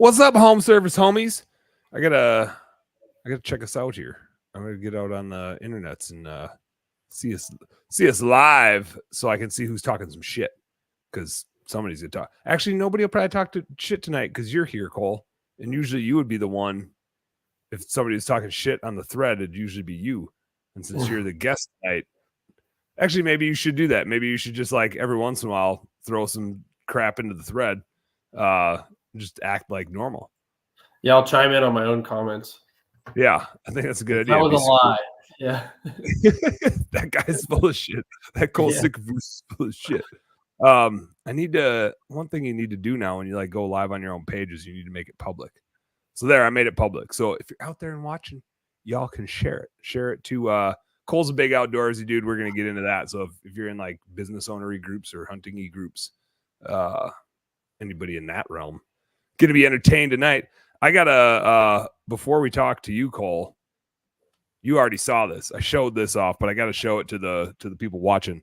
What's up, home service homies? I gotta check us out here. I'm gonna get out on the internets and see us live so I can see who's talking some shit. Because somebody's gonna talk. Actually, nobody will probably talk to shit tonight because you're here, Cole. And usually you would be the one. If somebody was talking shit on the thread, it'd usually be you. And since you're the guest tonight, actually maybe you should do that. Maybe you should just like every once in a while throw some crap into the thread. Just act like normal. Yeah, I'll chime in on my own comments. Yeah, I think that's a good idea. That was a lie. Yeah. That guy's full of shit. That Cole Sickafoose is full of shit. One thing you need to do now when you like go live on your own page is you need to make it public. So there, I made it public. So if you're out there and watching, y'all can share it. Share it to Cole's a big outdoorsy dude. We're gonna get into that. So if you're in like business ownery groups or hunting-y groups, anybody in that realm, gonna be entertained tonight. I gotta before we talk to you, Cole, you already saw this. I showed this off, but I gotta show it to the people watching.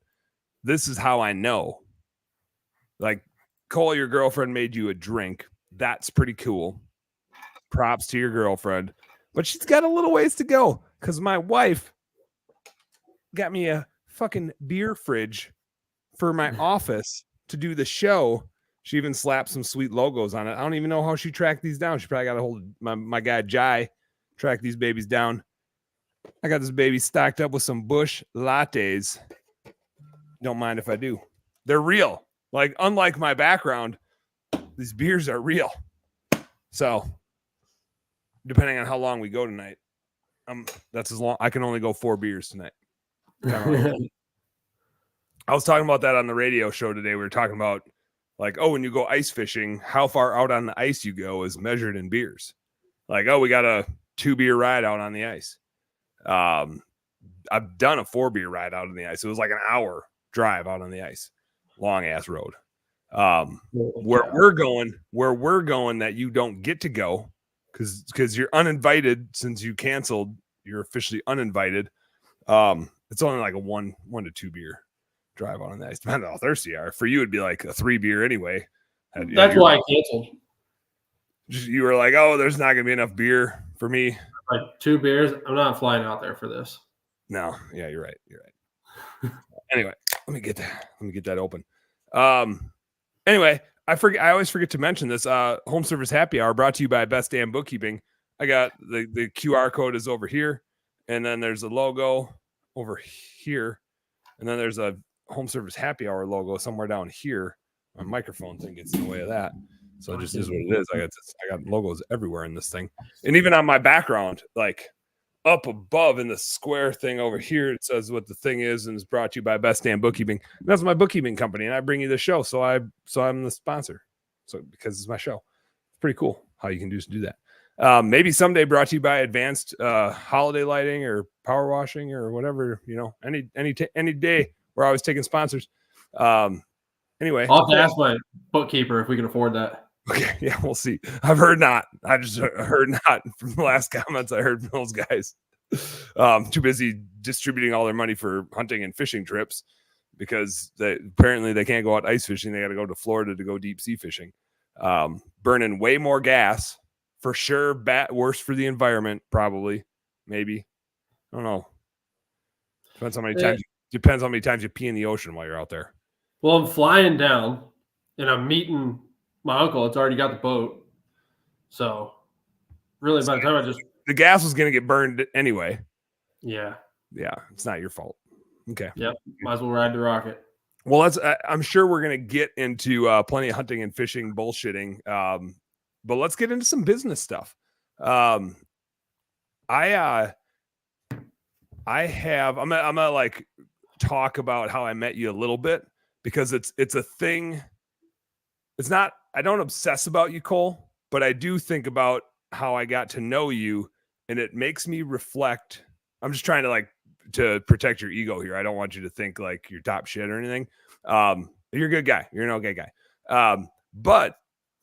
This is how I know. Like, Cole, your girlfriend made you a drink. That's pretty cool. Props to your girlfriend. But she's got a little ways to go because my wife got me a fucking beer fridge for my office to do the show. She even slapped some sweet logos on it. I don't even know how she tracked these down. She probably got a hold of my guy, Jai, track these babies down. I got this baby stocked up with some Busch lattes. Don't mind if I do. They're real. Like, unlike my background, these beers are real. So, depending on how long we go tonight, that's as long. I can only go 4 beers tonight. I was talking about that on the radio show today. We were talking about, like, when you go ice fishing, how far out on the ice you go is measured in beers. Like, we got a 2-beer ride out on the ice. I've done a 4-beer ride out on the ice. It was like an hour drive out on the ice. Long ass road. Where we're going that you don't get to go because you're uninvited since you canceled. You're officially uninvited. It's only like a 1 to 2 beer drive out on the ice. Depending on how thirsty you are. For you, it'd be like a 3 beer anyway. That's why I canceled. You were like, there's not gonna be enough beer for me. Like 2 beers. I'm not flying out there for this. No, yeah, you're right. Anyway, let me get that open. Anyway, I always forget to mention this. Home Service Happy Hour brought to you by Best Damn Bookkeeping. I got the QR code is over here, and then there's a logo over here, and then there's a Home Service Happy Hour logo somewhere down here. My microphone thing gets in the way of that, so it just is what it is. I got logos everywhere in this thing, and even on my background, like up above in the square thing over here, it says what the thing is, and it's brought to you by Best Damn Bookkeeping. And that's my bookkeeping company, and I bring you the show, so I'm the sponsor. So because it's my show, it's pretty cool how you can do that. Maybe someday brought to you by Advanced Holiday Lighting or Power Washing or whatever. Any day we're always taking sponsors. Anyway, I'll have to ask my bookkeeper if we can afford that. Okay, yeah, we'll see. I've heard not. I just heard not from the last comments I heard from those guys. Too busy distributing all their money for hunting and fishing trips because apparently they can't go out ice fishing. They got to go to Florida to go deep sea fishing. Burning way more gas for sure. Worse for the environment, probably, maybe. I don't know. Depends how many times you pee in the ocean while you're out there. Well, I'm flying down and I'm meeting my uncle. It's already got the boat. So really by the time the gas was going to get burned anyway. Yeah. It's not your fault. Okay. Yep. Might as well ride the rocket. Well, I'm sure we're going to get into plenty of hunting and fishing bullshitting. But let's get into some business stuff. I'm gonna like talk about how I met you a little bit because it's a thing. It's not, I don't obsess about you, Cole, but I do think about how I got to know you, and it makes me reflect. I'm just trying to protect your ego here. I don't want you to think like you're top shit or anything. You're a good guy. You're an okay guy. But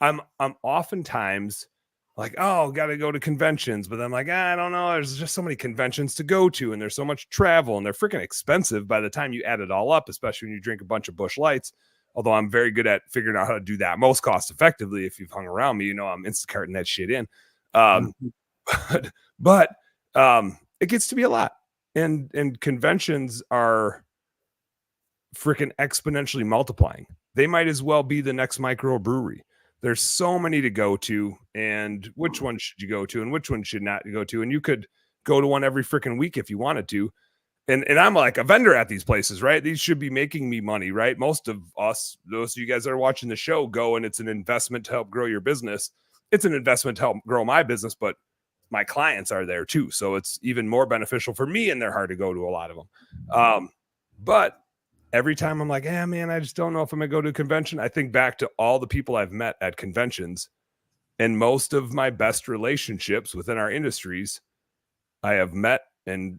I'm oftentimes like, got to go to conventions, but I'm like, I don't know. There's just so many conventions to go to, and there's so much travel, and they're freaking expensive by the time you add it all up, especially when you drink a bunch of Busch Lights. Although I'm very good at figuring out how to do that most cost effectively. If you've hung around me, you know I'm Instacarting that shit in. But it gets to be a lot, and conventions are freaking exponentially multiplying. They might as well be the next microbrewery. There's so many to go to, and which one should you go to, and which one should not go to, and you could go to one every freaking week if you wanted to. And I'm like a vendor at these places, right? These should be making me money, right? Most of us, those of you guys that are watching the show, go and it's an investment to help grow your business. It's an investment to help grow my business, but my clients are there too. So it's even more beneficial for me, and they're hard to go to, a lot of them. But every time I'm like, man, I just don't know if I'm going to go to a convention. I think back to all the people I've met at conventions, and most of my best relationships within our industries I have met and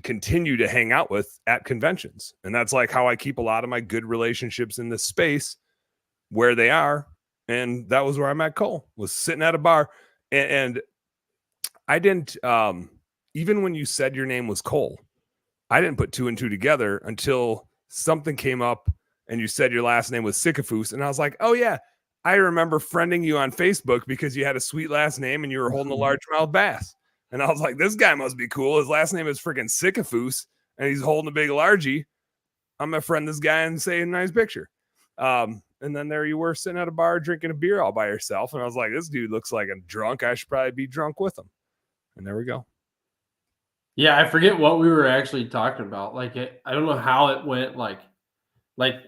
continue to hang out with at conventions. And that's like how I keep a lot of my good relationships in this space where they are. And that was where I met Cole, was sitting at a bar. And I didn't, even when you said your name was Cole, I didn't put two and two together until something came up and you said your last name was Sickafoose. And I was like, oh yeah, I remember friending you on Facebook because you had a sweet last name and you were holding a largemouth bass. And I was like, this guy must be cool. His last name is freaking Sickafoose, and he's holding a big largie. I'm going to friend this guy and say a nice picture. And then there you were sitting at a bar drinking a beer all by yourself. And I was like, this dude looks like a drunk. I should probably be drunk with him. And there we go. Yeah, I forget what we were actually talking about. Like, I don't know how it went. Like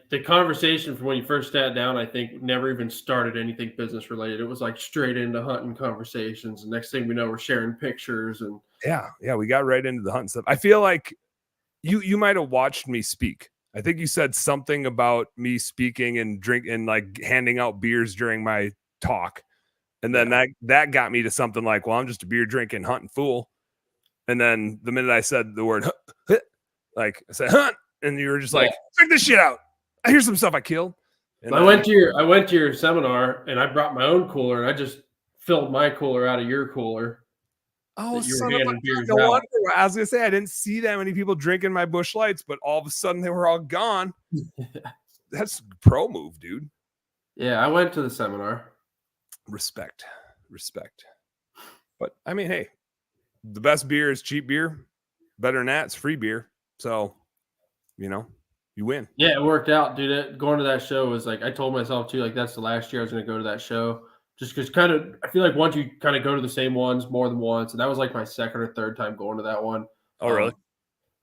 the conversation from when you first sat down, I think never even started anything business related. It was like straight into hunting conversations. And next thing we know, we're sharing pictures and yeah, we got right into the hunting stuff. I feel like you might have watched me speak. I think you said something about me speaking and drink and like handing out beers during my talk. And then that got me to something like, well, I'm just a beer drinking hunting fool. And then the minute I said the word like I said hunt, and you were just like, check this shit out. I hear some stuff I killed. And I went to your seminar and I brought my own cooler and I just filled my cooler out of your cooler. Oh, son of a gun. No wonder. I was gonna say I didn't see that many people drinking my Busch Lights, but all of a sudden they were all gone. That's a pro move, dude. Yeah, I went to the seminar. Respect. But I mean, hey, the best beer is cheap beer. Better than that, it's free beer. So, you know, you win. Yeah, it worked out, dude. Going to that show was like, I told myself too, like that's the last year I was going to go to that show. Just because kind of, I feel like once you kind of go to the same ones more than once, and that was like my second or third time going to that one. Oh, really?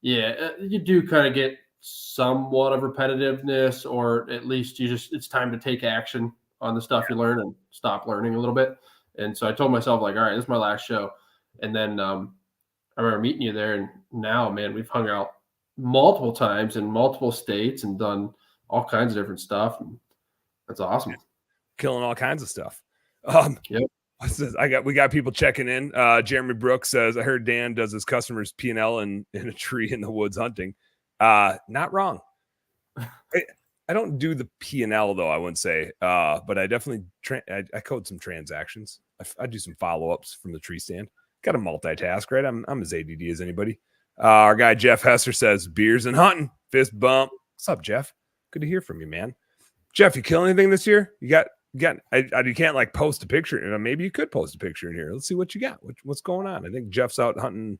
Yeah, you do kind of get somewhat of repetitiveness, or at least it's time to take action on the stuff you learn and stop learning a little bit. And so I told myself like, all right, this is my last show. And then I remember meeting you there, and now, man, we've hung out multiple times in multiple states and done all kinds of different stuff. And that's awesome. Killing all kinds of stuff. Yep. We got people checking in. Jeremy Brooks says, I heard Dan does his customers P&L in a tree in the woods hunting. Not wrong. I don't do the P&L though, I wouldn't say. But I definitely I code some transactions. I do some follow-ups from the tree stand. Got to multitask, right? I'm as ADD as anybody. Our guy Jeff Hester says, beers and hunting, fist bump. What's up, Jeff? Good to hear from you, man. Jeff, you kill anything this year? You can't like post a picture. Maybe you could post a picture in here. Let's see what you got. What's going on? I think Jeff's out hunting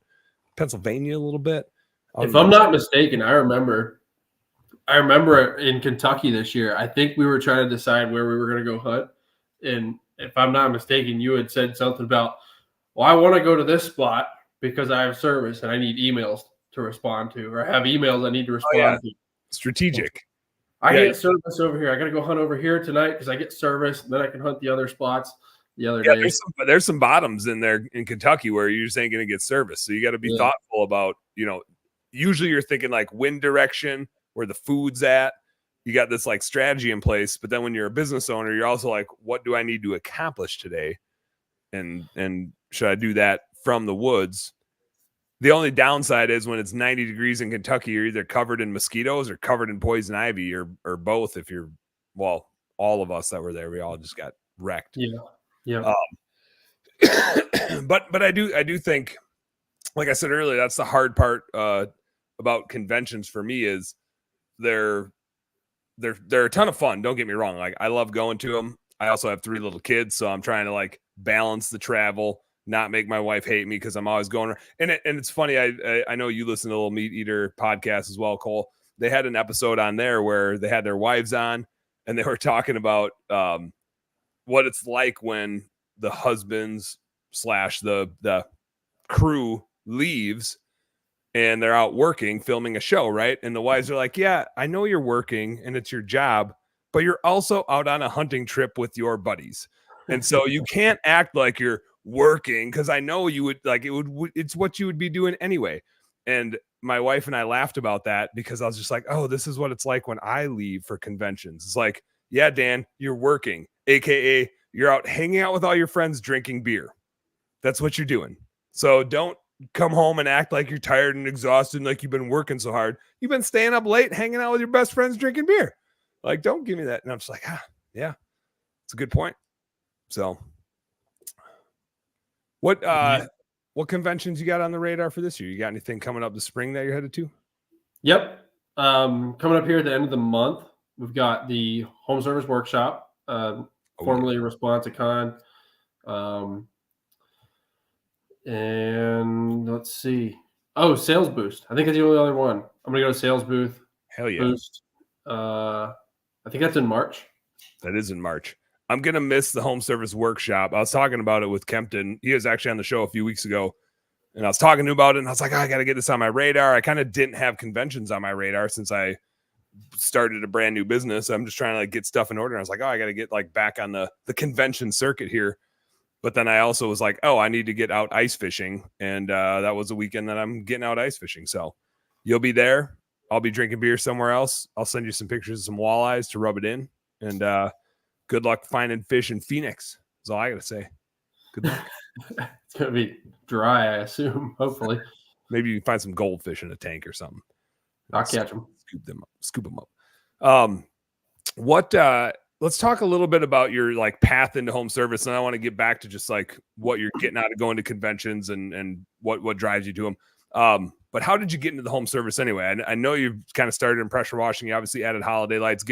Pennsylvania a little bit. If I'm not mistaken, I remember in Kentucky this year, I think we were trying to decide where we were going to go hunt. And if I'm not mistaken, you had said something about, well, I want to go to this spot because I have service and I need emails to respond to, or I have emails I need to respond to. Strategic. I get service over here. I got to go hunt over here tonight because I get service, and then I can hunt the other spots the other day. There's some bottoms in there in Kentucky where you just ain't going to get service. So you got to be thoughtful about, usually you're thinking like wind direction, where the food's at. You got this like strategy in place, but then when you're a business owner, you're also like, what do I need to accomplish today? And should I do that from the woods? The only downside is when it's 90 degrees in Kentucky, you're either covered in mosquitoes or covered in poison ivy, or both. If you're, well, all of us that were there, we all just got wrecked. Yeah. But I do think, like I said earlier, that's the hard part about conventions for me is they're they're a ton of fun. Don't get me wrong. Like I love going to them. I also have 3 little kids, so I'm trying to like balance the travel, not make my wife hate me because I'm always going. And it's funny. I know you listen to Little Meat Eater podcast as well, Cole. They had an episode on there where they had their wives on, and they were talking about what it's like when the husbands / the crew leaves and they're out working, filming a show, right? And the wives are like, yeah, I know you're working and it's your job, but you're also out on a hunting trip with your buddies. And so you can't act like you're working because I know you would like it's what you would be doing anyway. And my wife and I laughed about that because I was just like, oh, this is what it's like when I leave for conventions. It's like, yeah, Dan, you're working, aka you're out hanging out with all your friends drinking beer. That's what you're doing. So don't come home and act like you're tired and exhausted and like you've been working so hard. You've been staying up late, hanging out with your best friends, drinking beer. Like, don't give me that. And I'm just like, yeah, it's a good point. So what conventions you got on the radar for this year? You got anything coming up this spring that you're headed to? Yep. Coming up here at the end of the month, we've got the Home Service Workshop, formerly Responsicon. And let's see. Oh, Sales Boost. I think that's the only other one. I'm gonna go to Sales Booth. Hell yeah. Boost. I think that's in March. That is in March. I'm gonna miss the Home Service Workshop. I was talking about it with Kempton. He was actually on the show a few weeks ago, and I was talking to him about it, and I was like, I gotta get this on my radar. I kind of didn't have conventions on my radar since I started a brand new business. I'm just trying to like get stuff in order. And I was like, I gotta get like back on the convention circuit here. But then I also was like, I need to get out ice fishing. And that was the weekend that I'm getting out ice fishing. So you'll be there. I'll be drinking beer somewhere else. I'll send you some pictures of some walleyes to rub it in. And good luck finding fish in Phoenix. That's all I got to say. Good luck. It's going to be dry, I assume, hopefully. Maybe you can find some goldfish in a tank or something. I'll catch them. Scoop them up. Let's talk a little bit about your like path into home service. And I want to get back to just like what you're getting out of going to conventions and what drives you to them. But how did you get into the home service anyway? I know you've kind of started in pressure washing. You obviously added holiday lights.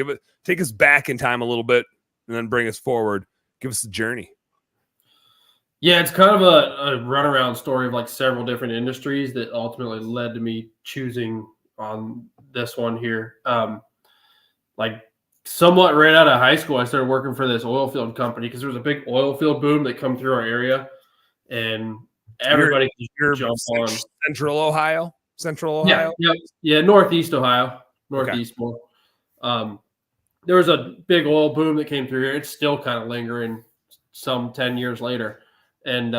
Take us back in time a little bit and then bring us forward. Give us the journey. Yeah, it's kind of a runaround story of like several different industries that ultimately led to me choosing on this one here. Like somewhat right out of high school, I started working for this oil field company because there was a big oil field boom that come through our area, and everybody could jump on. Central Ohio? Yeah, Northeast Ohio, Northeast more. There was a big oil boom that came through here. It's still kind of lingering some 10 years later. And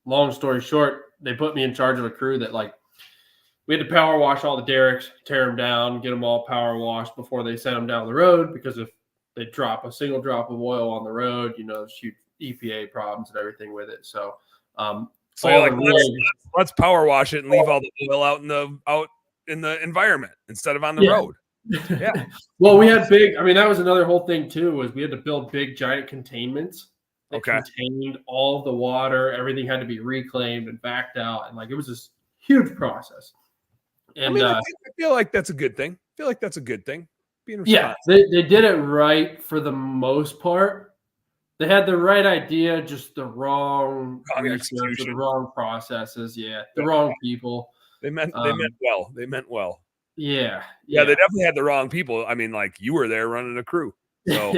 long story short, they put me in charge of a crew that like we had to power wash all the derricks, tear them down, get them all power washed before they sent them down the road, because if they drop a single drop of oil on the road, there's huge EPA problems and everything with it. So, let's power wash it and leave all the oil out in the environment instead of on the road. Yeah. Well, we had that was another whole thing too, was we had to build big giant containments that contained all of the water. Everything had to be reclaimed and backed out. And like, it was this huge process. And I feel like that's a good thing. Being yeah, they did it right for the most part. They had the right idea, just the wrong research, the wrong processes. Yeah, the wrong people. They meant well. Yeah. They definitely had the wrong people. I mean, like you were there running a crew. So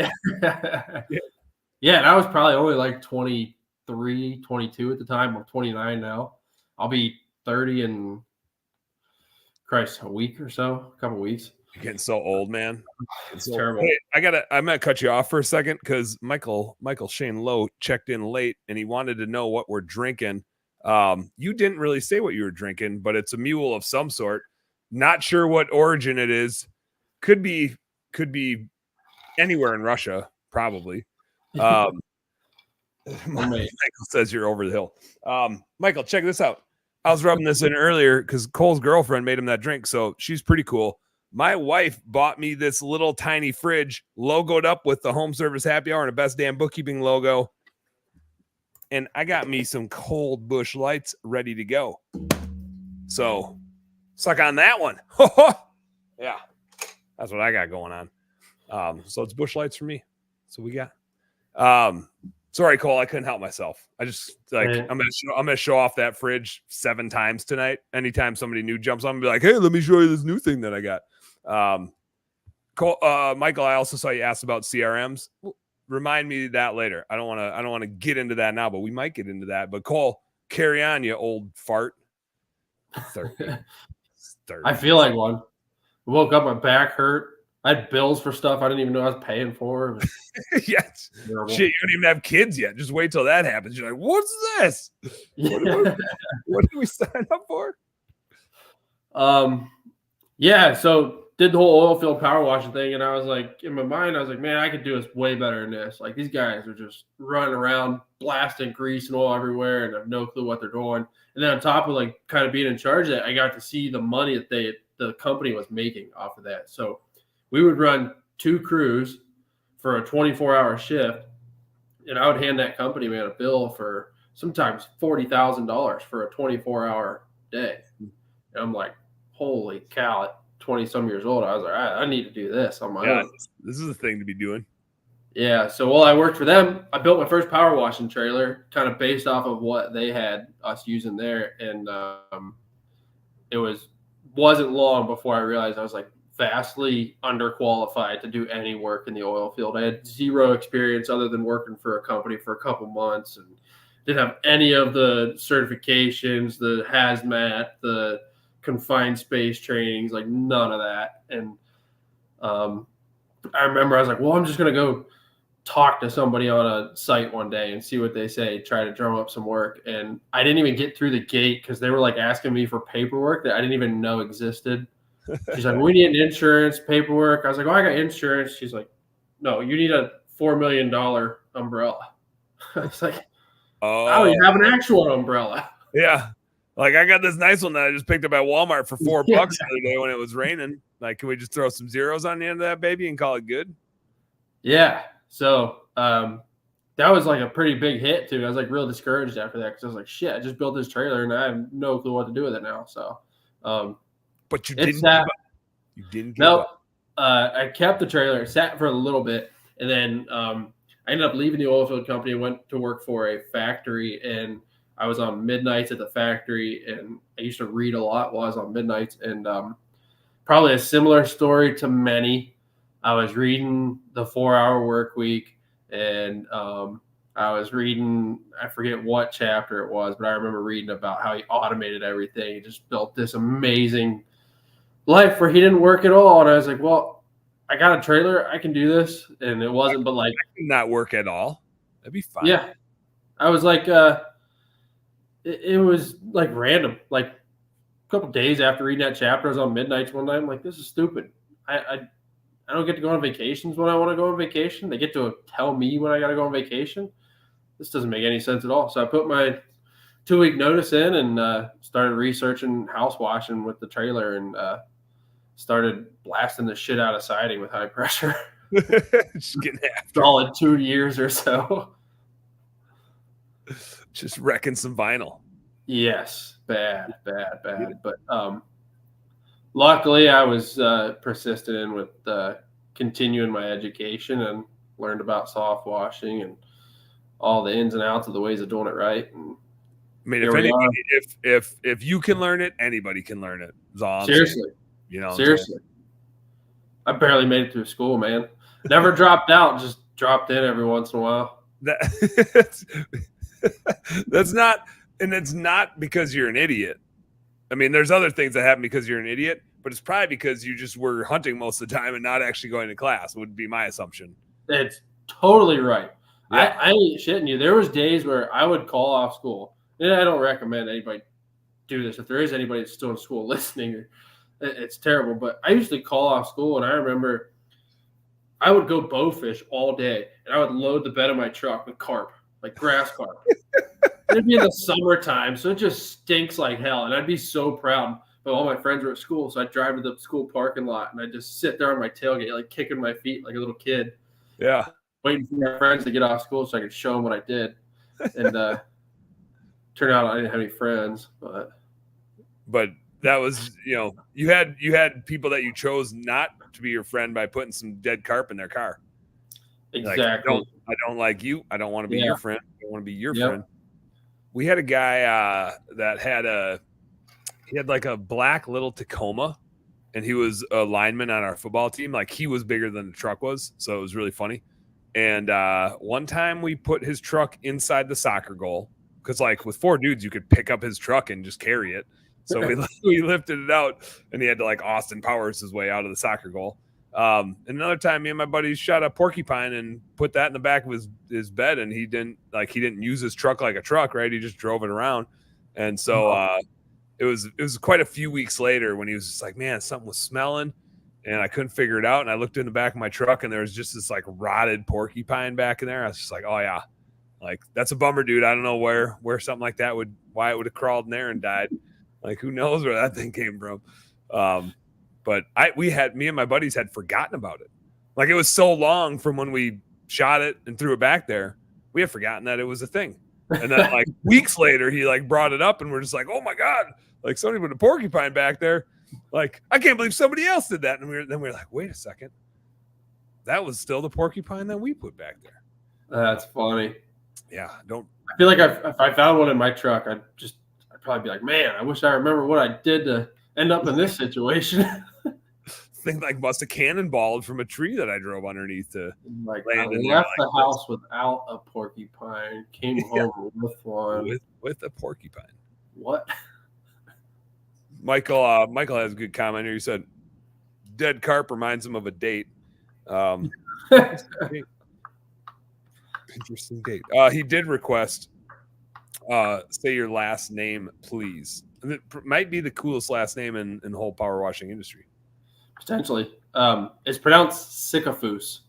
yeah, and I was probably only like 23, 22 at the time. I'm 29 now. I'll be 30 in a week or so, a couple weeks. You're getting so old, man. It's terrible. Hey, I'm gonna cut you off for a second because Michael Shane Lowe checked in late and he wanted to know what we're drinking. You didn't really say what you were drinking, but it's a mule of some sort. Not sure what origin it is. Could be anywhere in Russia, probably. Michael says you're over the hill. Michael, check this out. I was rubbing this in earlier because Cole's girlfriend made him that drink, so she's pretty cool. My wife bought me this little tiny fridge logoed up with the Home Service Happy Hour and a Best Damn Bookkeeping logo. And I got me some Cold Bush Lights ready to go. So, suck on that one. Yeah, that's what I got going on. So it's Busch Lights for me. So we got. Sorry, Cole, I couldn't help myself. I just I'm gonna show off that fridge 7 times tonight. Anytime somebody new jumps on, I'm gonna be like, hey, let me show you this new thing that I got. Cole, Michael, I also saw you asked about CRMs. Remind me that later. I don't want to get into that now, but we might get into that. But Cole, carry on, you old fart. 30. I feel like one. I woke up, my back hurt. I had bills for stuff I didn't even know I was paying for. Yes. Shit, you don't even have kids yet. Just wait till that happens. You're like, what's this? What did we sign up for? Yeah, so did the whole oil field power washing thing, and I was like, in my mind, I was like, man, I could do this way better than this. Like, these guys are just running around blasting grease and oil everywhere and have no clue what they're doing. And then on top of like kind of being in charge of that, I got to see the money that the company was making off of that. So we would run 2 crews for a 24-hour shift, and I would hand that company, man, a bill for sometimes $40,000 for a 24-hour day. And I'm like, holy cow, at 20-some years old, I was like, I need to do this on my own. This is a thing to be doing. Yeah, so while I worked for them, I built my first power washing trailer kind of based off of what they had us using there. And it wasn't long before I realized I was like vastly underqualified to do any work in the oil field. I had 0 experience other than working for a company for a couple months and didn't have any of the certifications, the hazmat, the confined space trainings, like none of that. And I remember I was like, well, I'm just going to go talk to somebody on a site one day and see what they say, try to drum up some work. And I didn't even get through the gate because they were like asking me for paperwork that I didn't even know existed. She's like, we need insurance paperwork. I was like, oh, I got insurance. She's like, no, you need a $4 million umbrella. I was like, oh, you have an actual umbrella. Yeah. Like, I got this nice one that I just picked up at Walmart for $4 the other day when it was raining. Like, can we just throw some zeros on the end of that baby and call it good? Yeah. So that was like a pretty big hit too. I was like real discouraged after that because I was like, shit, I just built this trailer and I have no clue what to do with it now. So, but you didn't give up. You didn't give up. I kept the trailer, it sat for a little bit, and then I ended up leaving the oil field company and went to work for a factory. And I was on midnights at the factory, and I used to read a lot while I was on midnights. And probably a similar story to many. I was reading the 4-Hour Work Week, and I was reading, I forget what chapter it was, but I remember reading about how he automated everything. He just built this amazing life where he didn't work at all. And I was like, well, I got a trailer, I can do this. And it wasn't, but like, I could not work at all. That'd be fine. Yeah. I was like, it was like random. Like a couple days after reading that chapter, I was on midnights one night. I'm like, this is stupid. I don't get to go on vacations when I want to go on vacation. They get to tell me when I got to go on vacation. This doesn't make any sense at all. So I put my 2-week notice in and started researching house washing with the trailer and started blasting the shit out of siding with high pressure. Just getting after solid 2 years or so. Just wrecking some vinyl. Yes, bad. But luckily, I was persistent with continuing my education and learned about soft washing and all the ins and outs of the ways of doing it right. And I mean, if you can learn it, anybody can learn it. Seriously, seriously. I barely made it through school, man. Never dropped out, just dropped in every once in a while. That's not, and it's not because you're an idiot. I mean, there's other things that happen because you're an idiot, but it's probably because you just were hunting most of the time and not actually going to class, would be my assumption. It's totally right. Yeah. I ain't shitting you. There was days where I would call off school, and I don't recommend anybody do this. If there is anybody that's still in school listening, it's terrible. But I usually call off school, and I remember I would go bow fish all day, and I would load the bed of my truck with carp, like grass carp. It'd be in the summertime, so it just stinks like hell. And I'd be so proud. But all my friends were at school, so I'd drive to the school parking lot, and I'd just sit there on my tailgate, like kicking my feet like a little kid. Yeah. Waiting for my friends to get off school so I could show them what I did. And turned out I didn't have any friends. But that was, you had people that you chose not to be your friend by putting some dead carp in their car. Exactly. Like, I don't like you. I don't want to be your friend. I don't want to be your friend. We had a guy that had like a black little Tacoma, and he was a lineman on our football team. Like, he was bigger than the truck was, so it was really funny. And one time we put his truck inside the soccer goal because, like, with 4 dudes, you could pick up his truck and just carry it. So we lifted it out, and he had to, like, Austin Powers his way out of the soccer goal. And another time, me and my buddies shot a porcupine and put that in the back of his bed, and he didn't use his truck like a truck, right? He just drove it around. And so it was quite a few weeks later when he was just like, man, something was smelling, and I couldn't figure it out. And I looked in the back of my truck, and there was just this like rotted porcupine back in there. I was just like, oh yeah, like, that's a bummer, dude. I don't know where something like that why it would have crawled in there and died. Like, who knows where that thing came from? But me and my buddies had forgotten about it. Like, it was so long from when we shot it and threw it back there. We had forgotten that it was a thing. And then like weeks later, he like brought it up, and we're just like, oh my God, like, somebody put a porcupine back there. Like, I can't believe somebody else did that. And we were like, wait a second. That was still the porcupine that we put back there. That's funny. Yeah. I feel like if I found one in my truck, I'd probably be like, man, I wish I remember what I did to end up in this situation. Thing like must have cannonballed from a tree that I drove underneath to like land. I left the house without a porcupine, came home with one. With a porcupine. What? Michael has a good comment here. He said, dead carp reminds him of a date. Interesting date. He did request say your last name, please. And it might be the coolest last name in the whole power washing industry. Potentially. It's pronounced Sickafoose.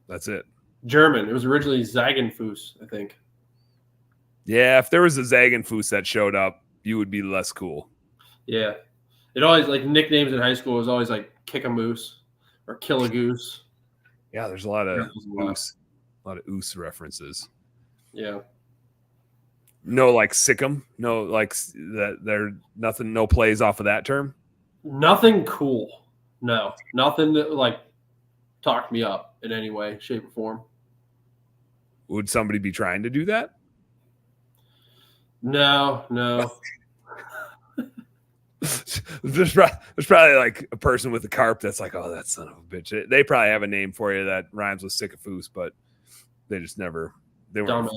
That's it. German. It was originally Zagenfuss, I think. Yeah, if there was a Zagenfuss that showed up, you would be less cool. Yeah. It always, like, nicknames in high school was always like Kick a Moose or Kill a Goose. Yeah, there's a lot of oos references. Yeah. No, like Sickum. No, like that. There nothing. No plays off of that term. Nothing cool. No, nothing that like talked me up in any way, shape, or form. Would somebody be trying to do that? No. There's probably like a person with a carp that's like, oh, that son of a bitch. They probably have a name for you that rhymes with Sickafoose, but they just never. They weren't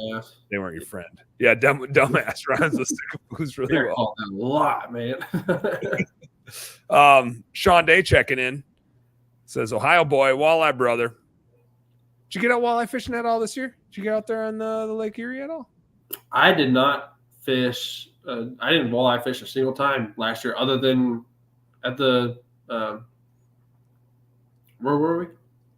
your friend. Yeah, dumbass rhymes with Sickafoose really well. A lot, man. Sean Day checking in says, Ohio boy, walleye brother. Did you get out walleye fishing at all this year? Did you get out there on the Lake Erie at all? I did not fish. I didn't walleye fish a single time last year, other than at the where were we?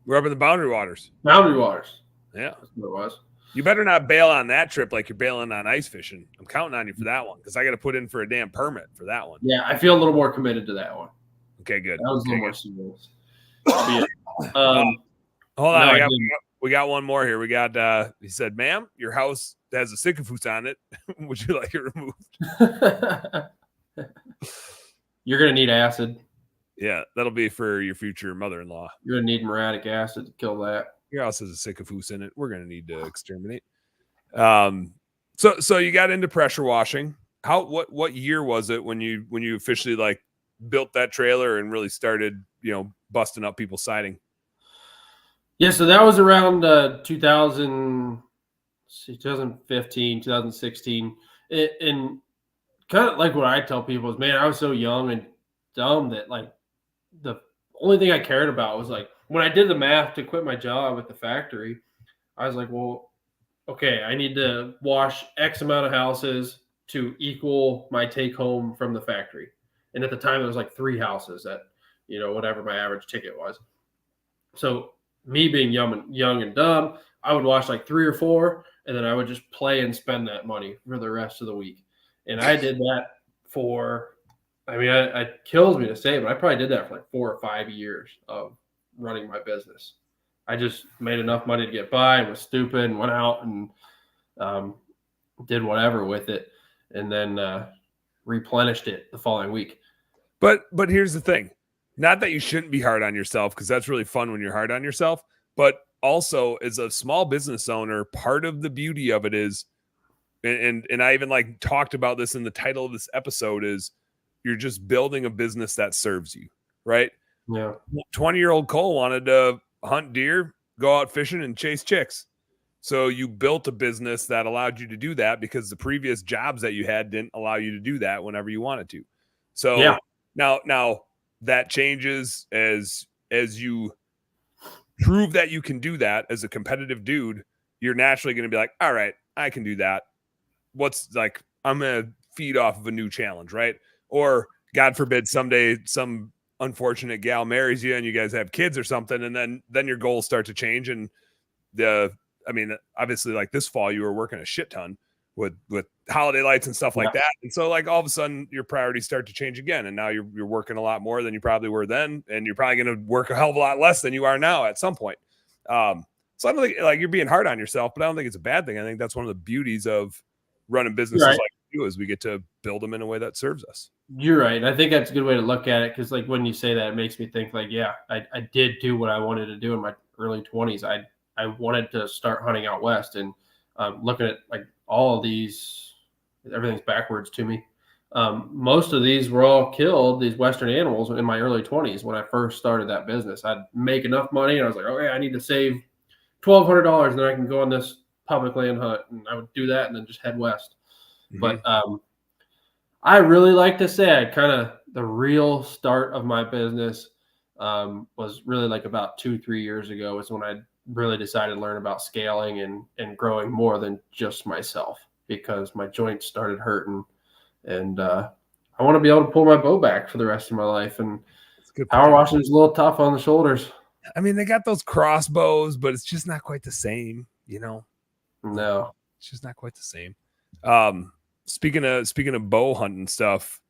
We're up in the Boundary Waters. Boundary Waters. Yeah, that's what it was. You better not bail on that trip like you're bailing on ice fishing. I'm counting on you for that one because I got to put in for a damn permit for that one. Yeah, I feel a little more committed to that one. Okay, good. That was a little more serious. Hold on, we got one more here. We got he said, ma'am, your house has a Sickafoose on it. Would you like it removed? You're gonna need acid. Yeah, that'll be for your future mother-in-law. You're gonna need muriatic acid to kill that. Your house has a Sickafoose in it. We're gonna need to exterminate. So you got into pressure washing. What year was it when you officially like built that trailer and really started, busting up people's siding? Yeah, so that was around 2015, 2016. And kind of like what I tell people is, man, I was so young and dumb that like the only thing I cared about was like when I did the math to quit my job at the factory, I was like, well, okay, I need to wash X amount of houses to equal my take home from the factory. And at the time, it was like 3 houses at, whatever my average ticket was. So me being young and dumb, I would wash like 3 or 4, and then I would just play and spend that money for the rest of the week. And I did that for, it kills me to say, but I probably did that for like 4 or 5 years of running my business. I just made enough money to get by and was stupid and went out and did whatever with it. And then replenished it the following week. But here's the thing. Not that you shouldn't be hard on yourself, because that's really fun when you're hard on yourself, but also as a small business owner, part of the beauty of it is, and I even like talked about this in the title of this episode, is you're just building a business that serves you, right? Yeah. 20-year-old Cole wanted to hunt deer, go out fishing, and chase chicks. So you built a business that allowed you to do that, because the previous jobs that you had didn't allow you to do that whenever you wanted to. So Yeah. now that changes as you prove that you can do that as a competitive dude. You're naturally going to be like, all right, I can do that. What's like, I'm going to feed off of a new challenge, right? Or God forbid someday some unfortunate gal marries you and you guys have kids or something, and then your goals start to change. And obviously, like this fall, you were working a shit ton with holiday lights and stuff like that. And so like all of a sudden your priorities start to change again. And now you're working a lot more than you probably were then. And you're probably going to work a hell of a lot less than you are now at some point. So I don't think like you're being hard on yourself, but I don't think it's a bad thing. I think that's one of the beauties of running businesses like you, is we get to build them in a way that serves us. You're right. I think that's a good way to look at it. Cause like when you say that, it makes me think like, yeah, I did do what I wanted to do in my early 20s. I wanted to start hunting out west, and looking at like all of these, everything's backwards to me. Most of these were all killed, these Western animals, in my early 20s when I first started that business. I'd make enough money and I was like, okay, I need to save $1,200 and then I can go on this public land hunt. And I would do that and then just head west. Mm-hmm. But I really like to say the real start of my business was really like about 2-3 years ago is when I really decided to learn about scaling and growing more than just myself, because my joints started hurting, and I want to be able to pull my bow back for the rest of my life. And power washing is a little tough on the shoulders. I mean, they got those crossbows, but it's just not quite the same, you know? No, it's just not quite the same. Speaking of bow hunting stuff,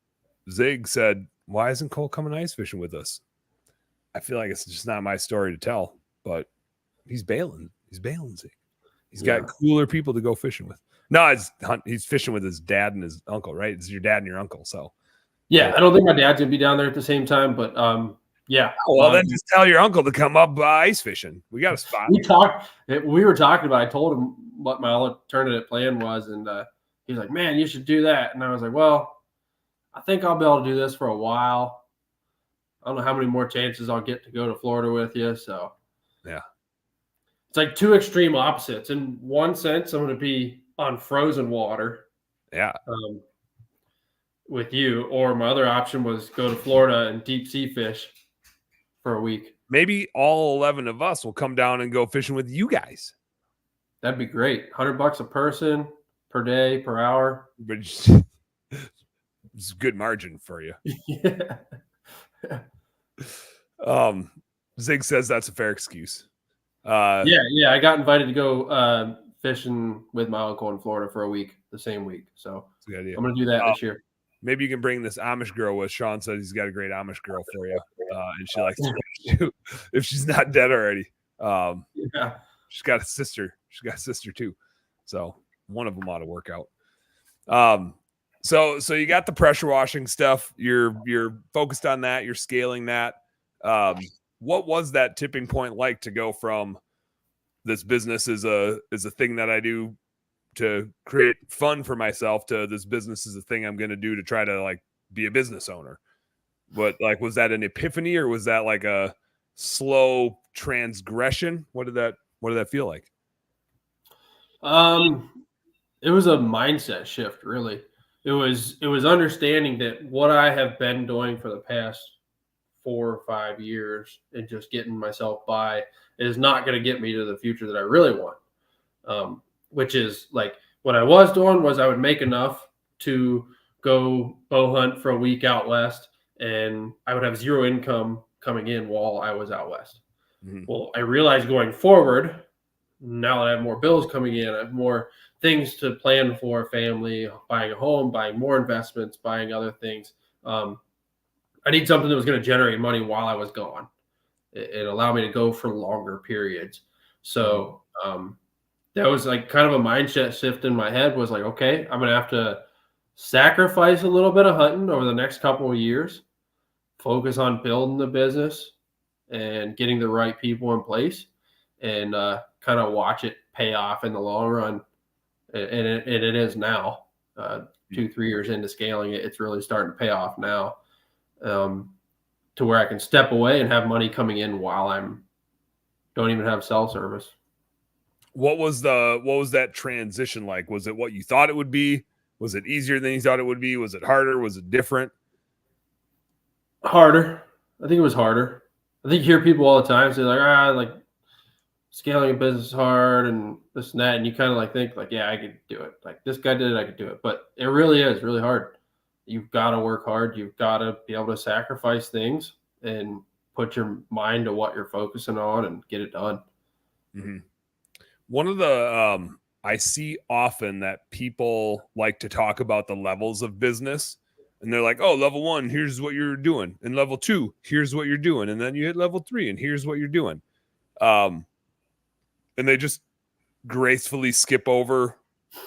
Zig said, why isn't Cole coming ice fishing with us? I feel like it's just not my story to tell, but he's bailing. He's bailing, Zig. He's got cooler people to go fishing with. No, he's fishing with his dad and his uncle, right? It's your dad and your uncle. So yeah, I don't think my dad's gonna be down there at the same time, but yeah. Well, then just tell your uncle to come up ice fishing. We got a spot. We were talking about. I told him what my alternate plan was, and he's like, "Man, you should do that." And I was like, "Well, I think I'll be able to do this for a while. I don't know how many more chances I'll get to go to Florida with you." So yeah, it's like two extreme opposites. In one sense, I'm going to be on frozen water. Yeah. With you, or my other option was go to Florida and deep sea fish for a week. Maybe all 11 of us will come down and go fishing with you guys. That'd be great. $100 a person per day, per hour. But it's a good margin for you. Yeah. Zig says that's a fair excuse. Yeah. I got invited to go fishing with my uncle in Florida for a week, the same week. So good idea. I'm going to do that this year. Maybe you can bring this Amish girl with. Sean said he's got a great Amish girl for you. And she likes to fish too, if she's not dead already. Yeah. She's got a sister. She's got a sister too. So one of them ought to work out. So you got the pressure washing stuff. You're focused on that. You're scaling that. What was that tipping point like to go from this business is a thing that I do to create fun for myself to this business is a thing I'm going to do to try to like be a business owner? But like, was that an epiphany or was that like a slow transgression? What did that feel like? It was a mindset shift, really. It was understanding that what I have been doing for the past 4 or 5 years and just getting myself by is not going to get me to the future that I really want. Which is like what I was doing was I would make enough to go bow hunt for a week out west, and I would have zero income coming in while I was out west. Mm-hmm. Well, I realized going forward, now that I have more bills coming in, I have more things to plan for, family, buying a home, buying more investments, buying other things. I need something that was going to generate money while I was gone. It allowed me to go for longer periods. So, that was like kind of a mindset shift in my head was like, okay, I'm going to have to sacrifice a little bit of hunting over the next couple of years, focus on building the business and getting the right people in place, and kind of watch it pay off in the long run. And it is now. 2-3 years into scaling it, it's really starting to pay off now, to where I can step away and have money coming in while don't even have cell service. What was that transition like? Was it what you thought it would be? Was it easier than you thought it would be? Was it harder? Was it different? Harder. I think it was harder. I think you hear people all the time say like scaling a business is hard and this and that, and you kind of like think like, yeah, I could do it. Like this guy did it, I could do it. But it really is really hard. You've got to work hard. You've got to be able to sacrifice things and put your mind to what you're focusing on and get it done. Mm-hmm. One of the I see often that people like to talk about the levels of business, and they're like, oh, level 1, here's what you're doing, and level 2, here's what you're doing, and then you hit level 3 and here's what you're doing. And they just gracefully skip over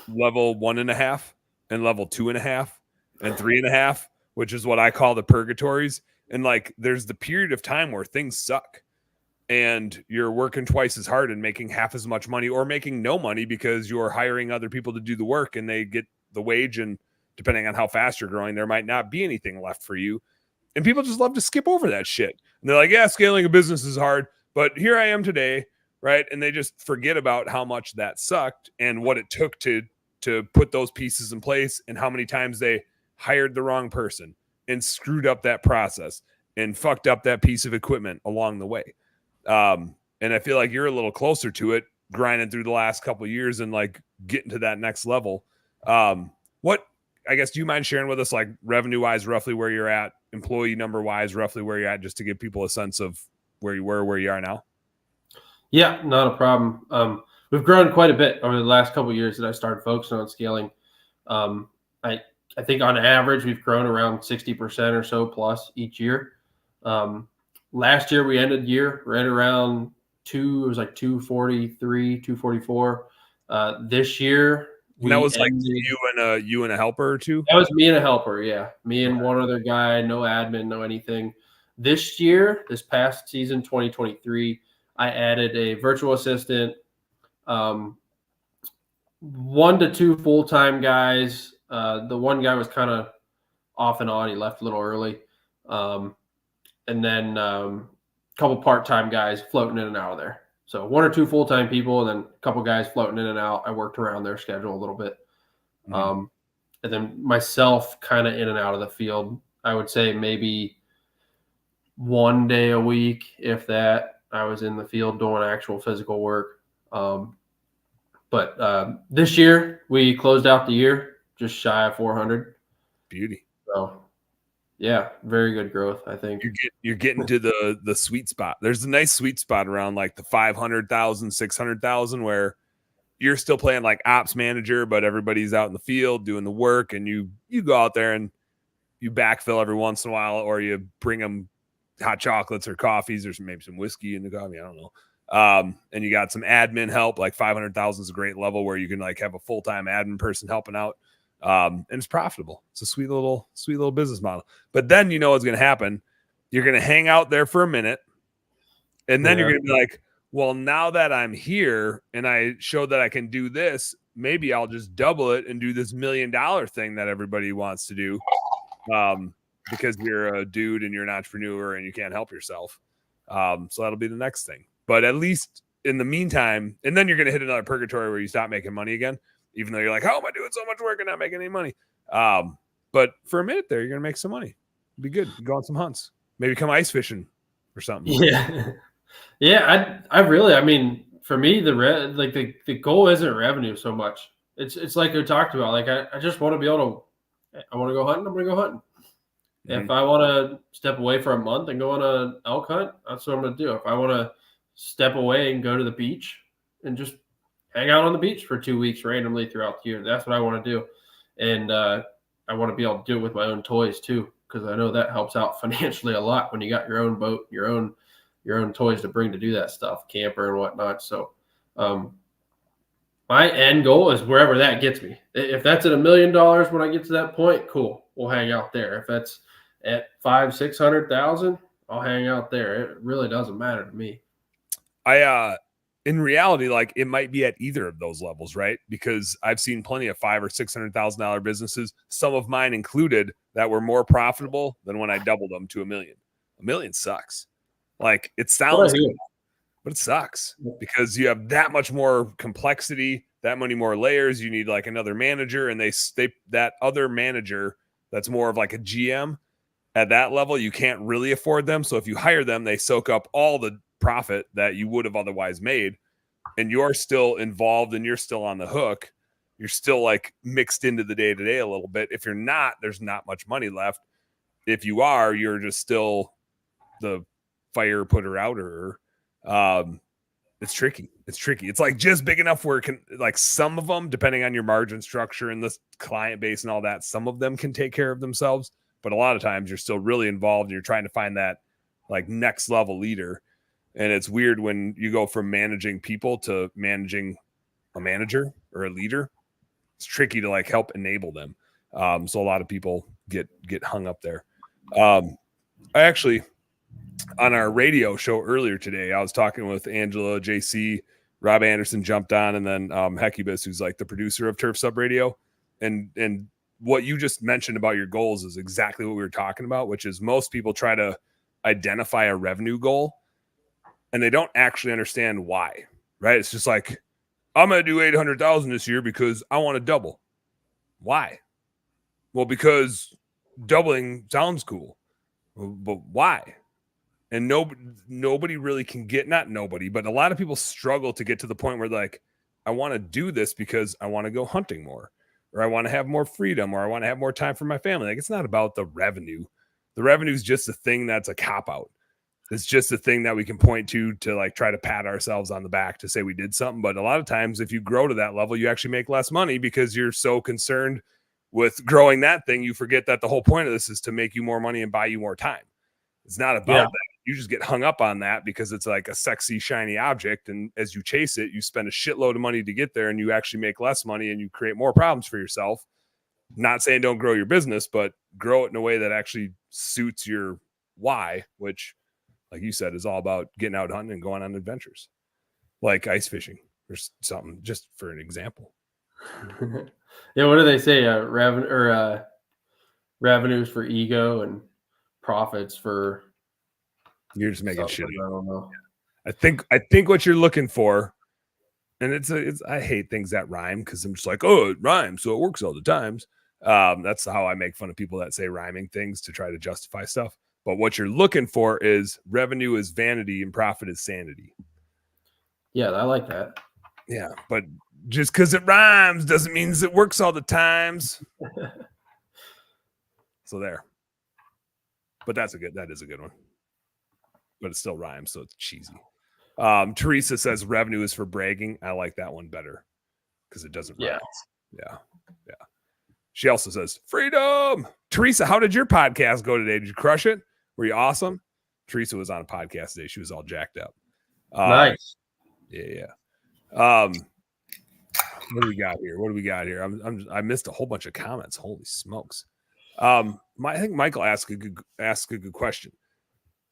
level 1.5 and level 2.5 and 3.5, which is what I call the purgatories. And like, there's the period of time where things suck and you're working twice as hard and making half as much money, or making no money because you're hiring other people to do the work and they get the wage. And depending on how fast you're growing, there might not be anything left for you. And people just love to skip over that shit. And they're like, yeah, scaling a business is hard, but here I am today. Right. And they just forget about how much that sucked and what it took to put those pieces in place, and how many times they hired the wrong person and screwed up that process and fucked up that piece of equipment along the way. And I feel like you're a little closer to it, grinding through the last couple of years and like getting to that next level. What, I guess, do you mind sharing with us, like revenue wise, roughly where you're at, employee number wise, roughly where you're at, just to give people a sense of where you were, where you are now? Yeah, not a problem. We've grown quite a bit over the last couple of years that I started focusing on scaling. I think on average, we've grown around 60% or so plus each year. Last year, we ended the year right around it was like 243, 244. This year, And that was like you and a helper or two? That was me and a helper, yeah. Me and one other guy, no admin, no anything. This year, this past season, 2023, I added a virtual assistant, 1 to 2 full-time guys. The one guy was kind of off and on. He left a little early. And then a couple part-time guys floating in and out of there. So 1 or 2 full-time people, and then a couple guys floating in and out. I worked around their schedule a little bit. Mm-hmm. And then myself kind of in and out of the field. I would say maybe 1 day a week, if that, I was in the field doing actual physical work. But this year we closed out the year just shy of 400. Beauty. So yeah, very good growth, I think. You're getting to the sweet spot. There's a nice sweet spot around like the 500,000, 600,000, where you're still playing like ops manager, but everybody's out in the field doing the work, and you go out there and you backfill every once in a while, or you bring them hot chocolates or coffees or maybe some whiskey in the coffee. I don't know. And you got some admin help. Like 500,000 is a great level where you can like have a full-time admin person helping out. And it's profitable. It's a sweet little business model. But then you know what's going to happen. You're going to hang out there for a minute, and then you're going to be like, well, now that I'm here and I show that I can do this, maybe I'll just double it and do this $1 million thing that everybody wants to do. Because you're a dude and you're an entrepreneur and you can't help yourself. So that'll be the next thing. But at least in the meantime, and then you're going to hit another purgatory where you stop making money again, even though you're like, how am I doing so much work and not making any money? But for a minute there, you're going to make some money. It'll be good. Go on some hunts. Maybe come ice fishing or something. Yeah. Yeah. I really, I mean, for me, the goal isn't revenue so much. It's like we talked about. Like, I just want to be able to, I want to go hunting. I'm going to go hunting. If I want to step away for a month and go on an elk hunt, that's what I'm going to do. If I want to step away and go to the beach and just hang out on the beach for 2 weeks randomly throughout the year, that's what I want to do. And I want to be able to do it with my own toys too, because I know that helps out financially a lot when you got your own boat, your own toys to bring to do that stuff, camper and whatnot. So My end goal is wherever that gets me. If that's at $1 million when I get to that point, cool. We'll hang out there. If that's at 500,000-600,000, I'll hang out there. It really doesn't matter to me. In reality, like it might be at either of those levels, right? Because I've seen plenty of $500,000 or $600,000 businesses, some of mine included, that were more profitable than when I doubled them to $1 million. $1 million sucks. Like it sounds cool, but it sucks because you have that much more complexity, that many more layers. You need like another manager, and they that other manager that's more of like a GM at that level, you can't really afford them. So if you hire them, they soak up all the profit that you would have otherwise made, and you're still involved and you're still on the hook. You're still like mixed into the day-to-day a little bit. If you're not, there's not much money left. If you are, you're just still the fire putter outer. It's tricky. It's like just big enough where it can, like some of them, depending on your margin structure and the client base and all that, some of them can take care of themselves. But a lot of times you're still really involved and you're trying to find that like next level leader. And it's weird when you go from managing people to managing a manager or a leader. It's tricky to like help enable them. So a lot of people get hung up there. I actually, on our radio show earlier today, I was talking with Angela, JC, Rob Anderson jumped on, and then Hecubus, who's like the producer of Turf Sub Radio. And what you just mentioned about your goals is exactly what we were talking about, which is most people try to identify a revenue goal and they don't actually understand why, right? It's just like, I'm going to do 800,000 this year because I want to double. Why? Well, because doubling sounds cool, but why? And nobody really can get, not nobody, but a lot of people struggle to get to the point where like, I want to do this because I want to go hunting more, or I want to have more freedom, or I want to have more time for my family. Like, it's not about the revenue. The revenue is just a thing that's a cop out. It's just a thing that we can point to like try to pat ourselves on the back to say we did something. But a lot of times if you grow to that level, you actually make less money because you're so concerned with growing that thing. You forget that the whole point of this is to make you more money and buy you more time. It's not about that. You just get hung up on that because it's like a sexy, shiny object. And as you chase it, you spend a shitload of money to get there and you actually make less money and you create more problems for yourself. Not saying don't grow your business, but grow it in a way that actually suits your why, which, like you said, is all about getting out hunting and going on adventures like ice fishing or something, just for an example. Yeah. What do they say? Revenues for ego and profits for. You're just making shit. I don't know. I think what you're looking for, and it's I hate things that rhyme because I'm just like, oh, it rhymes, so it works all the times. That's how I make fun of people that say rhyming things to try to justify stuff. But what you're looking for is revenue is vanity and profit is sanity. Yeah, I like that. Yeah, but just because it rhymes doesn't mean it works all the times. So there. But that is a good one. But it still rhymes, so it's cheesy. Teresa says revenue is for bragging. I like that one better because it doesn't rhyme. Yeah. She also says freedom. Teresa, how did your podcast go today? Did you crush it? Were you awesome? Teresa was on a podcast today. She was all jacked up. Nice. Yeah. What do we got here? I missed a whole bunch of comments. Holy smokes. I think Michael asked a good question.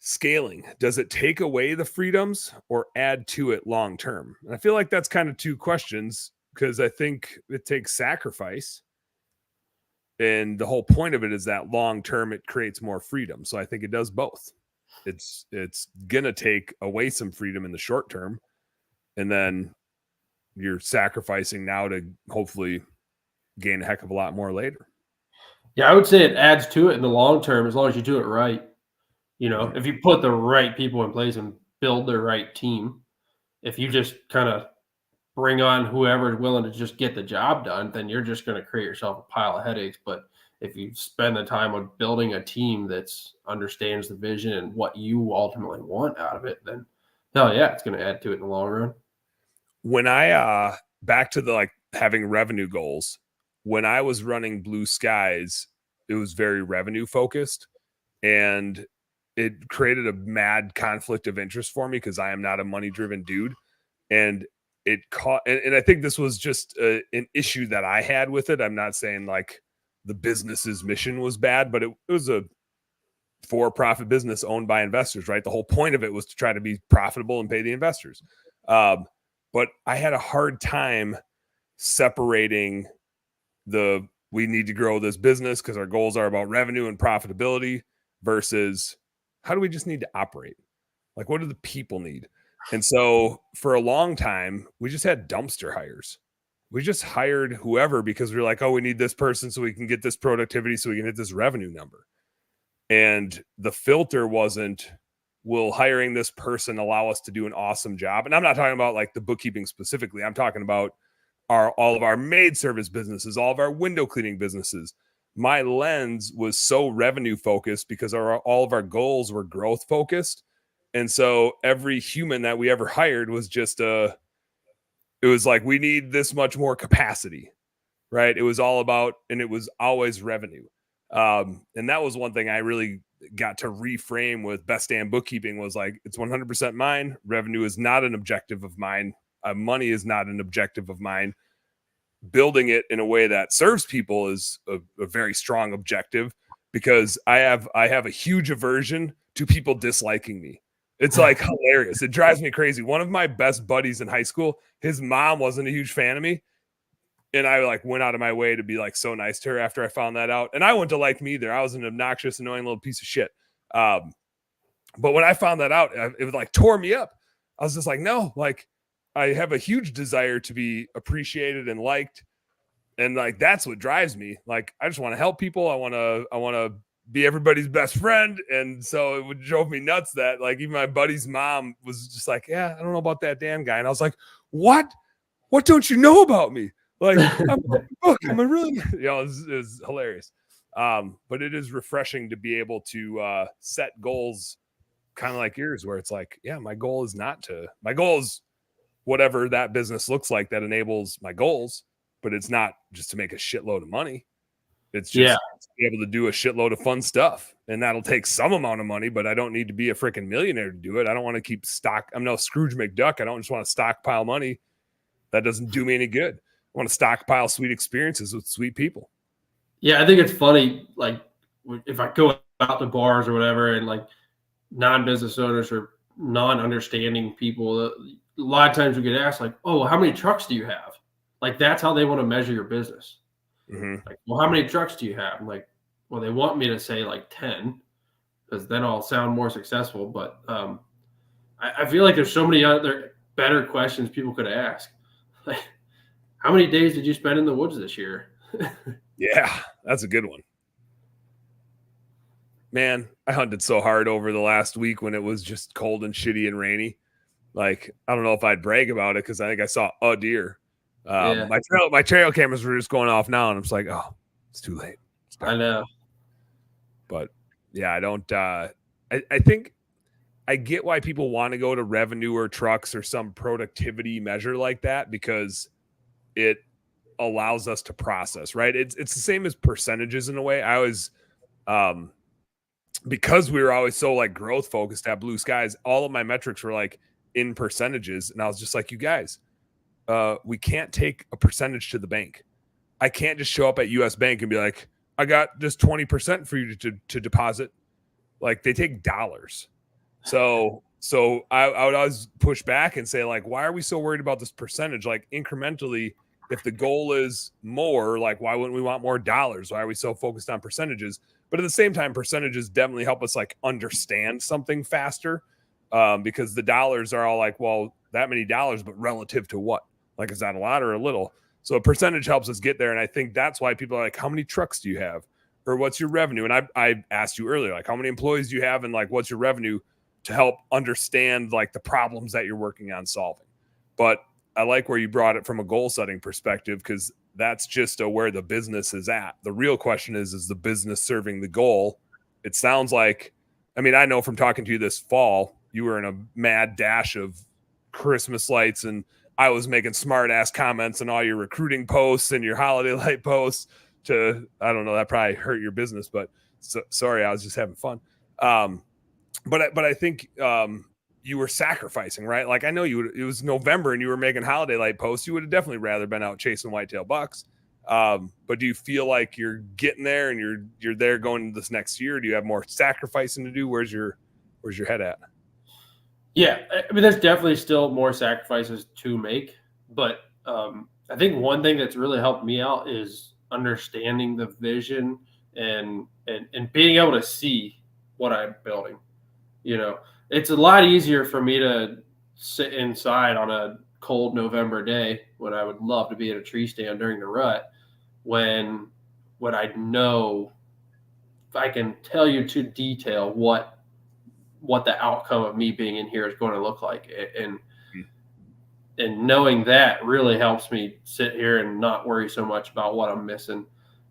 Scaling, does it take away the freedoms or add to it long term? And I feel like that's kind of two questions because I think it takes sacrifice. And the whole point of it is that long term it creates more freedom. So I think it does both. It's gonna take away some freedom in the short term, and then you're sacrificing now to hopefully gain a heck of a lot more later. Yeah, I would say it adds to it in the long term as long as you do it right. You know, if you put the right people in place and build the right team, if you just kind of bring on whoever is willing to just get the job done, then you're just going to create yourself a pile of headaches. But if you spend the time on building a team that understands the vision and what you ultimately want out of it, then hell yeah, it's going to add to it in the long run. When I back to the like having revenue goals, when I was running Blue Skies, it was very revenue focused, and it created a mad conflict of interest for me because I am not a money driven dude. And it caught, and I think this was just an issue that I had with it. I'm not saying like the business's mission was bad, but it was a for-profit business owned by investors, right? The whole point of it was to try to be profitable and pay the investors. But I had a hard time separating we need to grow this business because our goals are about revenue and profitability versus how do we just need to operate? Like, what do the people need? And so for a long time, we just had dumpster hires. We just hired whoever because we were like, oh, we need this person so we can get this productivity, so we can hit this revenue number. And the filter wasn't, will hiring this person allow us to do an awesome job? And I'm not talking about like the bookkeeping specifically. I'm talking about all of our maid service businesses, all of our window cleaning businesses. My lens was so revenue focused because all of our goals were growth focused. And so every human that we ever hired was just it was like, we need this much more capacity, right? It was all about, and it was always revenue. And that was one thing I really got to reframe with Best Damn Bookkeeping, was like, it's 100% mine. Revenue is not an objective of mine. Money is not an objective of mine. Building it in a way that serves people is a very strong objective, because I have a huge aversion to people disliking me. It's like hilarious. It drives me crazy. One of my best buddies in high school, his mom wasn't a huge fan of me. And I like went out of my way to be like so nice to her after I found that out. And I wouldn't have liked me either. I was an obnoxious, annoying little piece of shit. But when I found that out, it was like tore me up. I was just like, no, like I have a huge desire to be appreciated and liked. And like, that's what drives me. Like, I just want to help people. I want to be everybody's best friend. And so it drove me nuts that like even my buddy's mom was just like, yeah, I don't know about that damn guy. And I was like, what don't you know about me? Like, I'm a really, it was hilarious. But it is refreshing to be able to set goals kind of like yours, where it's like, yeah, my goal is whatever that business looks like that enables my goals, but it's not just to make a shitload of money. It's just to be able to do a shitload of fun stuff. And that'll take some amount of money, but I don't need to be a freaking millionaire to do it. I don't want to keep I'm no Scrooge McDuck. I don't just want to stockpile money. That doesn't do me any good. I want to stockpile sweet experiences with sweet people. Yeah, I think it's funny. Like if I go out to bars or whatever, and like non-business owners or non-understanding people, a lot of times we get asked like, oh, how many trucks do you have? Like that's how they want to measure your business. Mm-hmm. Like, well, how many trucks do you have? I'm like, well, they want me to say like 10 because then I'll sound more successful. But I feel like there's so many other better questions people could ask. Like, how many days did you spend in the woods this year? Yeah, that's a good one. Man, I hunted so hard over the last week when it was just cold and shitty and rainy. Like, I don't know if I'd brag about it because I think I saw a deer. My trail cameras were just going off now, and I'm just like, oh, it's too late. I know. But yeah, I don't. I think I get why people want to go to revenue or trucks or some productivity measure like that, because it allows us to process, right? It's the same as percentages in a way. I always, because we were always so like growth focused at Blue Skies, all of my metrics were like in percentages. And I was just like, you guys, we can't take a percentage to the bank. I can't just show up at US Bank and be like, I got just 20% for you to deposit. Like, they take dollars. So I would always push back and say, like, why are we so worried about this percentage? Like, incrementally, if the goal is more, like, why wouldn't we want more dollars? Why are we so focused on percentages? But at the same time, percentages definitely help us like understand something faster, because the dollars are all like, well, that many dollars, but relative to what? Like, is that a lot or a little? So a percentage helps us get there. And I think that's why people are like, how many trucks do you have? Or what's your revenue? And I asked you earlier, like, how many employees do you have? And like, what's your revenue, to help understand like the problems that you're working on solving. But I like where you brought it from a goal setting perspective, because that's just where the business is at. The real question is the business serving the goal? It sounds like, I mean, I know from talking to you this fall, you were in a mad dash of Christmas lights, and I was making smart ass comments on all your recruiting posts and your holiday light posts to, I don't know, that probably hurt your business, but sorry, I was just having fun. But I think you were sacrificing, right? Like I know it was November and you were making holiday light posts. You would have definitely rather been out chasing whitetail bucks. But do you feel like you're getting there and you're there going into this next year? Do you have more sacrificing to do? Where's your head at? Yeah, I mean, there's definitely still more sacrifices to make, but I think one thing that's really helped me out is understanding the vision and being able to see what I'm building. You know, it's a lot easier for me to sit inside on a cold November day when I would love to be at a tree stand during the rut when I know I can tell you to detail what the outcome of me being in here is going to look like. And knowing that really helps me sit here and not worry so much about what I'm missing.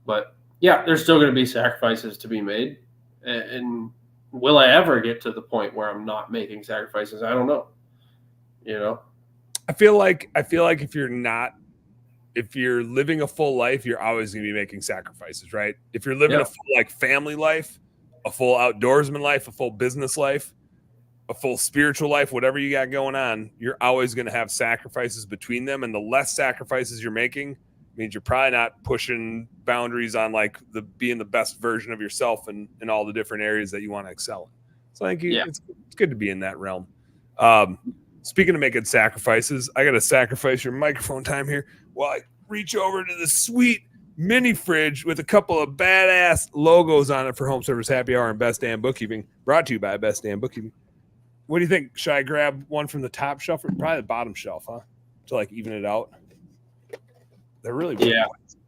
But yeah, there's still going to be sacrifices to be made. And will I ever get to the point where I'm not making sacrifices? I don't know. You know, I feel like if you're living a full life, you're always going to be making sacrifices, right? If you're living a full like family life, a full outdoorsman life, a full business life, a full spiritual life, whatever you got going on, you're always going to have sacrifices between them. And the less sacrifices you're making means you're probably not pushing boundaries on like being the best version of yourself in all the different areas that you want to excel in. So I think it's good to be in that realm. Speaking of making sacrifices, I got to sacrifice your microphone time here while I reach over to the sweet mini fridge with a couple of badass logos on it for Home Service Happy Hour and Best Damn Bookkeeping, brought to you by Best Damn Bookkeeping. What do you think? Should I grab one from the top shelf or probably the bottom shelf, huh? To like even it out. They're really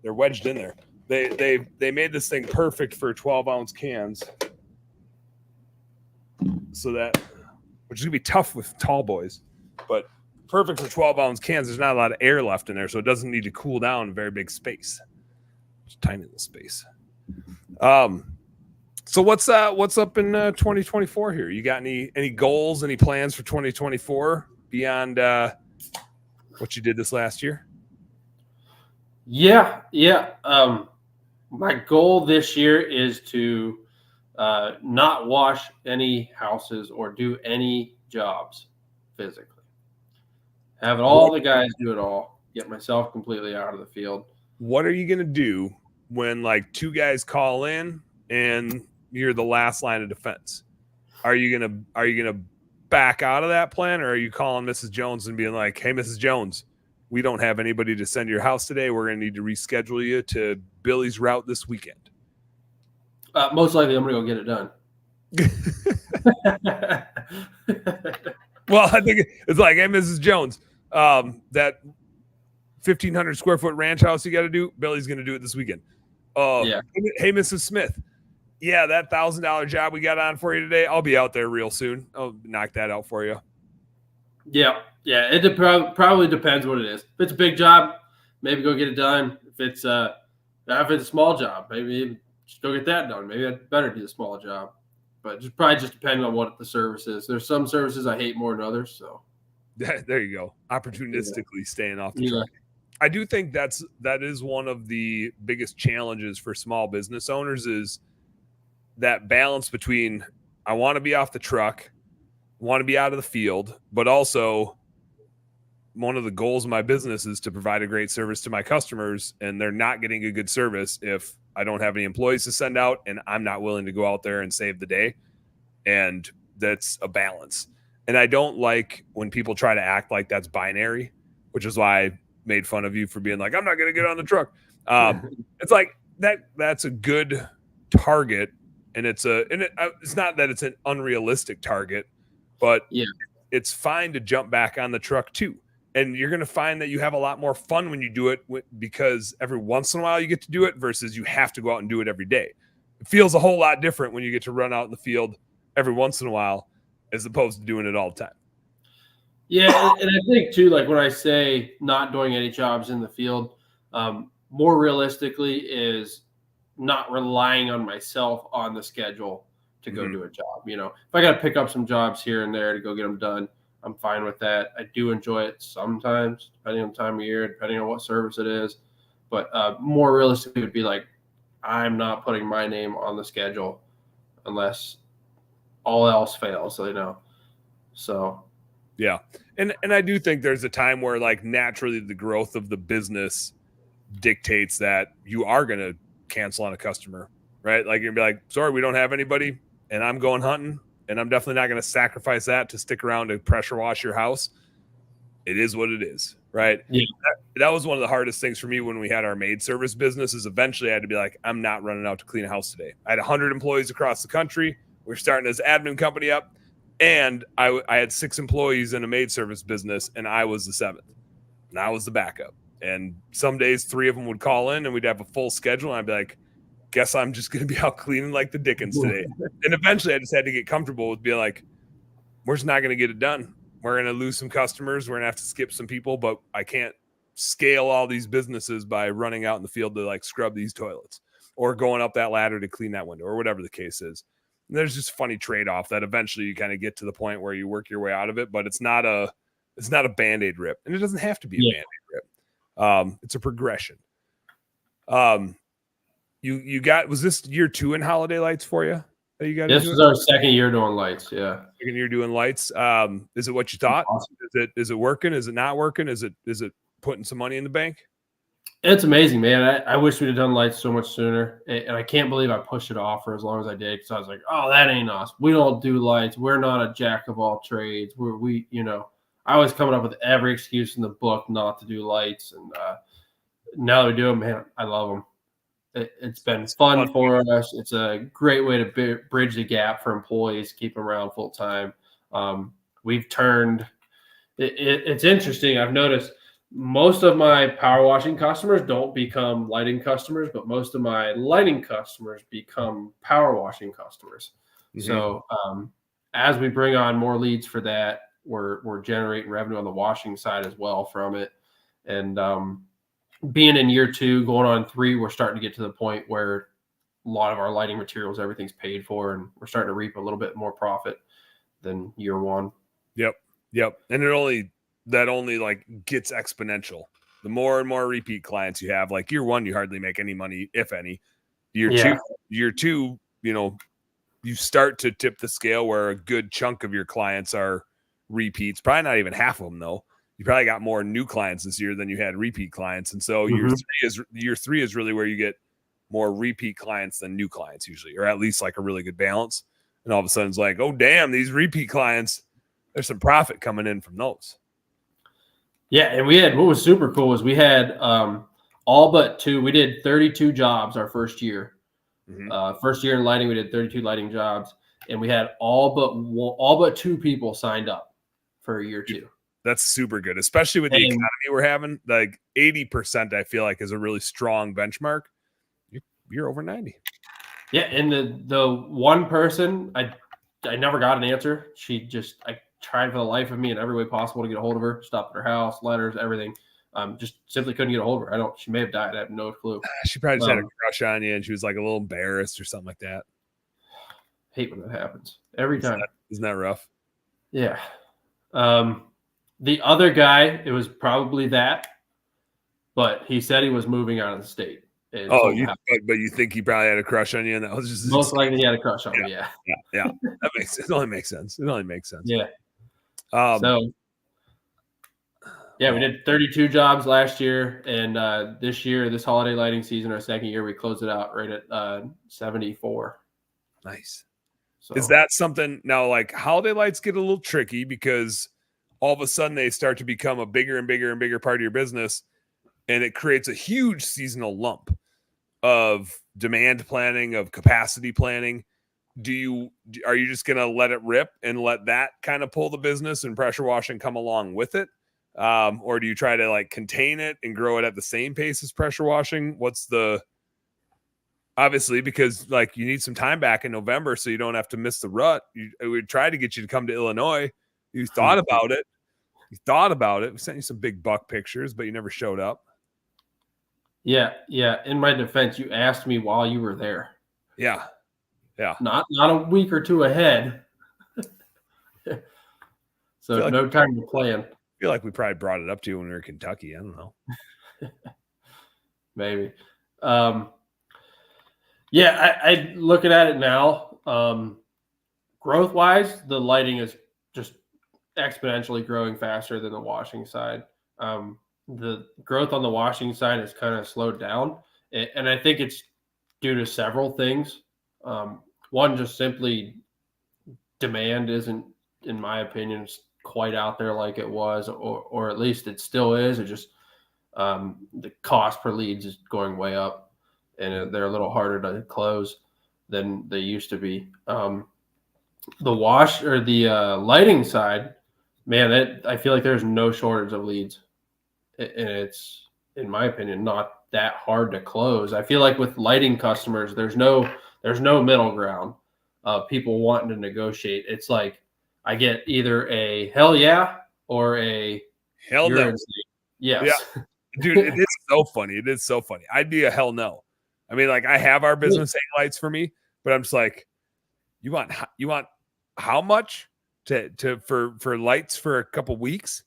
they're wedged in there. They made this thing perfect for 12-ounce cans. So that, which is gonna be tough with tall boys, but perfect for 12-ounce cans. There's not a lot of air left in there, so it doesn't need to cool down in a very big space. Just tiny little space. So what's up in 2024 here? You got any goals, any plans for 2024 beyond what you did this last year? Yeah. My goal this year is to not wash any houses or do any jobs physically. Have all the guys do it all. Get myself completely out of the field. What are you gonna do when like two guys call in and you're the last line of defense? Are you gonna back out of that plan, or are you calling Mrs. Jones and being like, "Hey, Mrs. Jones, we don't have anybody to send to your house today. We're gonna need to reschedule you to Billy's route this weekend"? Most likely, I'm gonna go get it done. Well, I think it's like, "Hey, Mrs. Jones, that 1,500 square foot ranch house you got to do, Billy's gonna do it this weekend." Hey, Mrs. Smith. Yeah, that $1,000 job we got on for you today, I'll be out there real soon. I'll knock that out for you. Yeah. It probably depends what it is. If it's a big job, maybe go get it done. If it's a small job, maybe just go get that done. Maybe I'd better do the small job. But just probably just depending on what the service is. There's some services I hate more than others. So there you go. Opportunistically staying off the track. I do think that is one of the biggest challenges for small business owners is that balance between I want to be off the truck, want to be out of the field, but also one of the goals of my business is to provide a great service to my customers, and they're not getting a good service if I don't have any employees to send out and I'm not willing to go out there and save the day. And that's a balance. And I don't like when people try to act like that's binary, which is why I made fun of you for being like, I'm not going to get on the truck. It's like that's a good target. And it's not that it's an unrealistic target, but it's fine to jump back on the truck too. And you're going to find that you have a lot more fun when you do it because every once in a while you get to do it versus you have to go out and do it every day. It feels a whole lot different when you get to run out in the field every once in a while as opposed to doing it all the time. Yeah, and I think too, like when I say not doing any jobs in the field, more realistically is not relying on myself on the schedule to go do a job. You know, if I got to pick up some jobs here and there to go get them done, I'm fine with that. I do enjoy it sometimes, depending on the time of year, depending on what service it is. But more realistically would be like, I'm not putting my name on the schedule unless all else fails. So, you know, So yeah. And I do think there's a time where like naturally the growth of the business dictates that you are going to cancel on a customer, right? Like you're gonna be like, sorry, we don't have anybody and I'm going hunting and I'm definitely not going to sacrifice that to stick around to pressure wash your house. It is what it is, right? yeah, That was one of the hardest things for me when we had our maid service business is eventually I had to be like, I'm not running out to clean a house today. I had 100 employees across the country. We're starting this admin company up. And I had 6 employees in a maid service business and I was the 7th. And I was the backup. And some days 3 of them would call in and we'd have a full schedule. And I'd be like, guess I'm just going to be out cleaning like the Dickens today. And eventually I just had to get comfortable with being like, we're just not going to get it done. We're going to lose some customers. We're going to have to skip some people, but I can't scale all these businesses by running out in the field to like scrub these toilets or going up that ladder to clean that window or whatever the case is. And there's just a funny trade-off that eventually you kind of get to the point where you work your way out of it, but it's not a Band-Aid rip, and it doesn't have to be a Band-Aid rip. It's a progression. You got, was this year 2 in holiday lights for you? That you got? This was our second year doing lights. Yeah. Second year doing lights. Is it what you thought? Awesome. Is it working? Is it not working? Is it putting some money in the bank? It's amazing, man. I wish we'd have done lights so much sooner. And I can't believe I pushed it off for as long as I did. Because I was like, oh, that ain't us. We don't do lights. We're not a jack of all trades. I was coming up with every excuse in the book not to do lights. And now that we do them, man, I love them. It's been fun for us. It's a great way to bridge the gap for employees, keep them around full time. We've turned it's interesting. I've noticed most of my power washing customers don't become lighting customers, but most of my lighting customers become power washing customers. Mm-hmm. So as we bring on more leads for that, we're generating revenue on the washing side as well from it. And being in year 2, going on 3, we're starting to get to the point where a lot of our lighting materials, everything's paid for, and we're starting to reap a little bit more profit than year 1. Yep. And that only like gets exponential. The more and more repeat clients you have, like year 1, you hardly make any money, if any. Year 2, you start to tip the scale where a good chunk of your clients are repeats. Probably not even half of them though. You probably got more new clients this year than you had repeat clients. And so year 3 is really where you get more repeat clients than new clients usually, or at least like a really good balance. And all of a sudden it's like, oh, damn, these repeat clients, there's some profit coming in from those. Yeah. And what was super cool is we had all but 2, we did 32 jobs our first year. Mm-hmm. First year in lighting, we did 32 lighting jobs, and we had all but 2 people signed up for year 2. That's super good, especially with the economy we're having. Like 80%, I feel like, is a really strong benchmark. You're over 90. Yeah, and the one person, I never got an answer. I tried for the life of me in every way possible to get a hold of her. Stopped at her house, letters, everything. Just simply couldn't get a hold of her. She may have died. I have no clue. She probably just had a crush on you, and she was like a little embarrassed or something like that. Hate when that happens every time. Isn't that rough? Yeah. The other guy, it was probably that, but he said he was moving out of the state. But you think he probably had a crush on you, and that was just most likely he had a crush on me. Yeah. It only makes sense. Yeah. We did 32 jobs last year, and this holiday lighting season, our second year, we closed it out right at 74. Nice. So, is that something now? Like holiday lights get a little tricky because all of a sudden they start to become a bigger and bigger and bigger part of your business, and it creates a huge seasonal lump of demand planning, of capacity planning. Are you just going to let it rip and let that kind of pull the business and pressure washing come along with it? Or do you try to like contain it and grow it at the same pace as pressure washing? Obviously, because like you need some time back in November so you don't have to miss the rut. We would try to get you to come to Illinois. You thought about it. We sent you some big buck pictures, but you never showed up. Yeah. In my defense, you asked me while you were there. Yeah. Not a week or 2 ahead. So no time to plan. I feel like we probably brought it up to you when we were in Kentucky. I don't know. Maybe. I looking at it now. Growth wise, the lighting is just exponentially growing faster than the washing side. The growth on the washing side has kind of slowed down, and I think it's due to several things. One, just simply demand isn't, in my opinion, quite out there like it was, or at least it still is. It just the cost per leads is going way up, and they're a little harder to close than they used to be. The wash or the lighting side, man, I feel like there's no shortage of leads, and it's, in my opinion, not that hard to close. I feel like with lighting customers, there's no middle ground of people wanting to negotiate. It's like I get either a hell yeah or a hell you're no. insane. Yes. Yeah. Dude, it is so funny. It is so funny. I'd be a hell no. I mean, like, I have our business lights for me, but I'm just like, you want how much for lights for a couple weeks?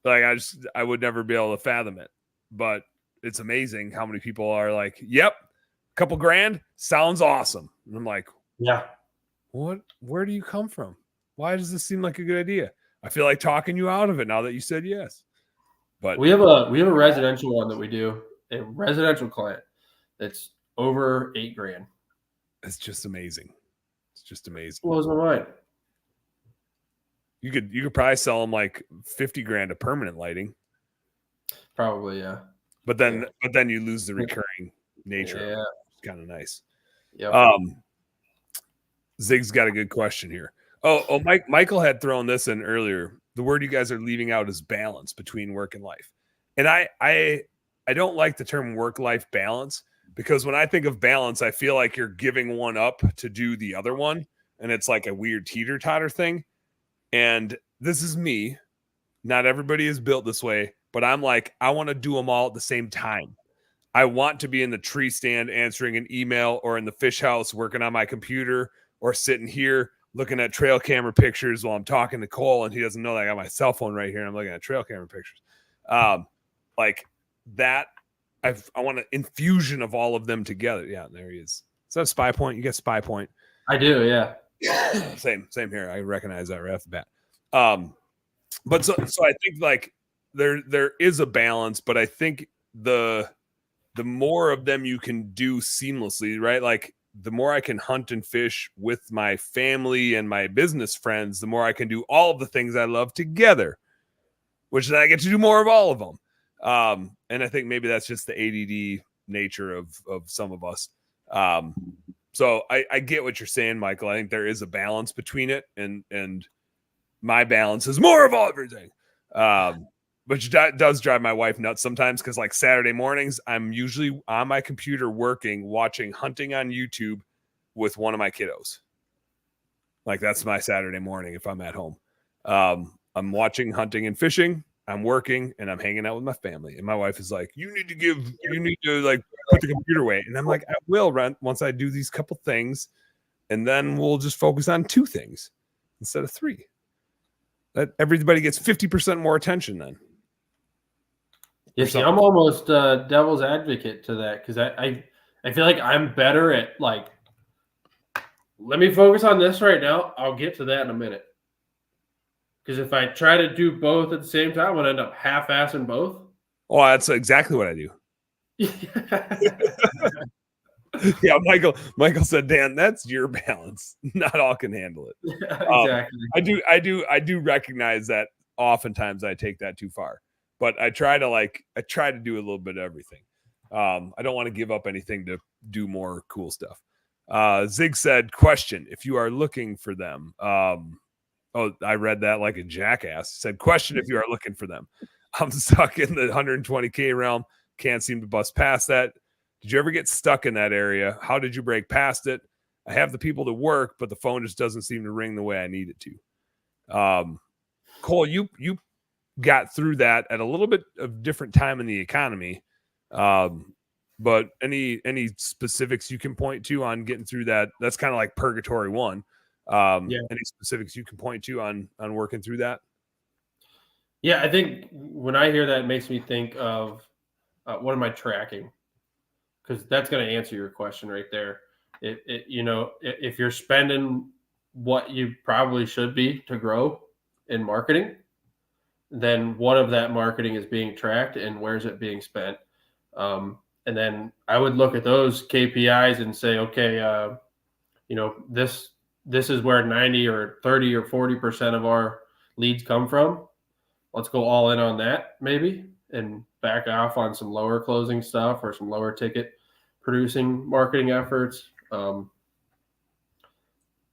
Like, I would never be able to fathom it. But it's amazing how many people are like, yep, a couple grand sounds awesome. And I'm like, yeah. Where do you come from? Why does this seem like a good idea? I feel like talking you out of it now that you said yes. But we have a residential one that we do, a residential client that's over $8,000. it's just amazing. It's just amazing. Blows my mind. You could probably sell them like 50 grand of permanent lighting. Probably, yeah. But then you lose the recurring nature. Yeah. It's kind of nice. Yeah. Zig's got a good question here. Michael had thrown this in earlier. The word you guys are leaving out is balance between work and life. And I don't like the term work-life balance, because when I think of balance, I feel like you're giving one up to do the other one. And it's like a weird teeter-totter thing. And this is me. Not everybody is built this way, but I'm like, I want to do them all at the same time. I want to be in the tree stand answering an email, or in the fish house working on my computer, or sitting here looking at trail camera pictures while I'm talking to Cole, and he doesn't know that I got my cell phone right here and I'm looking at trail camera pictures. Like that, I want an infusion of all of them together. Yeah, there he is. Is that Spy Point? You get Spy Point. I do, yeah. Same here. I recognize that right off the bat. But so I think like there is a balance, but I think the more of them you can do seamlessly, right? Like, the more I can hunt and fish with my family and my business friends, the more I can do all of the things I love together, which then I get to do more of all of them. And I think maybe that's just the ADD nature of some of us. So I get what you're saying, Michael. I think there is a balance between it, and my balance is more of everything. Which does drive my wife nuts sometimes, because like Saturday mornings, I'm usually on my computer working, watching hunting on YouTube with one of my kiddos. Like, that's my Saturday morning if I'm at home. I'm watching hunting and fishing, I'm working, and I'm hanging out with my family. And my wife is like, you need to like put the computer away. And I'm like, I will, once I do these couple things, and then we'll just focus on 2 things instead of 3. That everybody gets 50% more attention then. Yeah, see, I'm almost devil's advocate to that, because I feel like I'm better at, like, let me focus on this right now. I'll get to that in a minute. Because if I try to do both at the same time, I'm going to end up half-assing both. Oh, that's exactly what I do. Yeah, Michael said, Dan, that's your balance. Not all can handle it. Yeah, exactly. I do recognize that oftentimes I take that too far, but I try to do a little bit of everything. I don't want to give up anything to do more cool stuff. Zig said, question, if you are looking for them. I read that like a jackass. Said, question, if you are looking for them. I'm stuck in the 120K realm. Can't seem to bust past that. Did you ever get stuck in that area? How did you break past it? I have the people to work, but the phone just doesn't seem to ring the way I need it to. Cole, you got through that at a little bit of different time in the economy. But any specifics you can point to on getting through that? That's kind of like purgatory 1. Any specifics you can point to on working through that? Yeah, I think when I hear that, it makes me think of what am I tracking? Because that's going to answer your question right there. If you're spending what you probably should be to grow, in marketing, then what of that marketing is being tracked and where's it being spent? And then I would look at those KPIs and say, okay, this is where 90 or 30 or 40% of our leads come from. Let's go all in on that maybe and back off on some lower closing stuff or some lower ticket producing marketing efforts.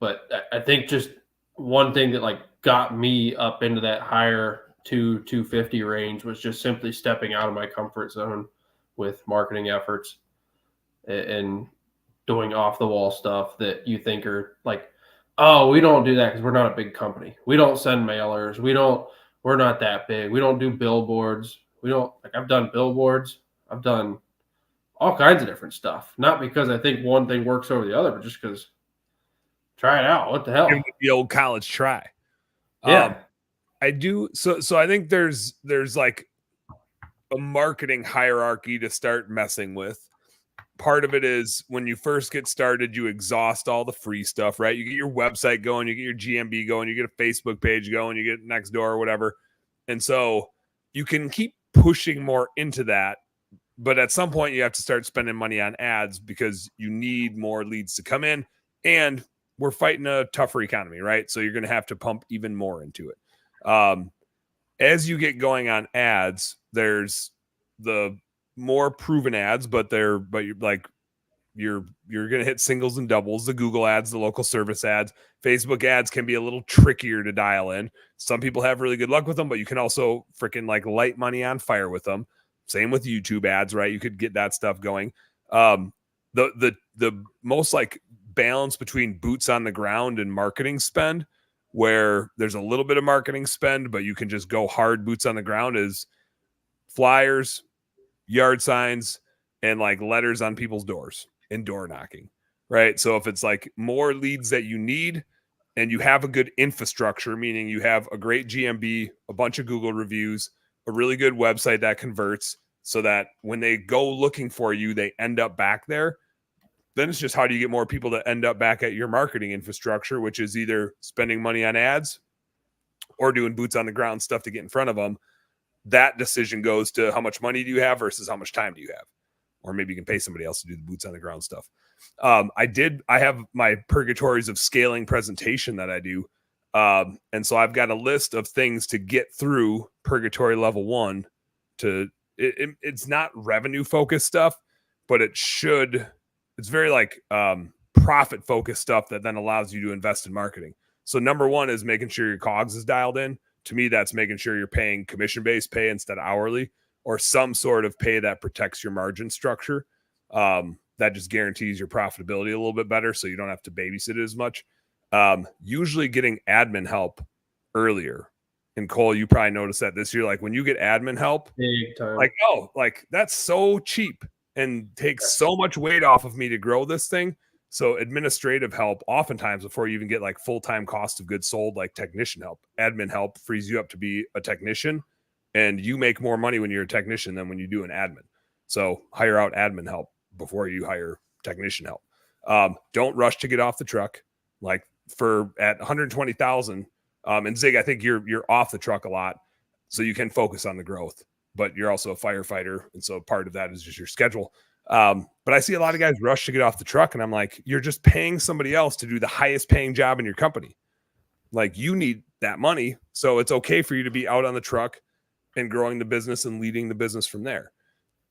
But I think just one thing that like got me up into that higher 250 range was just simply stepping out of my comfort zone with marketing efforts and doing off the wall stuff that you think are like, oh, we don't do that because we're not a big company. We don't send mailers. We're not that big. We don't do billboards. We don't like I've done billboards. I've done all kinds of different stuff. Not because I think one thing works over the other, but just because try it out. What the hell? Give it the old college try. Yeah. I do. So I think there's like a marketing hierarchy to start messing with. Part of it is when you first get started, you exhaust all the free stuff, right? You get your website going, you get your GMB going, you get a Facebook page going, you get Nextdoor or whatever. And so you can keep pushing more into that. But at some point, you have to start spending money on ads because you need more leads to come in. And we're fighting a tougher economy, right? So you're going to have to pump even more into it. As you get going on ads, there's the more proven ads, but you're like you're going to hit singles and doubles. The Google ads, the local service ads, Facebook ads can be a little trickier to dial in. Some people have really good luck with them, but you can also freaking like light money on fire with them. Same with YouTube ads, right? You could get that stuff going. The most like balance between boots on the ground and marketing spend, where there's a little bit of marketing spend, but you can just go hard boots on the ground, is flyers, yard signs, and like letters on people's doors and door knocking, right? So if it's like more leads that you need and you have a good infrastructure, meaning you have a great GMB, a bunch of Google reviews, a really good website that converts so that when they go looking for you, they end up back there. Then it's just how do you get more people to end up back at your marketing infrastructure, which is either spending money on ads or doing boots on the ground stuff to get in front of them. That decision goes to how much money do you have versus how much time do you have? Or maybe you can pay somebody else to do the boots on the ground stuff. I have my purgatories of scaling presentation that I do. And so I've got a list of things to get through purgatory level 1 to it's not revenue focused stuff, but it's very like profit focused stuff that then allows you to invest in marketing. So number 1 is making sure your COGS is dialed in. To me, that's making sure you're paying commission-based pay instead of hourly, or some sort of pay that protects your margin structure. That just guarantees your profitability a little bit better, so you don't have to babysit it as much. Usually getting admin help earlier. And Cole, you probably noticed that this year, like when you get admin help, Big time. like, oh, like that's so cheap and takes so much weight off of me to grow this thing. So administrative help, oftentimes before you even get like full-time cost of goods sold, like technician help, admin help frees you up to be a technician, and you make more money when you're a technician than when you do an admin. So hire out admin help before you hire technician help. Don't rush to get off the truck. Like at 120,000, and Zig, I think you're off the truck a lot, so you can focus on the growth, but you're also a firefighter. And so part of that is just your schedule. But I see a lot of guys rush to get off the truck, and I'm like, you're just paying somebody else to do the highest paying job in your company. Like, you need that money. So it's okay for you to be out on the truck and growing the business and leading the business from there.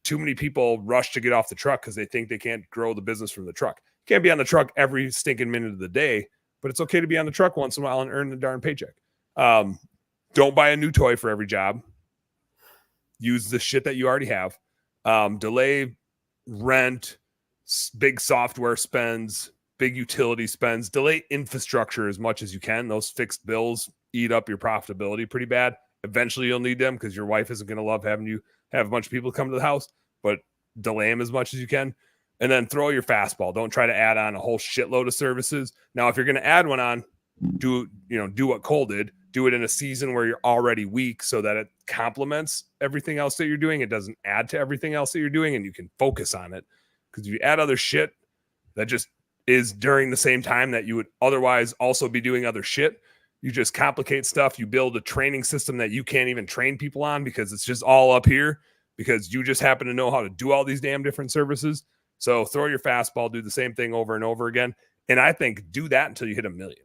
Too many people rush to get off the truck because they think they can't grow the business from the truck. You can't be on the truck every stinking minute of the day, but it's okay to be on the truck once in a while and earn the darn paycheck. Don't buy a new toy for every job. Use the shit that you already have. Delay rent, big software spends, big utility spends, delay infrastructure as much as you can. Those fixed bills eat up your profitability pretty bad. Eventually you'll need them because your wife isn't going to love having you have a bunch of people come to the house, but delay them as much as you can. And then throw your fastball. Don't try to add on a whole shitload of services. Now, if you're going to add one on, do what Cole did. Do it in a season where you're already weak so that it complements everything else that you're doing. It doesn't add to everything else that you're doing, and you can focus on it. Because if you add other shit that just is during the same time that you would otherwise also be doing other shit, You just complicate stuff. You build a training system that you can't even train people on because it's just all up here because you just happen to know how to do all these damn different services. So throw your fastball, do the same thing over and over again. And I think do that until you hit 1 million.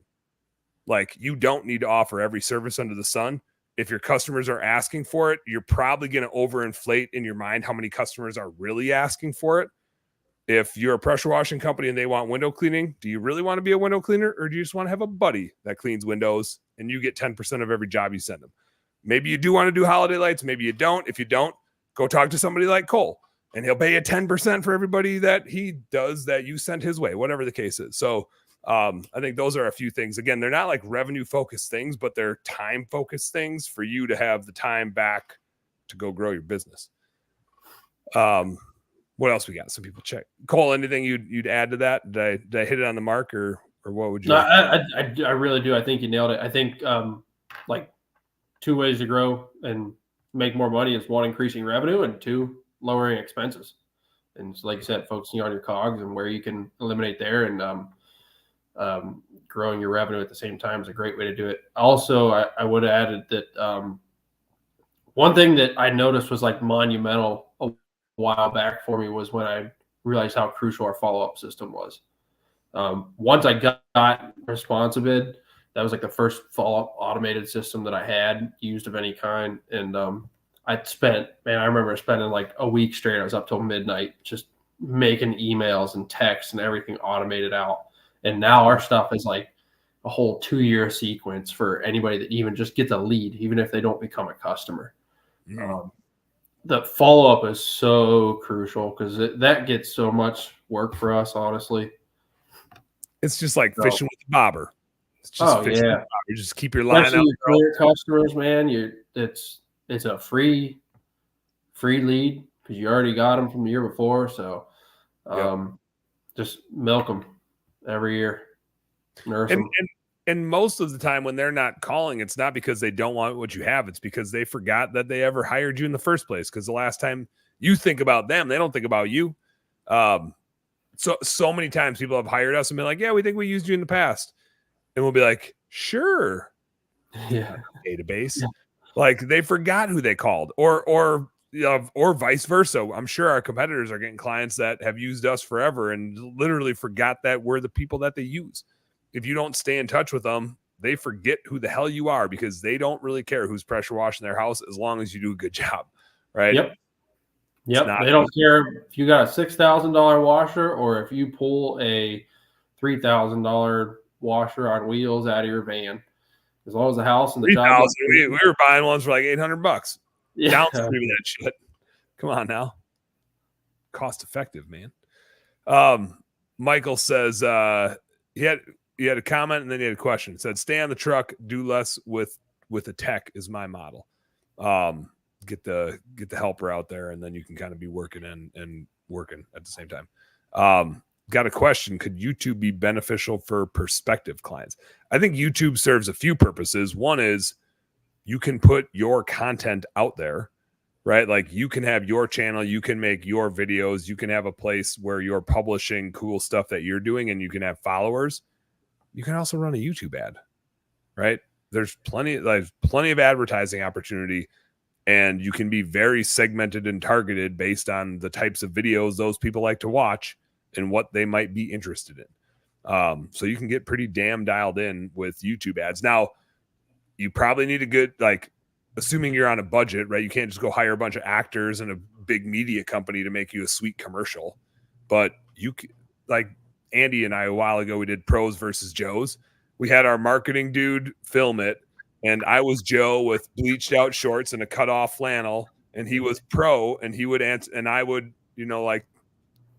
Like, you don't need to offer every service under the sun. If your customers are asking for it, you're probably going to overinflate in your mind how many customers are really asking for it. If you're a pressure washing company and they want window cleaning, do you really want to be a window cleaner, or do you just want to have a buddy that cleans windows and you get 10% of every job you send them? Maybe you do want to do holiday lights. Maybe you don't. If you don't, go talk to somebody like Cole and he'll pay you 10% for everybody that he does that you sent his way, whatever the case is. So I think those are a few things. Again, they're not like revenue focused things, but they're time focused things for you to have the time back to go grow your business. What else we got? Some people check. Cole, anything you'd add to that? Did I hit it on the mark, or what would you? No, I really do. I think you nailed it. I think like 2 ways to grow and make more money is 1, increasing revenue, and 2, lowering expenses. And so, like you said, focusing on your COGS and where you can eliminate there, and growing your revenue at the same time is a great way to do it. Also, I would have added that one thing that I noticed was like monumental a while back for me was when I realized how crucial our follow-up system was. Once I got Responsivid, that was like the first follow-up automated system that I had used of any kind. And I remember spending like a week straight. I was up till midnight just making emails and texts and everything automated out. And now our stuff is like a whole 2-year sequence for anybody that even just gets a lead, even if they don't become a customer. Mm-hmm. The follow-up is so crucial because that gets so much work for us, honestly. It's just like fishing with a bobber. It's just fishing with a bobber. You just keep your line out. For your customers, man, it's a free lead because you already got them from the year before. So just milk them every year. Nurse them. And most of the time when they're not calling, it's not because they don't want what you have. It's because they forgot that they ever hired you in the first place. Because the last time you think about them, they don't think about you. So many times people have hired us and been like, yeah, we think we used you in the past. And we'll be like, sure. Yeah. Database. Yeah. Like, they forgot who they called or vice versa. I'm sure our competitors are getting clients that have used us forever and literally forgot that we're the people that they use. If you don't stay in touch with them, they forget who the hell you are because they don't really care who's pressure washing their house as long as you do a good job. Right. Yep. They don't care if you got a $6,000 washer or if you pull a $3,000 washer on wheels out of your van. As long as the house and the job. We were buying ones for like $800. Yeah. Downstreaming that shit. Come on now. Cost effective, man. Michael says he had a comment and then he had a question. It said, stay on the truck, do less with the tech is my model. Get the helper out there, and then you can kind of be working and working at the same time. Got a question. Could YouTube be beneficial for prospective clients? I think YouTube serves a few purposes. One is you can put your content out there, right? Like, you can have your channel, you can make your videos, you can have a place where you're publishing cool stuff that you're doing and you can have followers. You can also run a YouTube ad, right? There's plenty of advertising opportunity, and you can be very segmented and targeted based on the types of videos those people like to watch and what they might be interested in. So you can get pretty damn dialed in with YouTube ads. Now, you probably need a good, like, assuming you're on a budget, right? You can't just go hire a bunch of actors and a big media company to make you a sweet commercial. But you, like Andy and I a while ago, we did Pros versus Joes. We had our marketing dude film it, and I was Joe with bleached out shorts and a cut off flannel, and he was Pro, and he would answer, and I would, like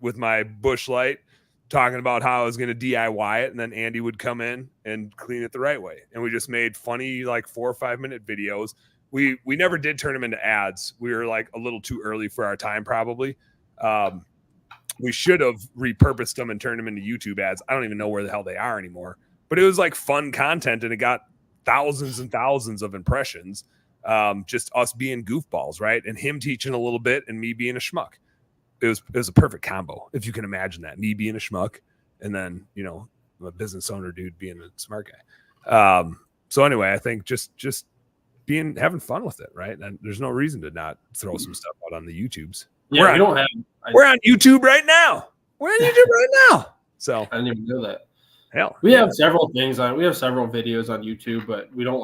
with my Bush Light, talking about how I was going to DIY it, and then Andy would come in and clean it the right way. And we just made funny, like 4 or 5 minute videos. We never did turn them into ads. We were like a little too early for our time, probably. We should have repurposed them and turned them into YouTube ads. I don't even know where the hell they are anymore. But it was like fun content, and it got thousands and thousands of impressions. Just us being goofballs, right? And him teaching a little bit and me being a schmuck. It was a perfect combo, if you can imagine that. Me being a schmuck, and then, a business owner dude being a smart guy. So anyway, I think just having fun with it, right? And there's no reason to not throw some stuff out on the YouTubes. Yeah, we're on YouTube right now. We're on YouTube right now. So I didn't even know that. Hell, we have several things on. We have several videos on YouTube, but we're not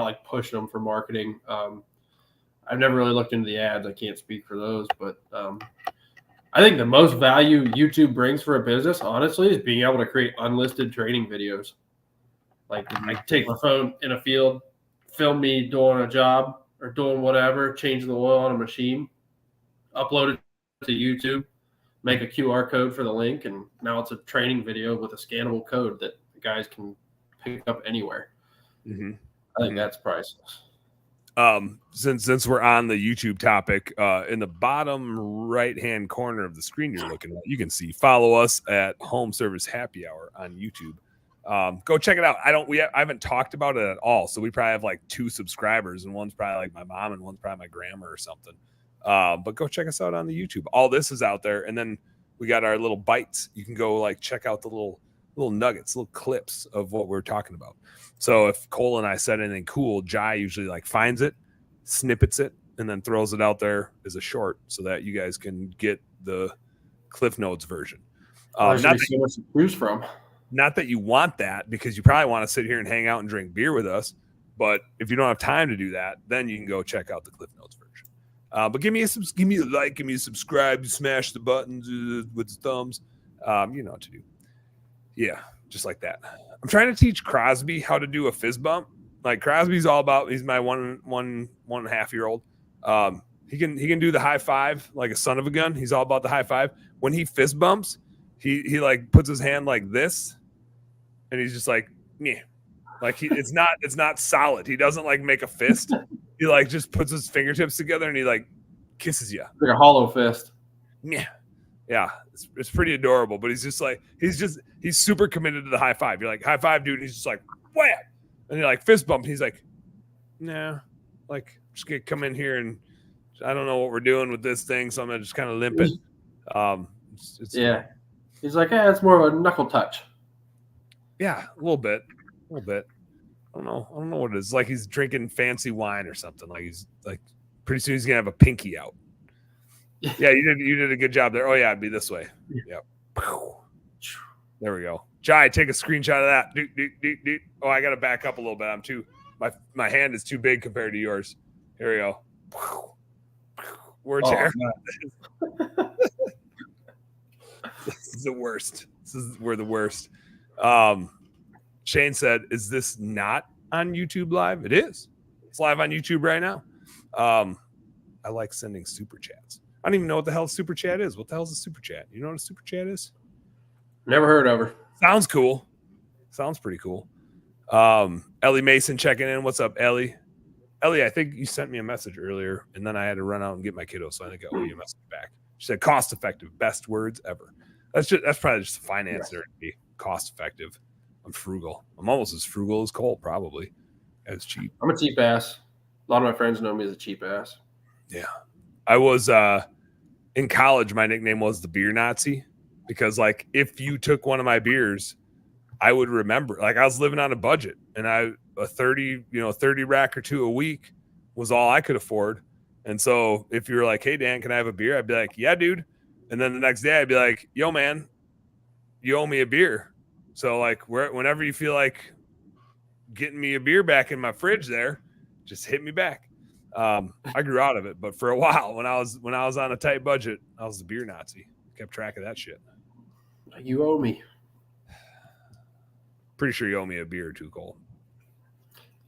like pushing them for marketing. I've never really looked into the ads. I can't speak for those, but I think the most value YouTube brings for a business, honestly, is being able to create unlisted training videos. Like I take my phone in a field, film me doing a job or doing whatever, changing the oil on a machine, upload it to YouTube, make a QR code for the link, and now it's a training video with a scannable code that the guys can pick up anywhere. Mm-hmm. I think that's priceless. Since we're on the YouTube topic, in the bottom right-hand corner of the screen you're looking at, you can see follow us at Home Service Happy Hour on YouTube. Go check it out. I haven't talked about it at all. So we probably have like 2 subscribers, and one's probably like my mom and one's probably my grandma or something. But go check us out on the YouTube. All this is out there. And then we got our little bites. You can go like check out the little nuggets, little clips of what we're talking about. So if Cole and I said anything cool, Jai usually like finds it, snippets it, and then throws it out there as a short so that you guys can get the Cliff Notes version. Not that so much to choose from. Not that you want that, because you probably want to sit here and hang out and drink beer with us. But if you don't have time to do that, then you can go check out the Cliff Notes version. But give me a like, give me a subscribe, smash the buttons with the thumbs. You know what to do. Yeah, just like that. I'm trying to teach Crosby how to do a fist bump. Like Crosby's all about. He's my one and a half year old. He can do the high five like a son of a gun. He's all about the high five. When he fist bumps, he like puts his hand like this, and he's just like, meh. Like it's not solid. He doesn't like make a fist. He like just puts his fingertips together and he like kisses you. Like a hollow fist. Yeah, it's pretty adorable. But he's super committed to the high five. You're like, high five, dude. And he's just like, wham. And you're like, fist bump. And he's like, nah, like just gonna come in here and I don't know what we're doing with this thing, so I'm gonna just kind of limp it. Yeah. He's like, it's more of a knuckle touch. Yeah, a little bit. I don't know what it is. Like he's drinking fancy wine or something. Like he's like, pretty soon he's gonna have a pinky out. Yeah, you did a good job there. Oh yeah, it'd be this way. Yep. There we go. Jai, take a screenshot of that. Oh, I gotta back up a little bit. My hand is too big compared to yours. Here we go. Where's hair? This is the worst. We're the worst. Shane said, "Is this not on YouTube Live?" It is. It's live on YouTube right now. I like sending super chats. I don't even know what the hell a super chat is. What the hell is a super chat? You know what a super chat is? Never heard of her. Sounds cool. Sounds pretty cool. Ellie Mason checking in. What's up, Ellie? Ellie, I think you sent me a message earlier, and then I had to run out and get my kiddo, so I think I owe you a message back. She said, "Cost-effective, best words ever." That's probably just a finance nerd to be cost-effective. I'm frugal. I'm almost as frugal as Cole, probably. As cheap. I'm a cheap ass. A lot of my friends know me as a cheap ass. Yeah. I was in college, my nickname was the beer Nazi, because like if you took one of my beers, I would remember. Like I was living on a budget, and a 30 rack or 2 a week was all I could afford. And so if you were like, "Hey Dan, can I have a beer?" I'd be like, "Yeah, dude." And then the next day I'd be like, "Yo man, you owe me a beer. So like whenever you feel like getting me a beer back in my fridge there, just hit me back." I grew out of it, but for a while when I was on a tight budget, I was the beer Nazi. Kept track of that shit. You owe me. Pretty sure you owe me a beer or 2, Cole.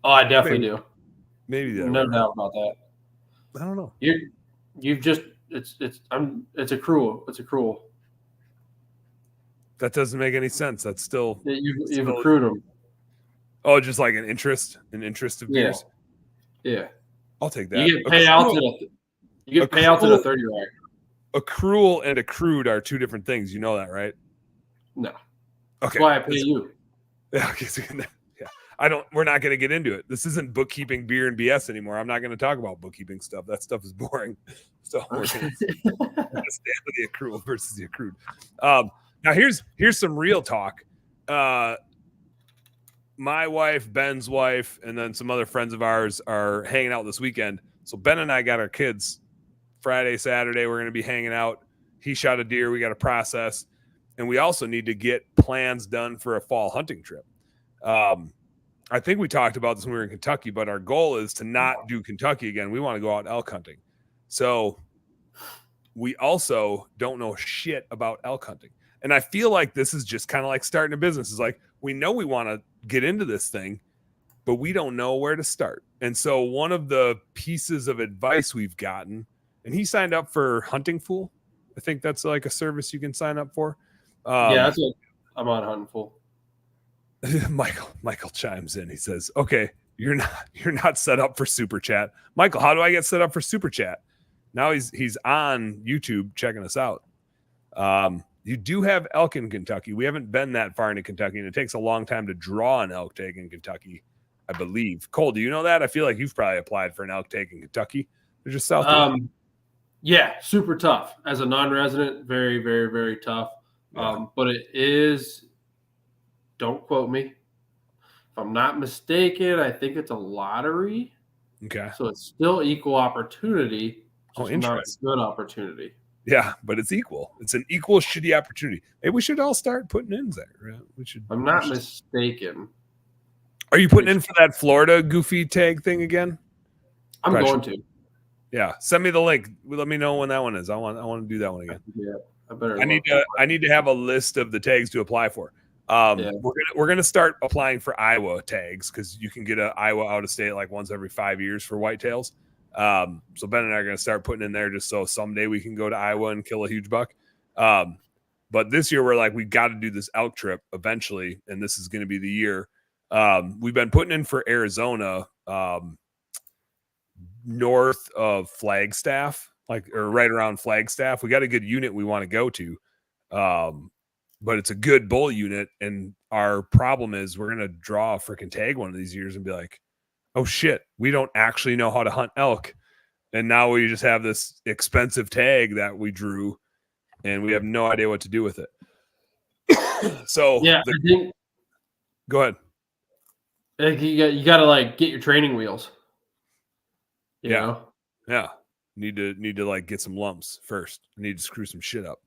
Oh, I definitely do. Maybe that. No doubt about that. I don't know. You've just it's accrual. It's accrual. That doesn't make any sense. That's still you've accrued them. Oh, just like an interest of beers. Yeah. I'll take that. You get payouts at a 30 rack. Accrual and accrued are 2 different things. You know that, right? No. Okay. That's why I pay you. Yeah. Okay. So, yeah. We're not going to get into it. This isn't bookkeeping, beer, and BS anymore. I'm not going to talk about bookkeeping stuff. That stuff is boring. So we're going to stand with the accrual versus the accrued. Now here's some real talk. my wife, Ben's wife, and then some other friends of ours are hanging out this weekend. So Ben and I got our kids Friday, Saturday. We're going to be hanging out. He shot a deer. We got to process. And we also need to get plans done for a fall hunting trip. I think we talked about this when we were in Kentucky, but our goal is to not do Kentucky again. We want to go out elk hunting. So we also don't know shit about elk hunting. And I feel like this is just kind of like starting a business. It's like, we know we want to get into this thing, but we don't know where to start. And so one of the pieces of advice we've gotten, and he signed up for Hunting Fool. I think that's like a service you can sign up for. Yeah, that's what I'm on Hunting Fool. Michael chimes in. He says, "Okay, you're not set up for Super Chat, Michael. How do I get set up for Super Chat?" Now he's on YouTube checking us out. You do have elk in Kentucky. We haven't been that far into Kentucky, and it takes a long time to draw an elk tag in Kentucky, I believe. Cole, do you know that? I feel like you've probably applied for an elk tag in Kentucky. They're just south. Yeah, super tough. As a non-resident, very, very, very tough. Yeah. But it is, don't quote me. If I'm not mistaken, I think it's a lottery. Okay. So it's still equal opportunity. Oh, interesting. Not a good opportunity. Yeah, but it's equal. It's an equal shitty opportunity. Maybe we should all start putting in there. Right? We should. I'm not mistaken. Are you putting in for that Florida goofy tag thing again? I'm going to. Yeah, send me the link. Let me know when that one is. I want to do that one again. Yeah, I better. I need to have a list of the tags to apply for. We're gonna start applying for Iowa tags because you can get an Iowa out of state like once every 5 years for whitetails. So Ben and I are gonna start putting in there just so someday we can go to Iowa and kill a huge buck. But this year we're like, we got to do this elk trip eventually, and this is gonna be the year. We've been putting in for Arizona, north of Flagstaff, or right around Flagstaff. We got a good unit we want to go to. But it's a good bull unit, and our problem is we're gonna draw a freaking tag one of these years and be like, oh shit, we don't actually know how to hunt elk, and now we just have this expensive tag that we drew, and we have no idea what to do with it. So yeah, I think. Go ahead. You got to like get your training wheels. You know? Yeah. Need to like get some lumps first. Need to screw some shit up.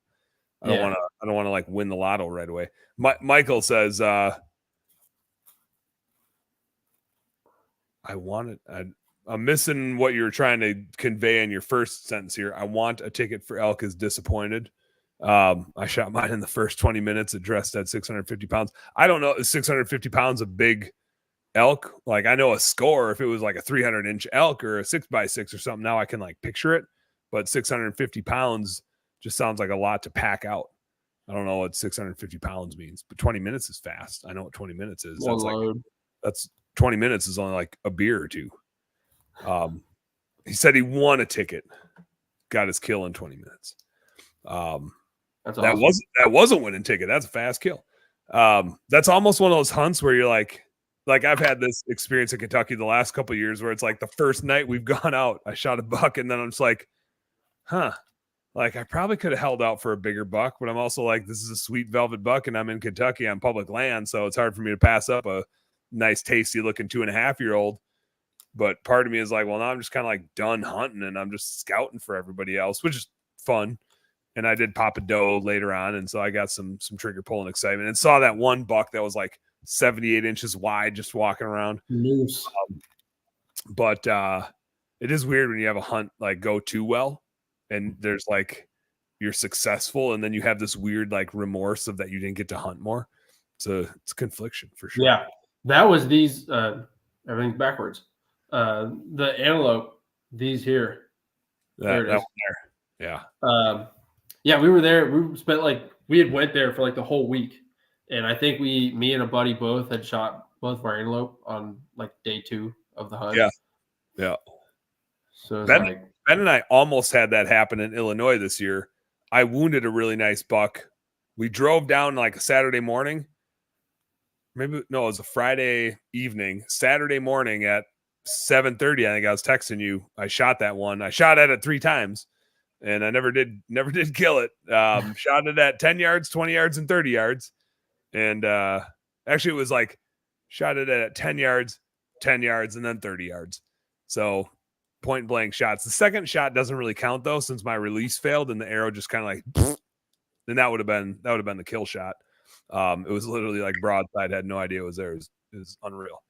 I don't want to like win the lotto right away. Michael says, I'm missing what you were trying to convey in your first sentence here. I want a ticket for elk is disappointed. I shot mine in the first 20 minutes, addressed at 650 pounds. I don't know. Is 650 pounds a big elk? Like, I know a score if it was like a 300-inch elk or a 6x6 or something. Now I can like picture it, but 650 pounds just sounds like a lot to pack out. I don't know what 650 pounds means, but 20 minutes is fast. I know what 20 minutes is. That's 20 minutes is only like a beer or two. He said he won a ticket, got his kill in 20 minutes. That's awesome. That was a winning ticket. That's a fast kill. That's almost one of those hunts where you're like I've had this experience in Kentucky the last couple of years where it's like the first night we've gone out, I shot a buck, and then I'm just like, like I probably could have held out for a bigger buck, but I'm also like, this is a sweet velvet buck, and I'm in Kentucky on public land, so it's hard for me to pass up a nice, tasty looking 2.5-year-old. But part of me is like, well, now I'm just kind of like done hunting, and I'm just scouting for everybody else, which is fun. And I did pop a doe later on, and so I got some trigger pulling excitement, and saw that one buck that was like 78 inches wide just walking around. But it is weird when you have a hunt like go too well, and there's like you're successful, and then you have this weird like remorse of that you didn't get to hunt more. It's a confliction for sure. Yeah, that was these everything's backwards. The antelope, these here. That one there. Yeah. Yeah, we were there. We had went there for like the whole week. And I think me and a buddy both had shot both of our antelope on like day 2 of the hunt. Yeah. So Ben and I almost had that happen in Illinois this year. I wounded a really nice buck. We drove down like a Saturday morning. It was a Friday evening. Saturday morning at 7:30, I think I was texting you. I shot that one. I shot at it 3 times. And I never did kill it. Shot it at 10 yards, 20 yards, and 30 yards. And actually it was like shot it at 10 yards, and then 30 yards. So point blank shots. The second shot doesn't really count though, since my release failed and the arrow just kind of like, then that would have been the kill shot. It was literally like broadside, had no idea it was there. It was unreal.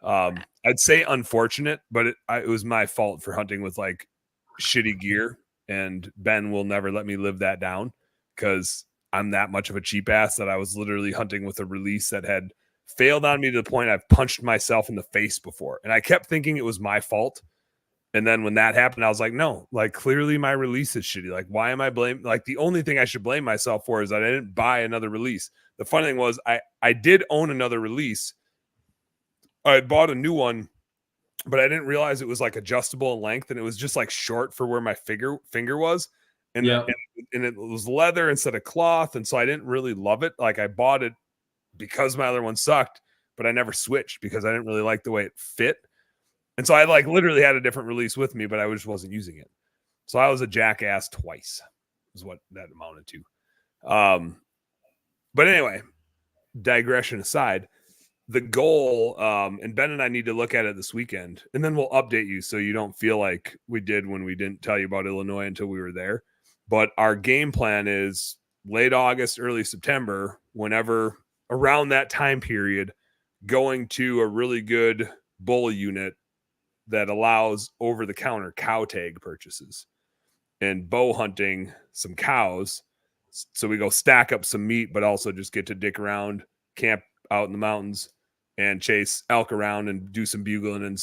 I'd say unfortunate, but it was my fault for hunting with like shitty gear, and Ben will never let me live that down because I'm that much of a cheap ass that I was literally hunting with a release that had failed on me to the point I've punched myself in the face before. And I kept thinking it was my fault. And then when that happened, I was like, no, like clearly my release is shitty. Like, why am I blaming? Like, the only thing I should blame myself for is that I didn't buy another release. The funny thing was I did own another release. I had bought a new one, but I didn't realize it was like adjustable in length, and it was just like short for where my finger was. And, and it was leather instead of cloth. And so I didn't really love it. Like, I bought it because my other one sucked, but I never switched because I didn't really like the way it fit. And so I like literally had a different release with me, but I just wasn't using it. So I was a jackass twice, is what that amounted to. But anyway, digression aside, the goal, and Ben and I need to look at it this weekend, and then we'll update you so you don't feel like we did when we didn't tell you about Illinois until we were there. But our game plan is late August, early September, whenever around that time period, going to a really good bull unit that allows over-the-counter cow tag purchases and bow hunting some cows. So we go stack up some meat, but also just get to dick around, camp out in the mountains, and chase elk around and do some bugling and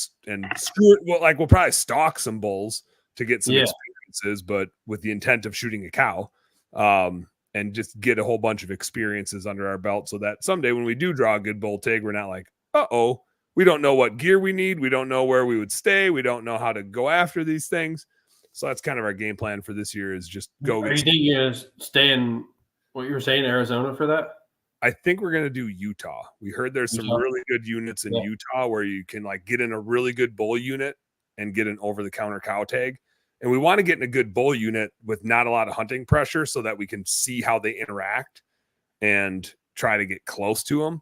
screw it. Well, like we'll probably stalk some bulls to get some experiences, but with the intent of shooting a cow, and just get a whole bunch of experiences under our belt so that someday when we do draw a good bull tag, we're not like, uh-oh, we don't know what gear we need. We don't know where we would stay. We don't know how to go after these things. So that's kind of our game plan for this year, is just go. Are you thinking you're going to stay in what you were saying, Arizona, for that? I think we're going to do Utah. We heard there's some really good units in Utah where you can like get in a really good bull unit and get an over-the-counter cow tag. And we want to get in a good bull unit with not a lot of hunting pressure so that we can see how they interact and try to get close to them.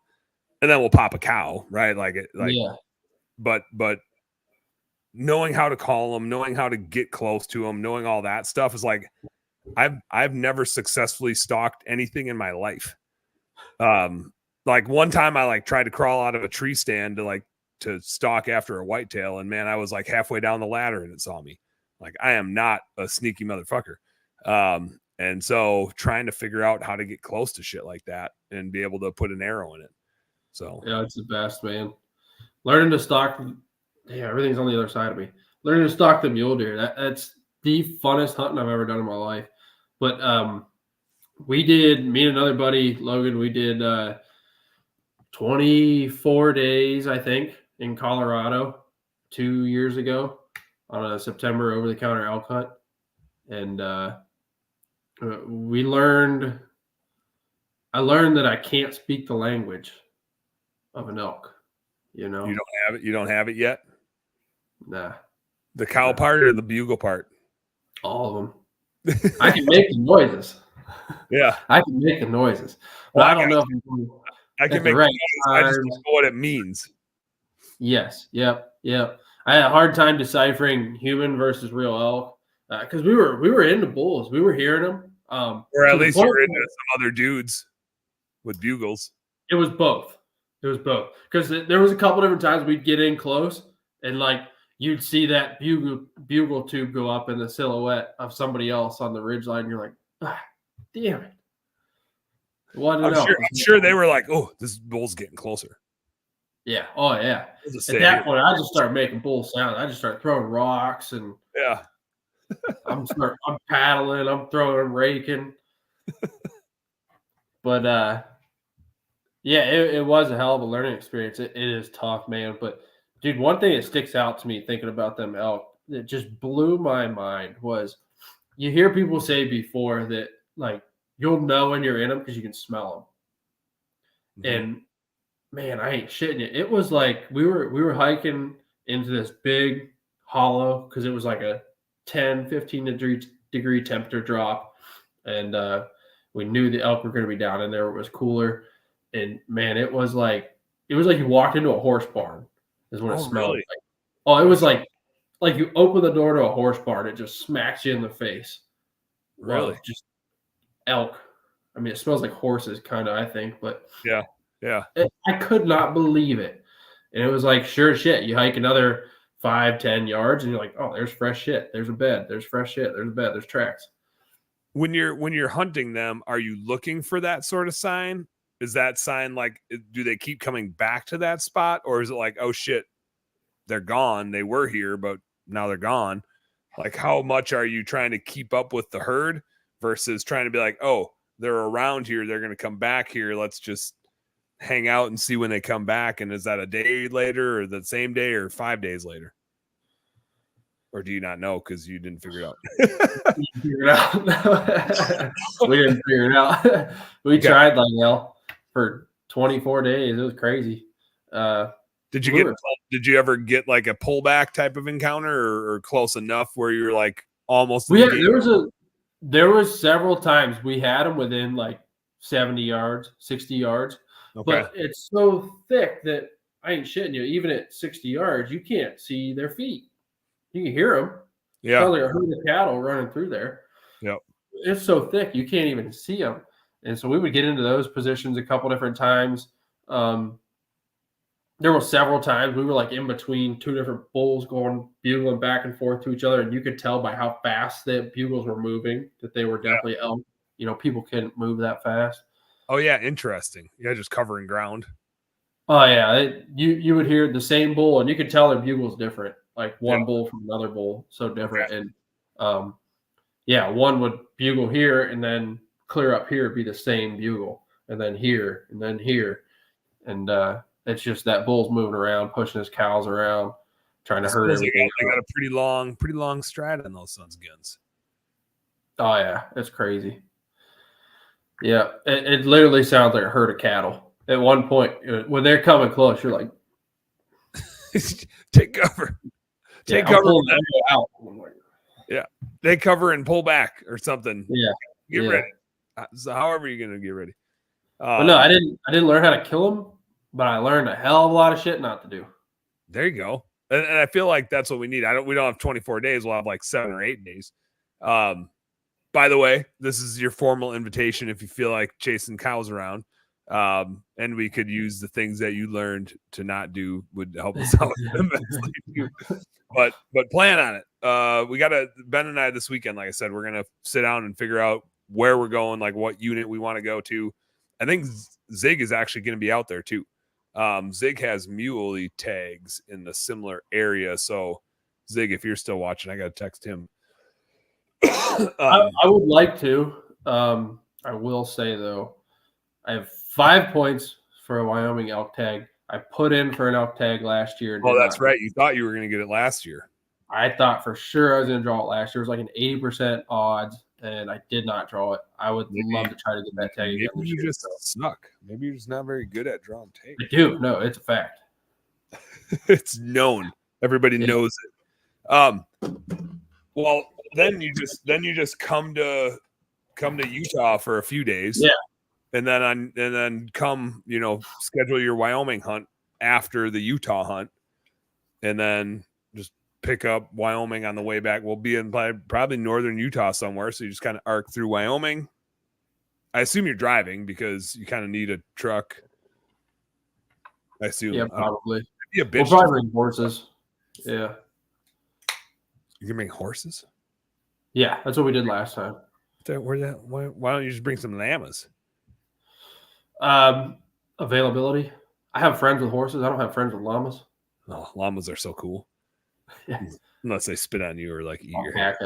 And then we'll pop a cow, right? But knowing how to call them, knowing how to get close to them, knowing all that stuff is like, I've never successfully stalked anything in my life. Like one time I like tried to crawl out of a tree stand to stalk after a whitetail, and man, I was like halfway down the ladder and it saw me. Like, I am not a sneaky motherfucker. And so trying to figure out how to get close to shit like that and be able to put an arrow in it. So yeah, it's the best, man. Learning to stalk, everything's on the other side of me. Learning to stalk the mule deer, that's the funnest hunting I've ever done in my life. But me and another buddy, Logan, we did 24 days, I think, in Colorado 2 years ago on a September over-the-counter elk hunt. And I learned that I can't speak the language of an elk. You don't have it. You don't have it yet. Nah. The cow part or the bugle part? All of them. I can make the noises. Yeah, I can make the noises, but I don't know. I can make the noises. I just don't know what it means. Yes. Yep. I had a hard time deciphering human versus real elk because we were into bulls. We were hearing them. Or at least you were into some other dudes with bugles. It was both. Because there was a couple different times we'd get in close and like you'd see that bugle tube go up in the silhouette of somebody else on the ridgeline. And you're like, damn it. I'm sure they were like, oh, this bull's getting closer. Yeah. Oh, yeah. At that point, I just started making bull sounds. I just started throwing rocks and I'm paddling. I'm throwing, raking. But it was a hell of a learning experience. It is tough, man. But dude, one thing that sticks out to me thinking about them elk that just blew my mind was you hear people say before that like you'll know when you're in them because you can smell them. Mm-hmm. And man, I ain't shitting you. It was like we were hiking into this big hollow because it was like a 10-15 degree temperature drop, and we knew the elk were going to be down in there. It was cooler. And man, it was like it was like you walked into a horse barn is what it Oh, smelled really? like. Oh, it was like you open the door to a horse barn, it just smacks you in the face Really? of just elk. I mean, it smells like horses, kind of, I think, but Yeah. Yeah. I could not believe it. And it was like, sure as shit. You hike another 5-10 yards, and you're like, oh, there's fresh shit. There's a bed. There's fresh shit. There's a bed. There's tracks. When you're hunting them, are you looking for that sort of sign? Is that sign like, do they keep coming back to that spot, or is it like, oh shit, they're gone? They were here, but now they're gone. Like, how much are you trying to keep up with the herd versus trying to be like, oh, they're around here, they're going to come back here, let's just hang out and see when they come back? And is that a day later or the same day or 5 days later? Or do you not know because you didn't figure it out? Figure it out. We didn't figure it out. We tried like for 24 days. It was crazy. Did you ever get like a pullback type of encounter or close enough where you're like almost? There was several times we had them within like 70 yards, 60 yards. Okay. But it's so thick that I ain't shitting you. Even at 60 yards, you can't see their feet. You can hear them. Yeah. It's like a herd of cattle running through there. Yep. It's so thick you can't even see them. And so we would get into those positions a couple different times. There were several times we were like in between two different bulls bugling back and forth to each other, and you could tell by how fast the bugles were moving that they were definitely elk. You know, people couldn't move that fast. Oh yeah, interesting. Yeah, just covering ground. Oh yeah, you would hear the same bull, and you could tell their bugle's different. Like one bull from another bull, so different. Okay. And one would bugle here, and then clear up here be the same bugle, and then here, and it's just that bull's moving around, pushing his cows around, trying to herd everything. They got a pretty long stride on those sons of guns. Oh yeah, it's crazy. Yeah, it literally sounds like a herd of cattle. At one point, when they're coming close, you're like, take cover. Take cover. Out. Yeah, they cover and pull back or something. Yeah, get ready. So however you're gonna get ready. But no, I didn't learn how to kill them, but I learned a hell of a lot of shit not to do. There you go. And I feel like that's what we need. We don't have 24 days. We'll have like 7 or 8 days. By the way, this is your formal invitation if you feel like chasing cows around. And we could use the things that you learned to not do would help us out immensely too. But plan on it. We got Ben and I this weekend, like I said, we're gonna sit down and figure out where we're going, like what unit we want to go to. I think Zig is actually going to be out there too. Zig has muley tags in the similar area. So Zig, if you're still watching, I got to text him. I would like to. I will say though, I have 5 points for a Wyoming elk tag. I put in for an elk tag last year. Oh, that's right. You thought you were going to get it last year. I thought for sure I was going to draw it last year. It was like an 80% odds, and I did not draw it. I would love to try to get that tag again. Maybe you just suck. Maybe you're just not very good at drawing tags. I do. No, it's a fact. It's known. Everybody knows it. Well, then you just come to Utah for a few days. Yeah. And then come, schedule your Wyoming hunt after the Utah hunt, and then just pick up Wyoming on the way back. We'll be in probably northern Utah somewhere, so you just kind of arc through Wyoming. I assume you're driving because you kind of need a truck. I assume. Yeah, probably. We'll probably bring horses. Yeah. You can bring horses? Yeah, that's what we did last time. Why don't you just bring some llamas? Availability. I have friends with horses. I don't have friends with llamas. Oh, llamas are so cool. Yeah. Unless they spit on you or like eat your hair.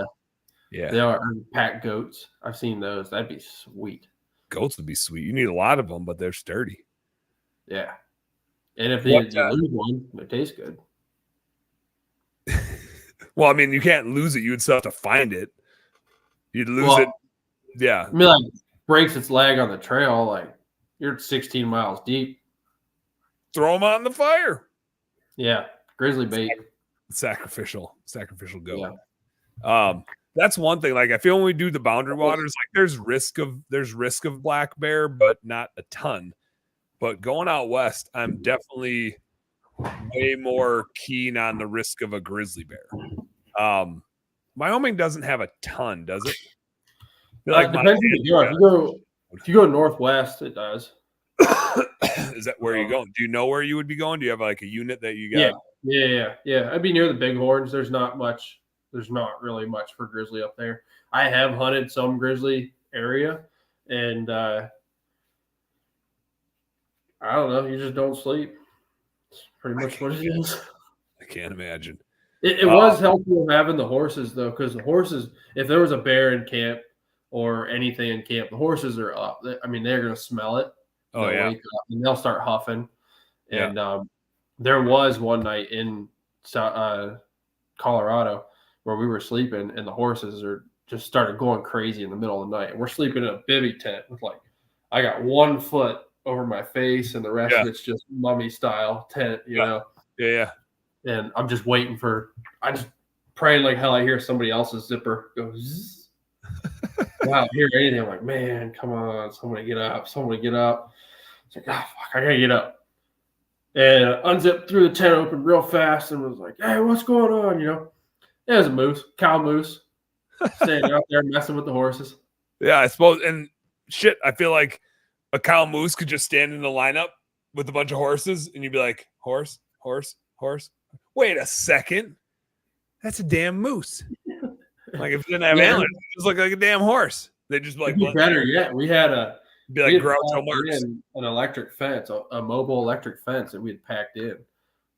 Yeah. They are pack goats. I've seen those. That'd be sweet. Goats would be sweet. You need a lot of them, but they're sturdy. Yeah. And if you lose one, it tastes good. Well, I mean, you can't lose it. You would still have to find it. You'd lose it. Yeah. I mean, like, breaks its leg on the trail, like, you're 16 miles deep. Throw them on the fire. Yeah. Grizzly bait. Sacrificial goat. Yeah. That's one thing. Like, I feel when we do the boundary waters, like there's risk of black bear, but not a ton. But going out west, I'm definitely way more keen on the risk of a grizzly bear. Wyoming doesn't have a ton, does it? I feel like Depends where you go. If you go northwest, it does. Is that where you going? Do you know where you would be going? Do you have like a unit that you got? Yeah. I'd be near the Bighorns. There's not really much for grizzly up there. I have hunted some grizzly area, and I don't know. You just don't sleep. It's pretty much what it is. I can't imagine. It was helpful having the horses, though, because the horses, if there was a bear in camp or anything in camp, the horses are up. I mean, they're going to smell it. Oh, yeah. Wake up and they'll start huffing. And there was one night in Colorado where we were sleeping, and the horses just started going crazy in the middle of the night. And we're sleeping in a bivy tent with I got 1 foot over my face, and the rest of it's just mummy style tent, you know. Yeah. And I'm just waiting I'm just praying like hell. I hear somebody else's zipper go zzz. I don't hear anything. I'm like, man, come on, somebody get up. It's like, fuck, I gotta get up. And I unzipped, threw the tent open real fast, and was like, hey, what's going on? You know, it was a cow moose, standing out there messing with the horses. Yeah, I suppose. And shit, I feel like a cow moose could just stand in the lineup with a bunch of horses, and you'd be like, horse. Wait a second. That's a damn moose. Like if it didn't have antlers, it just looked like a damn horse. They just like better yet. We had an electric fence, a mobile electric fence that we had packed in.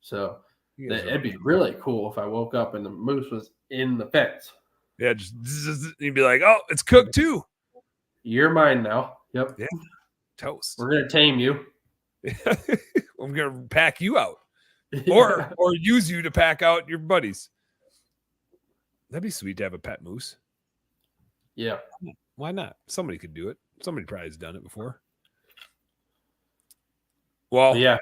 So it'd be really cool if I woke up and the moose was in the fence. Yeah, you'd be like, oh, it's cooked too. You're mine now. Yep. Yeah. Toast. We're gonna tame you. I'm gonna pack you out. Or use you to pack out your buddies. That'd be sweet to have a pet moose. Yeah. Why not? Somebody could do it. Somebody probably has done it before. Well, yeah.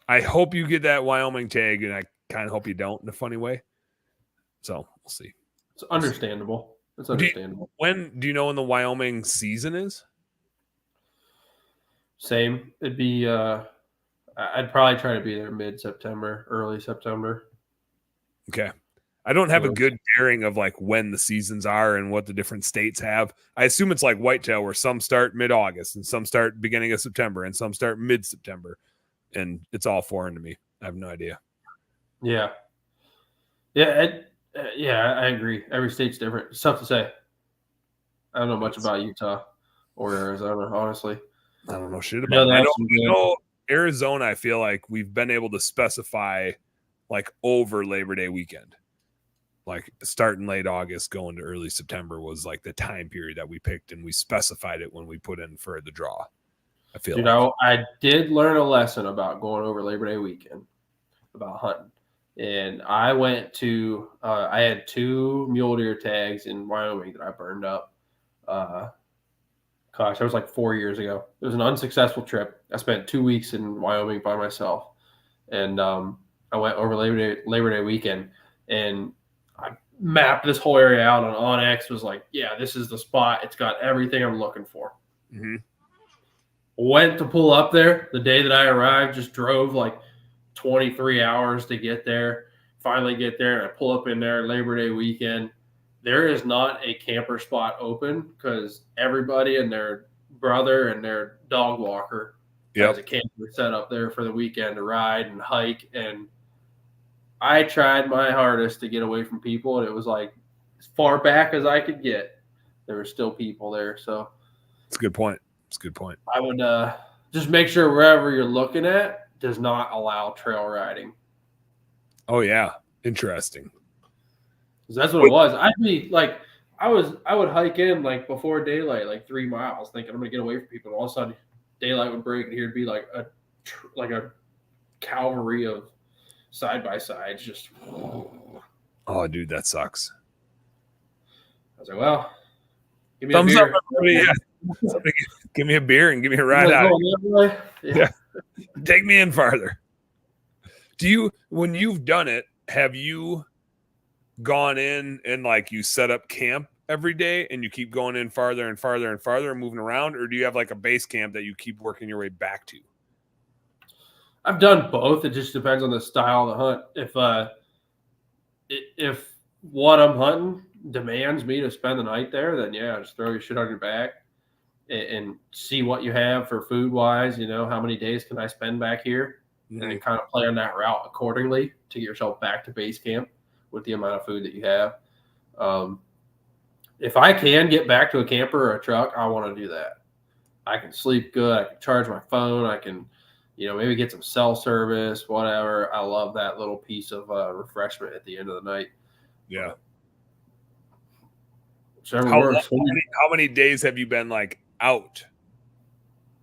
I hope you get that Wyoming tag, and I kind of hope you don't in a funny way. So we'll see. It's understandable. It's understandable. Do you know when the Wyoming season is? Same. It'd be I'd probably try to be there mid-September, early September. Okay. I don't have a good bearing of like when the seasons are and what the different states have. I assume it's like whitetail where some start mid-August and some start beginning of September and some start mid-September. And it's all foreign to me. I have no idea. Yeah. Yeah. I agree. Every state's different. It's tough to say. I don't know much about Utah or Arizona, honestly. I don't know shit about it. I know Arizona, I feel like we've been able to specify like over Labor Day weekend. Like starting late August, going to early September was like the time period that we picked, and we specified it when we put in for the draw. I feel I did learn a lesson about going over Labor Day weekend about hunting. And I went to I had 2 mule deer tags in Wyoming that I burned up. That was like 4 years ago. It was an unsuccessful trip. I spent 2 weeks in Wyoming by myself, and I went over Labor Day weekend, and I mapped this whole area out on Onyx. Was like, yeah, this is the spot. It's got everything I'm looking for. Mm-hmm. Went to pull up there the day that I arrived. Just drove like 23 hours to get there. Finally get there, and I pull up in there Labor Day weekend. There is not a camper spot open because everybody and their brother and their dog walker has a camper set up there for the weekend to ride and hike. And I tried my hardest to get away from people, and it was like as far back as I could get. There were still people there. So it's a good point. I would just make sure wherever you're looking at does not allow trail riding. Oh, yeah. Interesting. That's what it was. I'd be like, I would hike in like before daylight, like 3 miles, thinking I'm gonna get away from people. And all of a sudden, daylight would break, and here'd be like a cavalry of side by sides. Just oh, dude, that sucks. I was like, well, give me thumbs a beer. up, everybody. Yeah. Somebody give me a beer and give me a ride out. Yeah. Take me in farther. When you've done it, have you gone in and like you set up camp every day and you keep going in farther and farther and farther and moving around, or do you have like a base camp that you keep working your way back to? I've done both. It just depends on the style of the hunt. If what I'm hunting demands me to spend the night there, then yeah, just throw your shit on your back and see what you have for food wise. How many days can I spend back here, and then kind of plan that route accordingly to get yourself back to base camp with the amount of food that you have. If I can get back to a camper or a truck, I want to do that. I can sleep good. I can charge my phone. I can, maybe get some cell service, whatever. I love that little piece of refreshment at the end of the night. Yeah. How many days have you been like out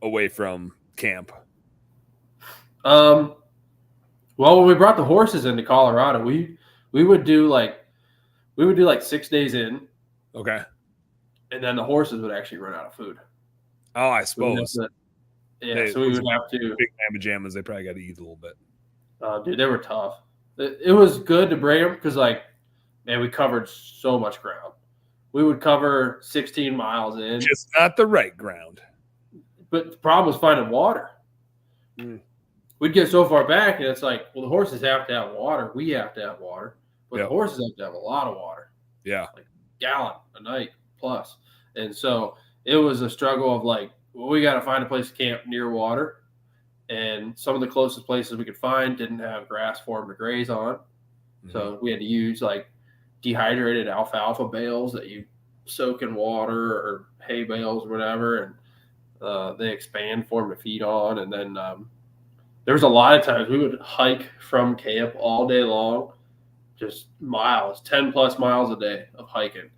away from camp? Well, when we brought the horses into Colorado, we would do like 6 days in. Okay. And then the horses would actually run out of food. Oh, I suppose. So we would have to. Big man pajamas, they probably got to eat a little bit. Dude, they were tough. It was good to bring them because, we covered so much ground. We would cover 16 miles in. Just not the right ground. But the problem was finding water. We'd get so far back, and it's like, well, the horses have to have water. We have to have water. But the horses have to have a lot of water. Yeah. Like a gallon a night plus. And so it was a struggle of we got to find a place to camp near water. And some of the closest places we could find didn't have grass for them to graze on. So we had to use dehydrated alfalfa bales that you soak in water, or hay bales or whatever. And they expand for them to feed on. And then there was a lot of times we would hike from camp all day long, just miles, 10 plus miles a day of hiking,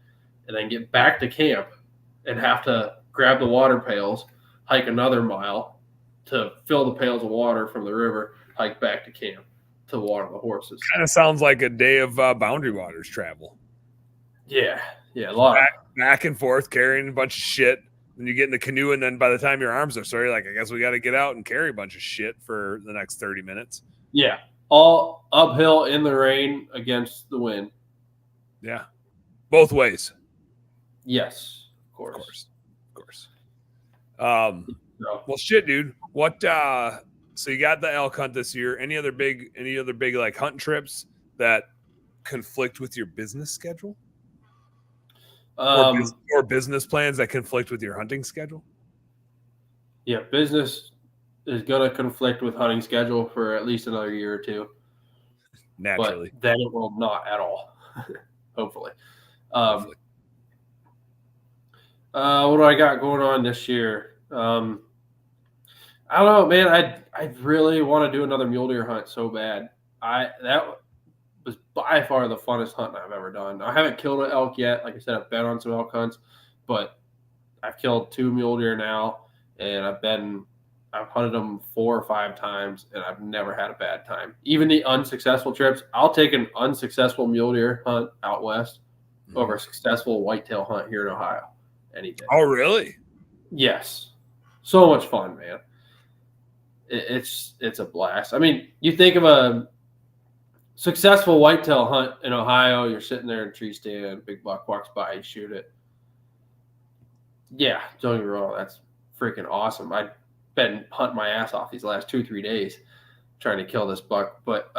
and then get back to camp and have to grab the water pails, hike another mile to fill the pails of water from the river, hike back to camp to water the horses. Kind of sounds like a day of Boundary Waters travel. Yeah. A lot. Back and forth, carrying a bunch of shit. And you get in the canoe, and then by the time your arms are sore, you're like, I guess we got to get out and carry a bunch of shit for the next 30 minutes. Yeah. All uphill in the rain against the wind. Yeah. Both ways. Yes. Of course. Well, shit, dude. What, so you got the elk hunt this year. Any other big hunting trips that conflict with your business schedule? Or business plans that conflict with your hunting schedule? Yeah, business is going to conflict with hunting schedule for at least another year or two. Naturally. But then it will not at all, hopefully. What do I got going on this year? I don't know, man. I really want to do another mule deer hunt so bad. That was by far the funnest hunt I've ever done. I haven't killed an elk yet. Like I said, I've been on some elk hunts, but I've killed 2 mule deer now, and I've hunted them 4 or 5 times, and I've never had a bad time. Even the unsuccessful trips, I'll take an unsuccessful mule deer hunt out west over a successful whitetail hunt here in Ohio any day. Oh, really? Yes. So much fun, man. It's a blast. I mean, you think of a successful whitetail hunt in Ohio, you're sitting there in a tree stand, big buck walks by, you shoot it. Yeah, don't get me wrong, that's freaking awesome. I've been hunting my ass off these last 2-3 days trying to kill this buck. But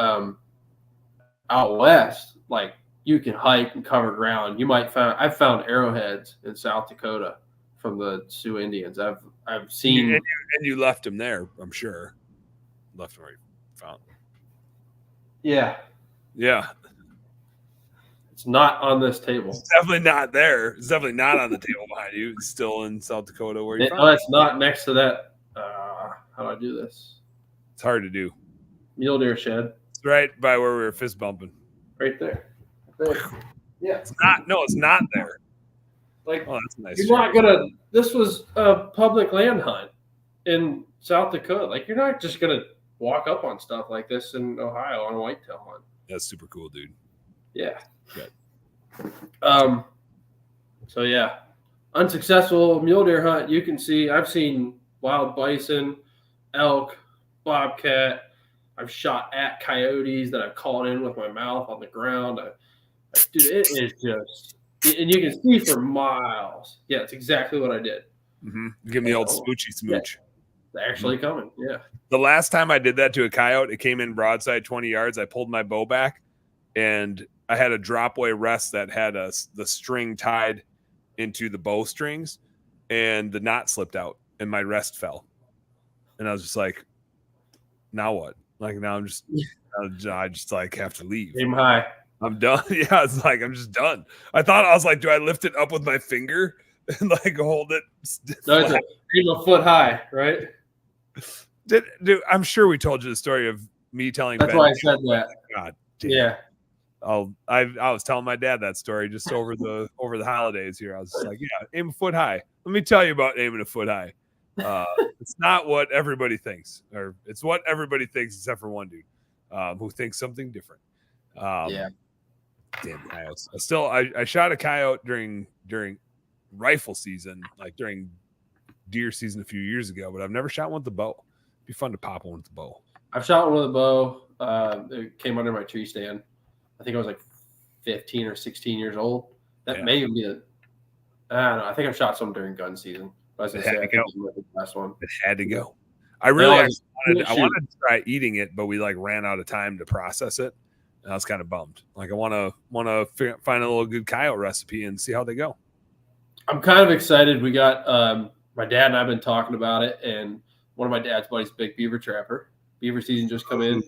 out west, you can hike and cover ground. I've found arrowheads in South Dakota from the Sioux Indians. I've seen. And you left them there, I'm sure. Left them where you found them. Yeah. Yeah. It's not on this table. It's definitely not there. It's definitely not on the table behind you. It's still in South Dakota where you're from. No, it's not next to that. How do I do this? It's hard to do. Mule deer shed. It's right by where we were fist bumping. Right there. Yeah. It's not. No, it's not there. Oh, that's nice. You're not gonna. This was a public land hunt in South Dakota. You're not just gonna walk up on stuff like this in Ohio on a whitetail hunt. That's super cool, dude. Yeah. Good. So yeah, unsuccessful mule deer hunt. You can see. I've seen wild bison, elk, bobcat. I've shot at coyotes that I've called in with my mouth on the ground. Dude, it is just, and you can see for miles. Yeah, it's exactly what I did. Mm-hmm. Give me the old smoochy smooch. Yeah, actually coming. Yeah. The last time I did that to a coyote, it came in broadside 20 yards. I pulled my bow back, and I had a dropaway rest that had the string tied into the bow strings, and the knot slipped out, and my rest fell. And I was just like, now what? Like, now I just like have to leave. Aim high. I'm done. Yeah, it's like I'm just done. I was like, do I lift it up with my finger and like hold it? No, it's a foot high, right? Dude, I'm sure we told you the story of me telling. That's Ben, why I said that. God damn. Yeah. I was telling my dad that story just over the holidays here. I was just like, yeah, aim a foot high. Let me tell you about aiming a foot high. It's not what everybody thinks, or it's what everybody thinks except for one dude who thinks something different. Yeah. Damn coyotes. I shot a coyote during rifle season, like during deer season a few years ago, but I've never shot one with the bow. It'd be fun to pop one with the bow. I've shot one with a bow. It came under my tree stand. I think I was like 15 or 16 years old. That may be I don't know. I think I've shot some during gun season. I was going to say, I think it was the last one. It had to go. I really wanted to try eating it, but we like ran out of time to process it. And I was kind of bummed. Like I want to find a little good coyote recipe and see how they go. I'm kind of excited. We got my dad and I've been talking about it, and one of my dad's buddies, big beaver trapper. Beaver season just come in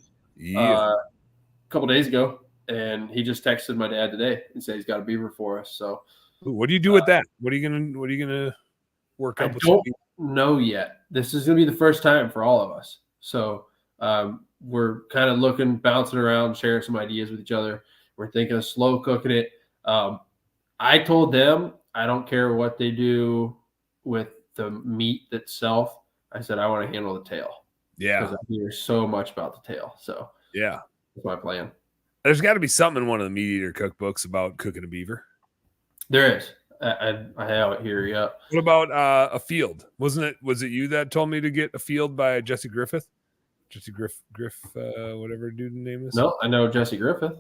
a couple days ago, and he just texted my dad today and said he's got a beaver for us. So, what do you do with that? What are you gonna work up? I don't know yet. This is gonna be the first time for all of us. So we're kind of bouncing around, sharing some ideas with each other. We're thinking of slow cooking it. I told them I don't care what they do with the meat itself. I said I want to handle the tail. Yeah, because I hear so much about the tail. So yeah, that's my plan. There's got to be something in one of the meat eater cookbooks about cooking a beaver. There is. I have it here. Yeah. What about a field? Was it you that told me to get a field by Jesse Griffith? Jesse whatever dude's name is. No, I know Jesse Griffith.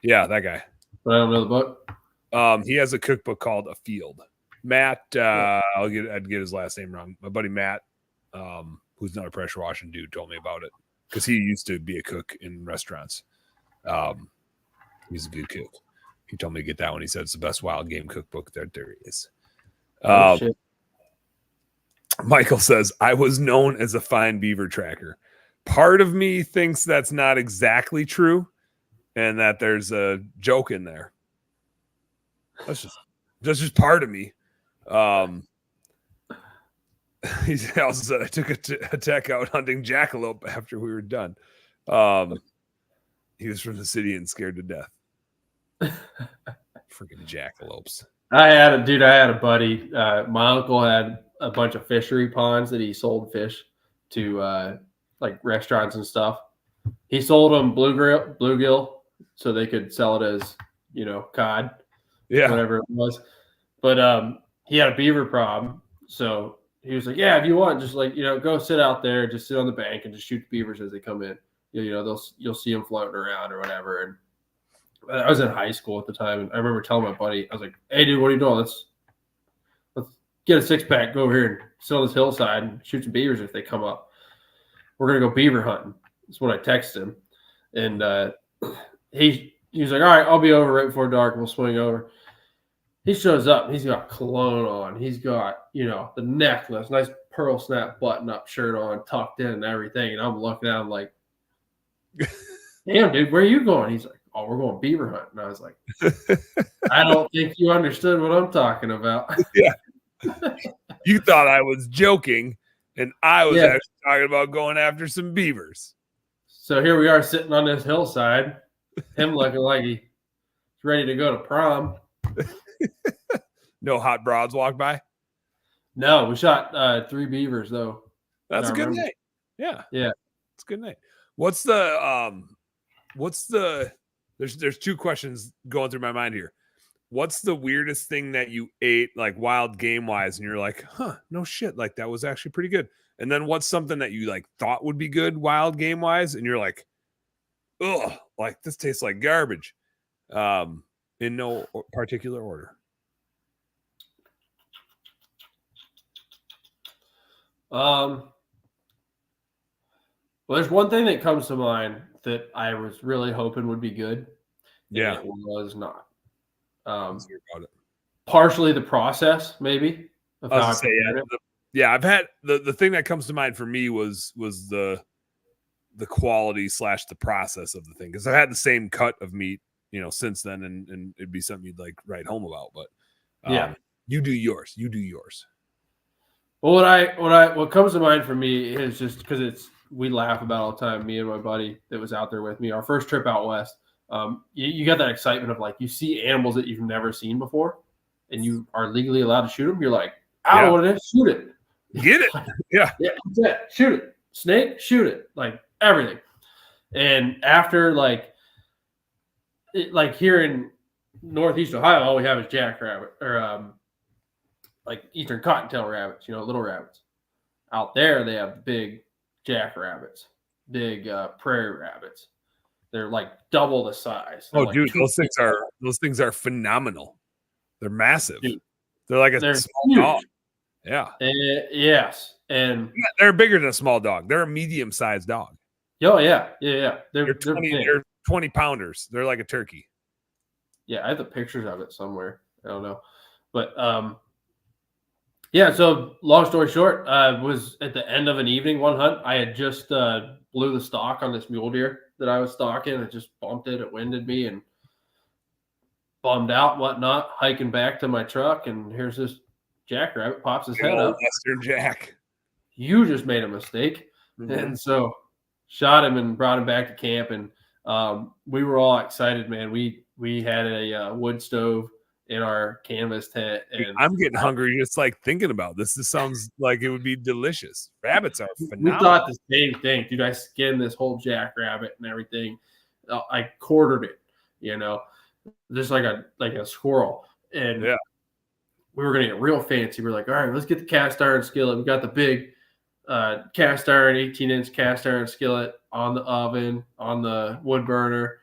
Yeah, that guy. But I don't know the book. He has a cookbook called A Field. Matt, I'd get his last name wrong. My buddy Matt, who's not a pressure washing dude, told me about it because he used to be a cook in restaurants. He's a good cook. He told me to get that one. He said it's the best wild game cookbook that there is. Michael says, I was known as a fine beaver tracker. Part of me thinks that's not exactly true and that there's a joke in there. That's just part of me. He also said I took a tech out hunting jackalope after we were done. He was from the city and scared to death. Freaking jackalopes. I had a buddy. My uncle had a bunch of fishery ponds that he sold fish to like restaurants and stuff. He sold them bluegill so they could sell it as, cod, whatever it was. But he had a beaver problem. So he was like, yeah, if you want, just go sit out there, just sit on the bank and just shoot the beavers as they come in. You'll see them floating around or whatever. And I was in high school at the time, and I remember telling my buddy, I was like, hey, dude, what are you doing? Let's get a 6-pack, go over here and sit on this hillside and shoot some beavers if they come up. We're going to go beaver hunting. That's what I texted him. And he was like, all right, I'll be over right before dark. We'll swing over. He shows up. He's got cologne on. He's got, the necklace, nice pearl snap button-up shirt on, tucked in and everything. And I'm looking at him like, damn, dude, where are you going? He's like, oh, we're going beaver hunting. And I was like, I don't think you understood what I'm talking about. Yeah. You thought I was joking, and I was actually talking about going after some beavers. So here we are sitting on this hillside, him looking like he's ready to go to prom. No hot broads walk by? No, we shot 3 beavers, though. That's a good night. Yeah. Yeah. It's a good night. There's 2 questions going through my mind here. What's the weirdest thing that you ate, like wild game wise, and you're like, no shit, like that was actually pretty good? And then what's something that you like thought would be good wild game wise, and you're like, ugh, like this tastes like garbage? In no particular order. Well, there's one thing that comes to mind that I was really hoping would be good, and it was not. Let's hear about it. Partially the process, maybe, of I was how I gonna say, prepared it. I've had the thing that comes to mind for me was the quality / the process of the thing, because I've had the same cut of meat, since then, and it'd be something you'd like write home about. But you do yours. Well, what comes to mind for me is just because we laugh about all the time. Me and my buddy that was out there with me, our first trip out west. You got that excitement of like you see animals that you've never seen before, and you are legally allowed to shoot them. You're like, I don't know what it is, shoot it, get it, yeah, shoot it, snake, shoot it, like everything. And after like here in Northeast Ohio, all we have is jackrabbit or like eastern cottontail rabbits, little rabbits. Out there, they have big jackrabbits, big prairie rabbits. They're like double the size. They're dude, those things are phenomenal. They're massive. Dude, they're like a small huge dog. Yeah. Yes, and they're bigger than a small dog. They're a medium-sized dog. Oh yeah. They're 20 pounders. They're like a turkey. Yeah, I have the pictures of it somewhere. I don't know, but yeah. So long story short, was at the end of an evening one hunt. I had just blew the stock on this mule deer that I was stalking. I just bumped it. It winded me and bummed out, whatnot. Hiking back to my truck, and here's this jackrabbit pops his head up. Western Jack. You just made a mistake, and so shot him and brought him back to camp. And we were all excited, man. We had a wood stove in our canvas tent. And I'm getting hungry just like thinking about this. This sounds like it would be delicious. Rabbits are phenomenal. We thought the same thing, dude. I skinned this whole jackrabbit and everything. I quartered it, just like a squirrel. And we were gonna get real fancy. We're like, all right, let's get the cast iron skillet. We got the big cast iron, 18-inch cast iron skillet on the oven, on the wood burner.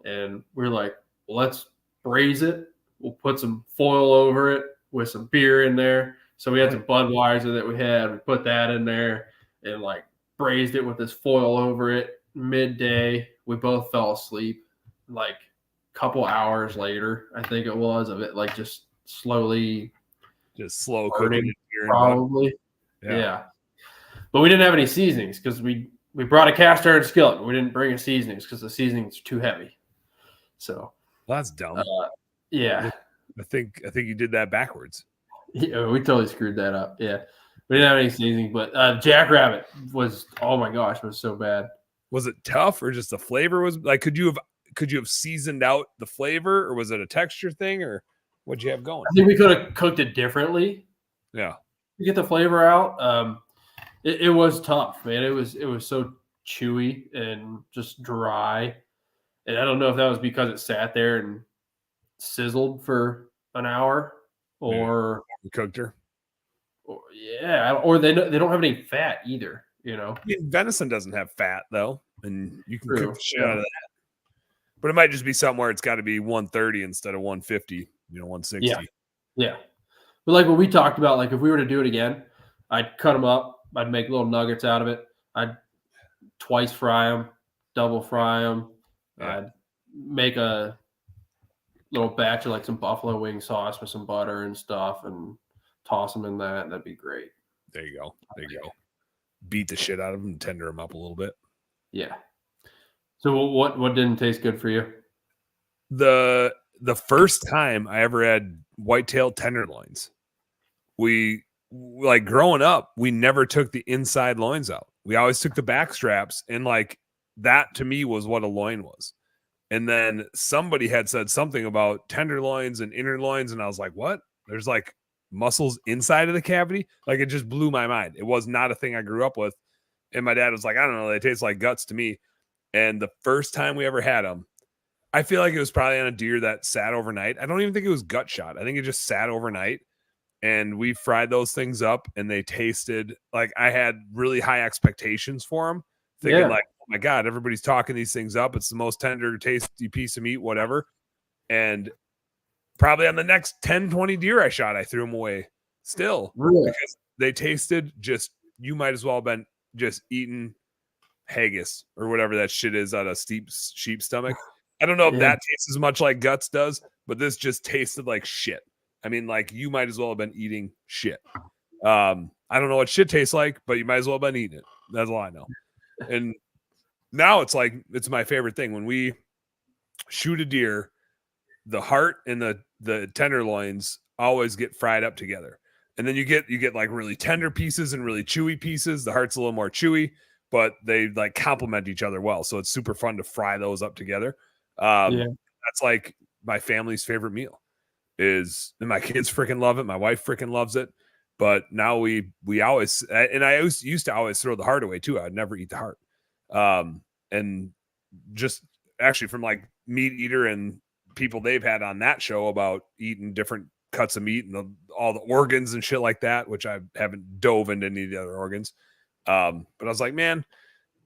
And we're like, well, let's braise it. We'll put some foil over it with some beer in there. So we had some Budweiser that we had. We put that in there and like braised it with this foil over it. Midday, we both fell asleep. Like a couple hours later, I think it was, of it like just slow cooking. Probably. Yeah. But we didn't have any seasonings because we brought a cast iron skillet, but we didn't bring a seasonings because the seasonings are too heavy. So that's dumb. Yeah. I think you did that backwards. Yeah, we totally screwed that up. Yeah. We didn't have any seasoning, but jackrabbit was, oh my gosh, it was so bad. Was it tough or just the flavor was like, could you have seasoned out the flavor, or was it a texture thing, or what'd you have going? I think we could have cooked it differently. Yeah. To get the flavor out. It was tough, man. It was so chewy and just dry. And I don't know if that was because it sat there and sizzled for an hour or cooked her. Or they don't have any fat either, I mean, venison doesn't have fat though, and you can cook the shit out of that. But it might just be something where it's got to be 130 instead of 150, 160. Yeah. But like what we talked about, like if we were to do it again, I'd cut them up. I'd make little nuggets out of it. I'd twice fry them, double fry them. Yeah. I'd make a little batch of like some buffalo wing sauce with some butter and stuff and toss them in that. That'd be great. There you go. Beat the shit out of them and tender them up a little bit. Yeah. So what didn't taste good for you? The first time I ever had whitetail tenderloins, we like growing up, we never took the inside loins out. We always took the back straps, and like that to me was what a loin was. And then somebody had said something about tenderloins and inner loins, and I was like, what? There's like muscles inside of the cavity? Like it just blew my mind. It was not a thing I grew up with. And my dad was like, I don't know, they taste like guts to me. And the first time we ever had them, I feel like it was probably on a deer that sat overnight. I don't even think it was gut shot. I think it just sat overnight. And we fried those things up, and they tasted like I had really high expectations for them, thinking like, oh my God, everybody's talking these things up. It's the most tender, tasty piece of meat, whatever. And probably on the next 10, 20 deer I shot, I threw them away still. Really? Because they tasted just, you might as well have been just eating haggis or whatever that shit is out of steep sheep stomach. I don't know if Yeah. that tastes as much like guts does, but this just tasted like shit. I mean, like you might as well have been eating shit. I don't know what shit tastes like, but you might as well have been eating it. That's all I know. And now it's like it's my favorite thing when we shoot a deer. The heart and the tenderloins always get fried up together, and then you get like really tender pieces and really chewy pieces. The heart's a little more chewy, but they like complement each other well. So it's super fun to fry those up together. Yeah. That's like my family's favorite meal. And my kids freaking love it. My wife freaking loves it. But now we always, and I used to always throw the heart away too. I'd never eat the heart. And just actually from like Meat Eater and people they've had on that show about eating different cuts of meat and all the organs and shit like that, which I haven't dove into any of the other organs. But I was like, man,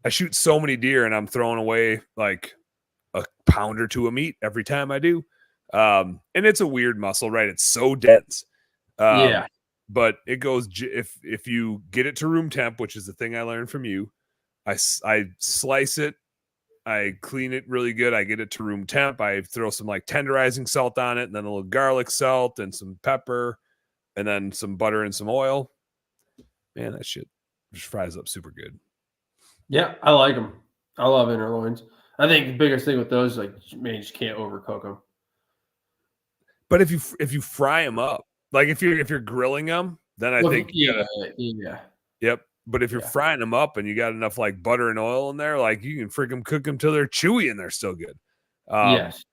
I shoot so many deer and I'm throwing away like a pound or two of meat every time I do. And it's a weird muscle, right? It's so dense. Yeah. But it goes, if you get it to room temp, which is the thing I learned from you, I slice it, I clean it really good. I get it to room temp. I throw some like tenderizing salt on it, and then a little garlic salt and some pepper, and then some butter and some oil. Man, that shit just fries up super good. Yeah, I like them. I love tenderloins. I think the biggest thing with those is like, man, you just can't overcook them. But if you fry them up, like if you're grilling them, then I think yeah. Yep. But if you're frying them up and you got enough like butter and oil in there, like you can freaking cook them till they're chewy and they're still good. Yes.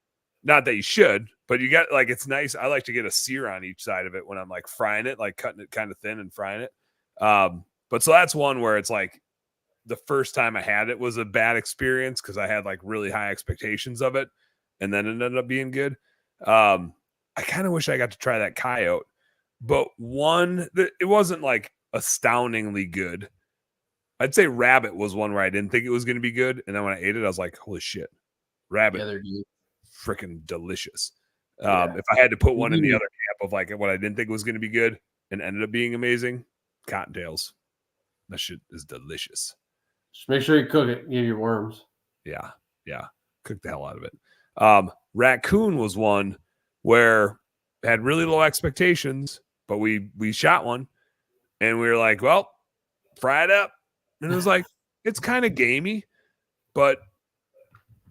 Not that you should, but you got like it's nice. I like to get a sear on each side of it when I'm like frying it, like cutting it kind of thin and frying it. But so that's one where it's like the first time I had it was a bad experience because I had like really high expectations of it, and then it ended up being good. I kind of wish I got to try that coyote, but it wasn't like astoundingly good. I'd say rabbit was one where I didn't think it was going to be good, and then when I ate it, I was like, "Holy shit, rabbit, freaking delicious!" If I had to put one in the other camp of like what I didn't think was going to be good and ended up being amazing, cottontails. That shit is delicious. Just make sure you cook it. Give you worms. Yeah, cook the hell out of it. Raccoon was one where I had really low expectations, but we shot one, and we were like, "Well, fry it up," and it was like it's kind of gamey, but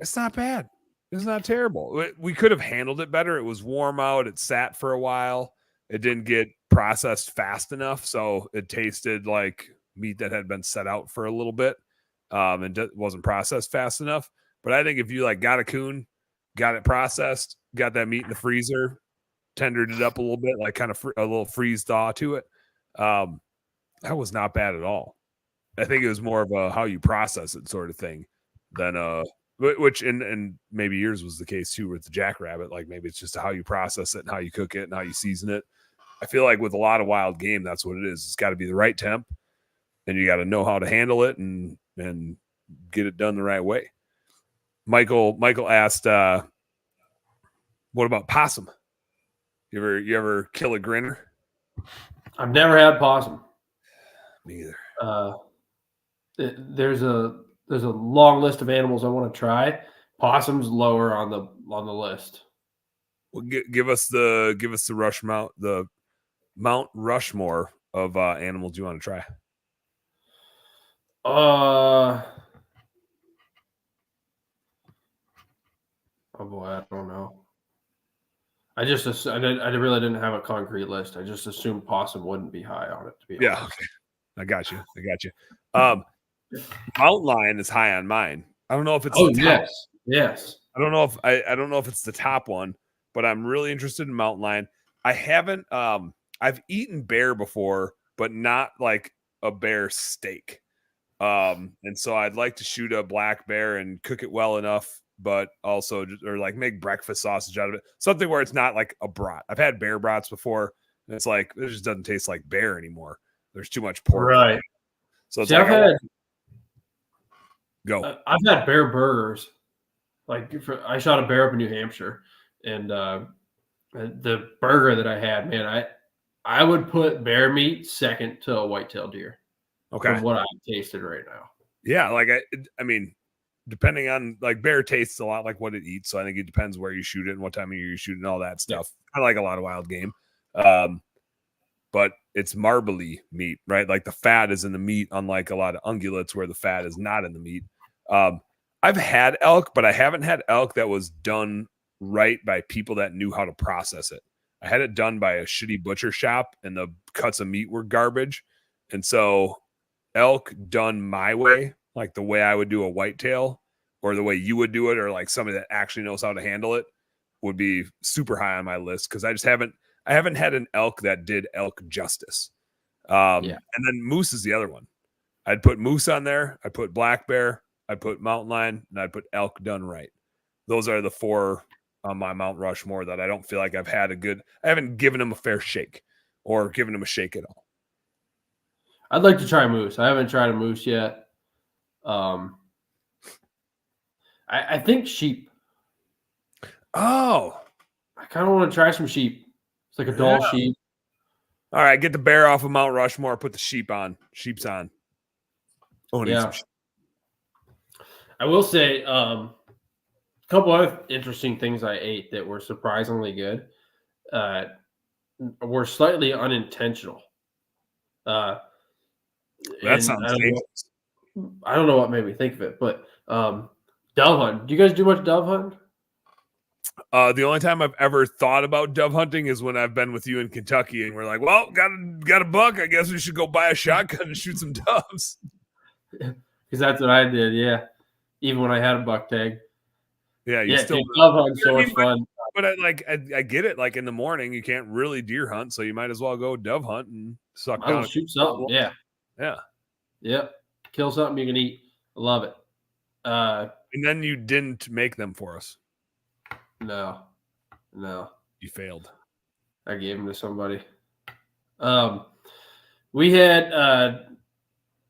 it's not bad. It's not terrible. We could have handled it better. It was warm out. It sat for a while. It didn't get processed fast enough, so it tasted like meat that had been set out for a little bit, and wasn't processed fast enough. But I think if you like got a coon, got it processed, got that meat in the freezer, tendered it up a little bit, like kind of a little freeze thaw to it, that was not bad at all. I think it was more of a how you process it sort of thing than which and maybe yours was the case too with the jackrabbit. Like maybe it's just how you process it and how you cook it and how you season it. I feel like with a lot of wild game, that's what it is. It's got to be the right temp, and you got to know how to handle it and get it done the right way. Michael asked, "What about possum? You ever kill a grinner?" I've never had possum. Me either. There's a long list of animals I want to try. Possum's lower on the list. Well, give us the Mount Rushmore of animals you want to try. Oh boy, I don't know. I really didn't have a concrete list. I just assumed possum wouldn't be high on it. To be honest. Okay. I got you. Mountain lion is high on mine. I don't know if it's the top. Yes. I don't know if it's the top one, but I'm really interested in mountain lion. I haven't I've eaten bear before, but not like a bear steak. And so I'd like to shoot a black bear and cook it well enough, but also or like make breakfast sausage out of it. Something where it's not like a brat. I've had bear brats before, and it's like it just doesn't taste like bear anymore. There's too much pork. Right. So it's See, like I've had bear burgers. Like I shot a bear up in New Hampshire, and the burger that I had, man, I would put bear meat second to a whitetail deer. Okay. From what I've tasted right now. Yeah, like I mean, depending on like bear tastes a lot like what it eats, so I think it depends where you shoot it and what time of year you shoot it and all that stuff. I like a lot of wild game, but it's marbly meat, right? Like the fat is in the meat, unlike a lot of ungulates where the fat is not in the meat. I've had elk, but I haven't had elk that was done right by people that knew how to process it. I had it done by a shitty butcher shop, and the cuts of meat were garbage, and so elk done my way, like the way I would do a whitetail or the way you would do it, or like somebody that actually knows how to handle it, would be super high on my list because I haven't had an elk that did elk justice. And then moose is the other one. I'd put moose on there. I'd put black bear. I'd put mountain lion, and I'd put elk done right. Those are the 4 on my Mount Rushmore that I don't feel like I haven't given them a fair shake or given them a shake at all. I'd like to try moose. I haven't tried a moose yet. I think sheep. Oh, I kind of want to try some sheep. It's like a dull sheep. All right, get the bear off of Mount Rushmore. Put the sheep on. Sheep's on. Oh, yeah. I will say a couple of interesting things I ate that were surprisingly good. Were slightly unintentional. That sounds dangerous. I don't know what made me think of it, but dove hunt. Do you guys do much dove hunt? The only time I've ever thought about dove hunting is when I've been with you in Kentucky, and we're like, "Well, got a buck. I guess we should go buy a shotgun and shoot some doves." Because that's what I did. Yeah, even when I had a buck tag. Yeah, dude, dove hunt so much fun. But I get it. Like in the morning, you can't really deer hunt, so you might as well go dove hunt and suck down. Shoot something. Yeah. Yep. Kill something you can eat. I love it. And then you didn't make them for us. No. You failed. I gave them to somebody. We had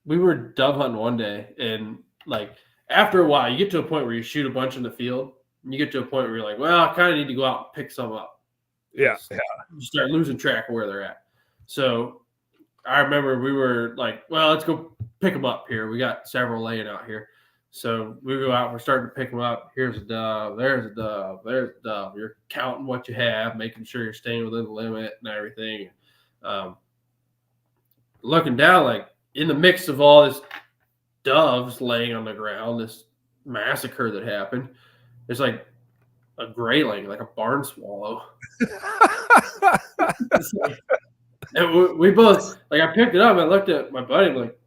we were dove hunting one day, and like after a while, you get to a point where you shoot a bunch in the field, and you get to a point where you're like, well, I kind of need to go out and pick some up. Yeah. You start losing track of where they're at. So I remember we were like, well, let's go pick them up here. We got several laying out here. So we go out, we're starting to pick them up. Here's a dove, there's a dove, there's a dove. You're counting what you have, making sure you're staying within the limit and everything. Looking down, like in the mix of all this doves laying on the ground, this massacre that happened, there's like a grayling, like a barn swallow. And we both, like, I picked it up and I looked at my buddy, I'm like,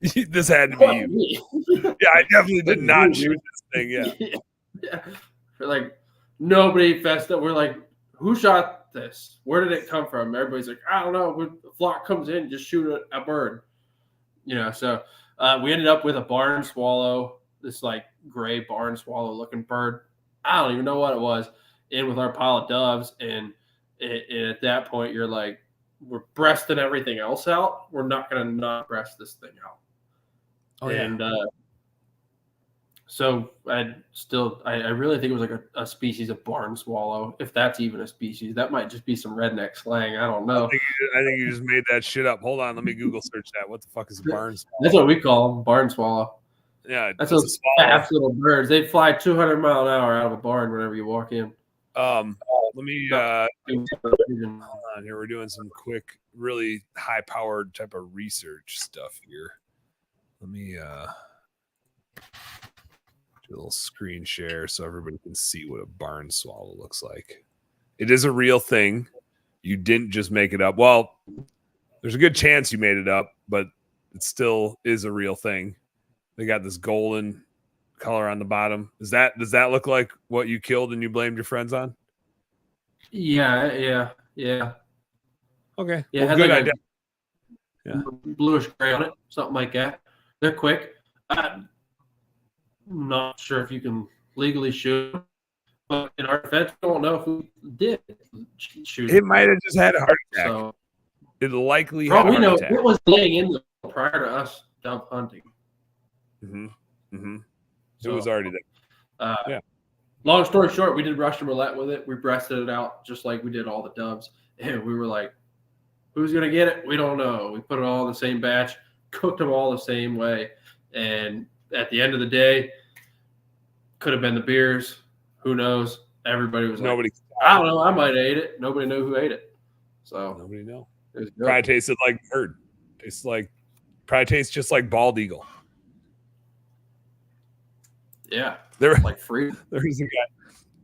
this had to be you. Yeah, I definitely did not shoot this thing. Yeah. Like, nobody fessed up. We're like, who shot this? Where did it come from? Everybody's like, I don't know. When the flock comes in, just shoot a bird. So we ended up with a barn swallow, this like gray barn swallow looking bird. I don't even know what it was, in with our pile of doves. And at that point, you're like, we're breasting everything else out. We're not going to not breast this thing out. Oh, and yeah. So I really think it was like a species of barn swallow, if that's even a species. That might just be some redneck slang. I don't know. I think you just made that shit up. Hold on, let me Google search that. What the fuck is a barn swallow? That's what we call them, barn swallow. Yeah, that's those fast little birds. They fly 200 mile an hour out of a barn whenever you walk in. Let me hold on here. We're doing some quick, really high-powered type of research stuff here. Let me do a little screen share so everybody can see what a barn swallow looks like. It is a real thing. You didn't just make it up. Well, there's a good chance you made it up, but it still is a real thing. They got this golden color on the bottom. Does that look like what you killed and you blamed your friends on? Yeah. Okay. Yeah, well, good like idea. Yeah, bluish gray on it, something like that. They're quick. I'm not sure if you can legally shoot, but in our defense, we don't know if we did shoot. It might have just had a heart attack. So, it likely had a heart attack. It was laying in there prior to us dove hunting. It was already there. Yeah. Long story short, we did Russian roulette with it. We breasted it out just like we did all the doves. And we were like, who's going to get it? We don't know. We put it all in the same batch. cooked them all the same way. And at the end of the day, could have been the beers. Who knows? Everybody was Nobody. Like, I don't know. I might have ate it. Nobody knew who ate it. So Nobody know. it was good. Probably tasted like bird. Probably tastes just like bald eagle. Yeah, there like free.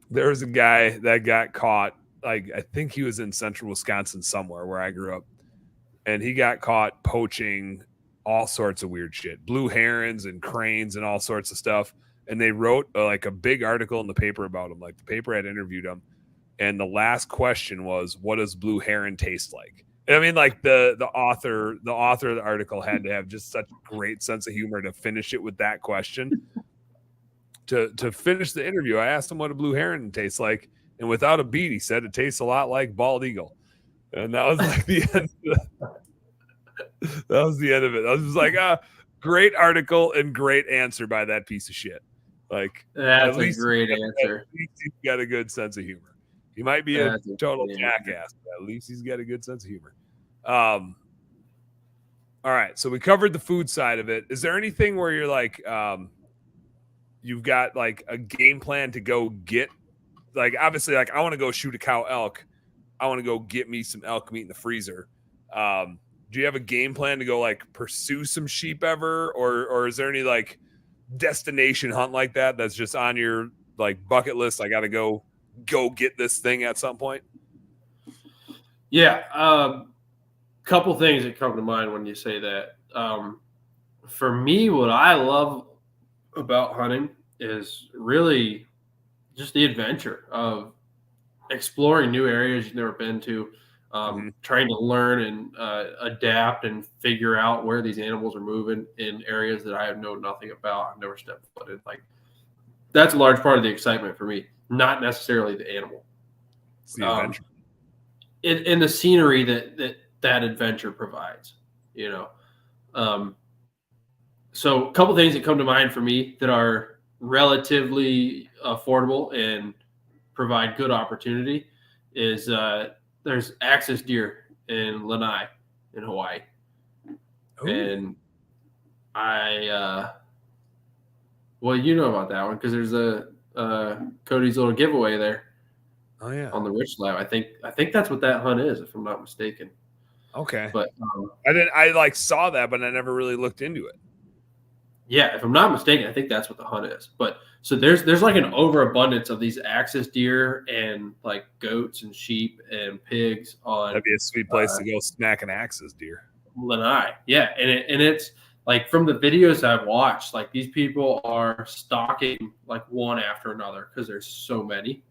There was a guy that got caught. Like I think he was in central Wisconsin somewhere where I grew up, and he got caught poaching all sorts of weird shit, blue herons and cranes and all sorts of stuff. And they wrote like a big article in the paper about him. Like the paper had interviewed him, and the last question was, "What does blue heron taste like?" And I mean, like the author of the article had to have just such a great sense of humor to finish it with that question. To finish the interview, I asked him what a blue heron tastes like, and without a beat, he said it tastes a lot like bald eagle. And that was like the end. That was the end of it. I was just like, great article and great answer by that piece of shit. Like that's a great answer. At least he's got a good sense of humor. He might be a total jackass, but at least he's got a good sense of humor. All right, so we covered the food side of it. Is there anything where you're like, you've got like a game plan to go get, like obviously, like I want to go shoot a cow elk. I want to go get me some elk meat in the freezer. Do you have a game plan to go like pursue some sheep ever, or is there any like destination hunt like that that's just on your like bucket list? I got to go get this thing at some point. Yeah, couple things that come to mind when you say that. For me, what I love about hunting is really just the adventure of exploring new areas you've never been to, trying to learn and adapt and figure out where these animals are moving in areas that I have known nothing about. I've never stepped foot in. Like that's a large part of the excitement for me, not necessarily the animal. It's the adventure. In the scenery that adventure provides, you know. So a couple things that come to mind for me that are relatively affordable and provide good opportunity is there's axis deer in Lanai in Hawaii. Ooh. And well, you know about that one because there's a Cody's little giveaway there. Oh yeah, on the Rich Lab. I think that's what that hunt is, if I'm not mistaken. Okay, but I like saw that, but I never really looked into it. Yeah, if I'm not mistaken, I think that's what the hunt is. But so there's like an overabundance of these axis deer and like goats and sheep and pigs on. That'd be a sweet place to go smack an axis deer. Lanai, yeah, and it's like from the videos I've watched, like these people are stalking like one after another because there's so many.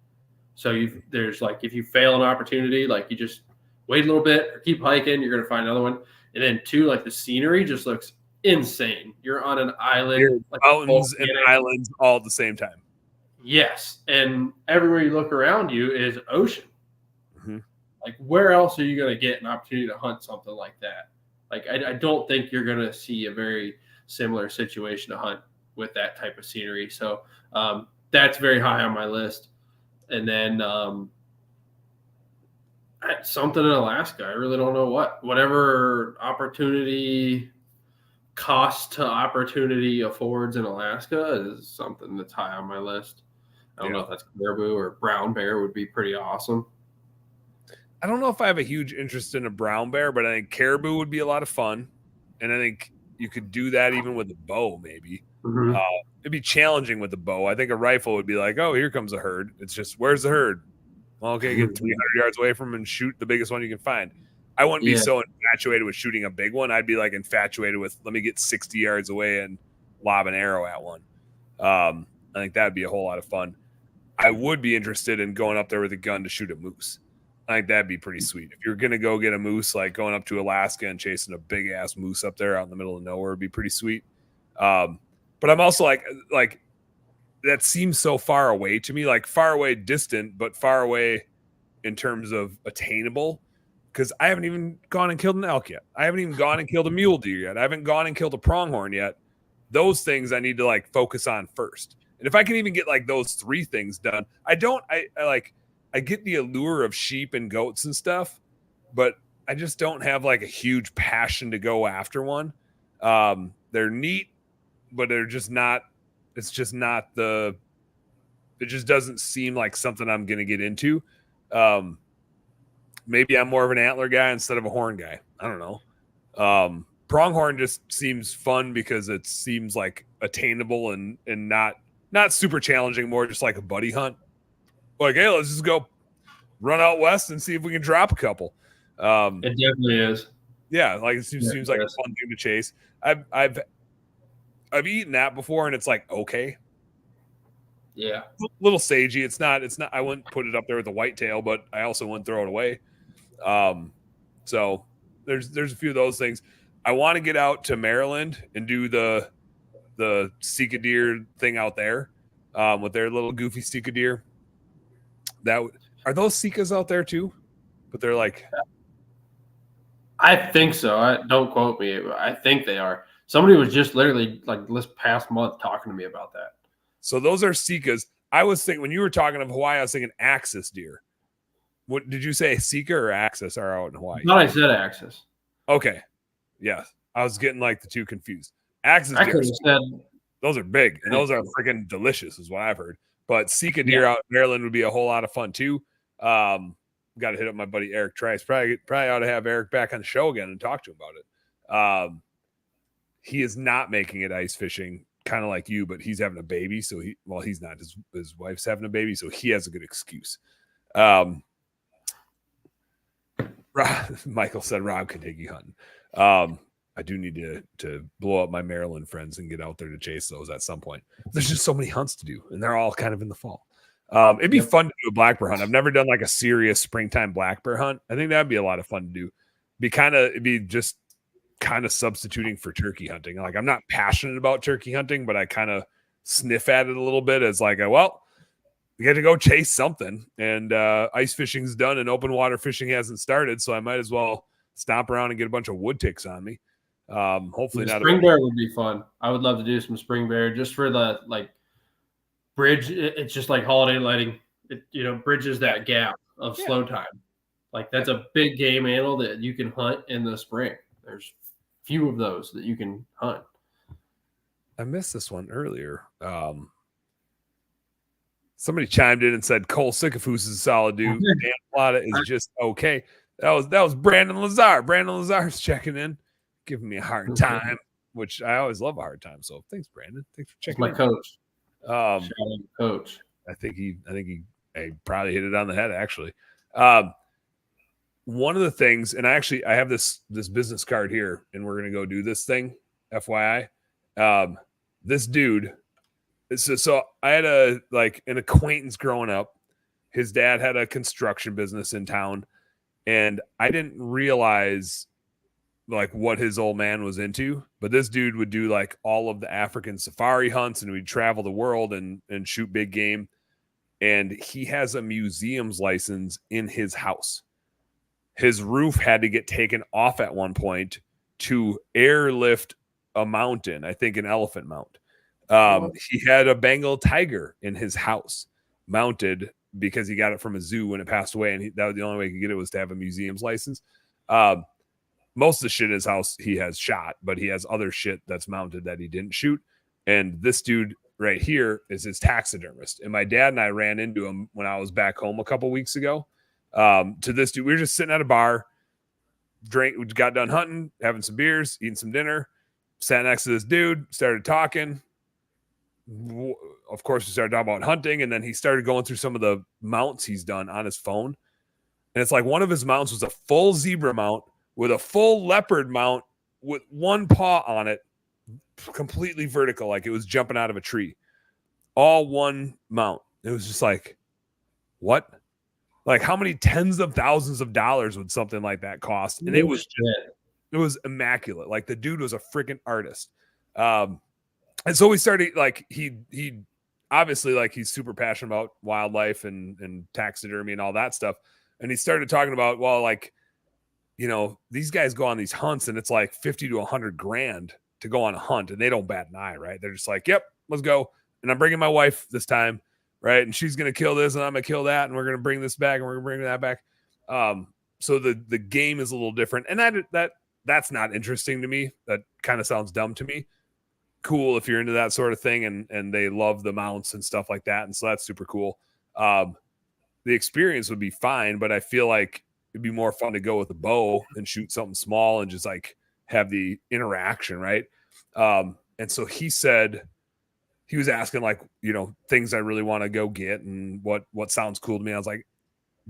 So there's like if you fail an opportunity, like you just wait a little bit or keep hiking, you're gonna find another one. And then two, like the scenery just looks insane. You're on an island, like mountains and islands all at the same time. Yes, and everywhere you look around you is ocean. Mm-hmm. Like where else are you gonna get an opportunity to hunt something like that? Like I don't think you're gonna see a very similar situation to hunt with that type of scenery. So that's very high on my list. And then something in Alaska. I really don't know whatever opportunity, cost to opportunity affords in Alaska is something that's high on my list. I don't know if that's caribou or brown bear would be pretty awesome. I don't know if I have a huge interest in a brown bear, but I think caribou would be a lot of fun. And I think you could do that even with a bow, maybe. Mm-hmm. It'd be challenging with the bow. I think a rifle would be like, oh, here comes a herd. It's just, where's the herd? Well, okay, get 300 yards away from them and shoot the biggest one you can find. I wouldn't be so infatuated with shooting a big one. I'd be like infatuated with, let me get 60 yards away and lob an arrow at one. I think that'd be a whole lot of fun. I would be interested in going up there with a gun to shoot a moose. I think that'd be pretty sweet. If you're going to go get a moose, like going up to Alaska and chasing a big ass moose up there out in the middle of nowhere would be pretty sweet. But I'm also like that seems so far away to me, like far away distant, but far away in terms of attainable. Because I haven't even gone and killed an elk yet. I haven't even gone and killed a mule deer yet. I haven't gone and killed a pronghorn yet. Those things I need to like focus on first. And if I can even get like those three things done, I get the allure of sheep and goats and stuff, but I just don't have like a huge passion to go after one. They're neat, but they're just not. It's just not the. It just doesn't seem like something I'm going to get into. Maybe I'm more of an antler guy instead of a horn guy. I don't know. Pronghorn just seems fun because it seems like attainable and not super challenging, more just like a buddy hunt. Like, hey, let's just go run out west and see if we can drop a couple. It definitely is. Yeah, like it seems like a fun thing to chase. I've eaten that before, and it's like okay. Yeah, A little sagey. It's not. I wouldn't put it up there with the whitetail, but I also wouldn't throw it away. So there's a few of those things. I want to get out to Maryland and do the Sika deer thing out there with their little goofy Sika deer. Are those Sikas out there too? But they're like, I think so. Don't quote me. I think they are. Somebody was just literally like this past month talking to me about that. So those are Sikas. I was thinking when you were talking of Hawaii, I was thinking Axis deer. What did you say? Sika or Axis are out in Hawaii? I thought I said Axis. Okay. Yeah. I was getting like the two confused. Axis I deer. could have said Those are big and those are freaking delicious, is what I've heard. But Sika deer out in Maryland would be a whole lot of fun too. Got to hit up my buddy Eric Trice. Probably ought to have Eric back on the show again and talk to him about it. He is not making it ice fishing, kind of like you, but he's having a baby. So he's not. His wife's having a baby, so he has a good excuse. Michael said Rob can take you hunting. I do need to blow up my Maryland friends and get out there to chase those at some point. There's just so many hunts to do, and they're all kind of in the fall. It'd be fun to do a black bear hunt. I've never done like a serious springtime black bear hunt. I think that'd be a lot of fun to do. It'd be just kind of substituting for turkey hunting. Like I'm not passionate about turkey hunting, but I kind of sniff at it a little bit as like, well, we got to go chase something. And ice fishing's done and open water fishing hasn't started, so I might as well stomp around and get a bunch of wood ticks on me. Hopefully not. Spring bear would be fun. I would love to do some spring bear just for the like bridge. It's just like holiday lighting. It bridges that gap of slow time. Like that's a big game animal that you can hunt in the spring. There's few of those that you can hunt. I missed this one earlier. Somebody chimed in and said Cole Sickafoose is a solid dude. Dan Plata is just okay. That was Brandon Lazar. Brandon Lazar's checking in, giving me a hard time, which I always love a hard time. So thanks, Brandon. Thanks for checking. My coach. Shout out coach. I think he probably hit it on the head. Actually, one of the things, and I have this business card here, and we're gonna go do this thing. FYI, this dude. So I had an acquaintance growing up. His dad had a construction business in town, and I didn't realize like what his old man was into. But this dude would do like all of the African safari hunts, and we'd travel the world and shoot big game. And he has a museum's license in his house. His roof had to get taken off at one point to airlift a mountain, I think an elephant mount. He had a Bengal tiger in his house mounted because he got it from a zoo when it passed away. And that was the only way he could get it was to have a museum's license. Most of the shit in his house he has shot, but he has other shit that's mounted that he didn't shoot. And this dude right here is his taxidermist. And my dad and I ran into him when I was back home a couple weeks ago. To this dude, we were just sitting at a bar, we got done hunting, having some beers, eating some dinner, sat next to this dude, started talking. Of course, we started talking about hunting, and then he started going through some of the mounts he's done on his phone. And it's like one of his mounts was a full zebra mount with a full leopard mount with one paw on it, completely vertical, like it was jumping out of a tree. All one mount. It was just like, what? Like how many tens of thousands of dollars would something like that cost? And it was immaculate. Like the dude was a freaking artist. And so we started like he obviously like he's super passionate about wildlife and taxidermy and all that stuff. And he started talking about, well, like, these guys go on these hunts and it's like 50 to 100 grand to go on a hunt, and they don't bat an eye, right? They're just like, yep, let's go. And I'm bringing my wife this time, right? And she's going to kill this and I'm going to kill that. And we're going to bring this back and we're going to bring that back. So the game is a little different. And that that's not interesting to me. That kind of sounds dumb to me. Cool if you're into that sort of thing and they love the mounts and stuff like that. And so that's super cool. The experience would be fine, but I feel like it'd be more fun to go with a bow and shoot something small and just like have the interaction, right? And so he said he was asking like, things I really want to go get and what sounds cool to me. I was like,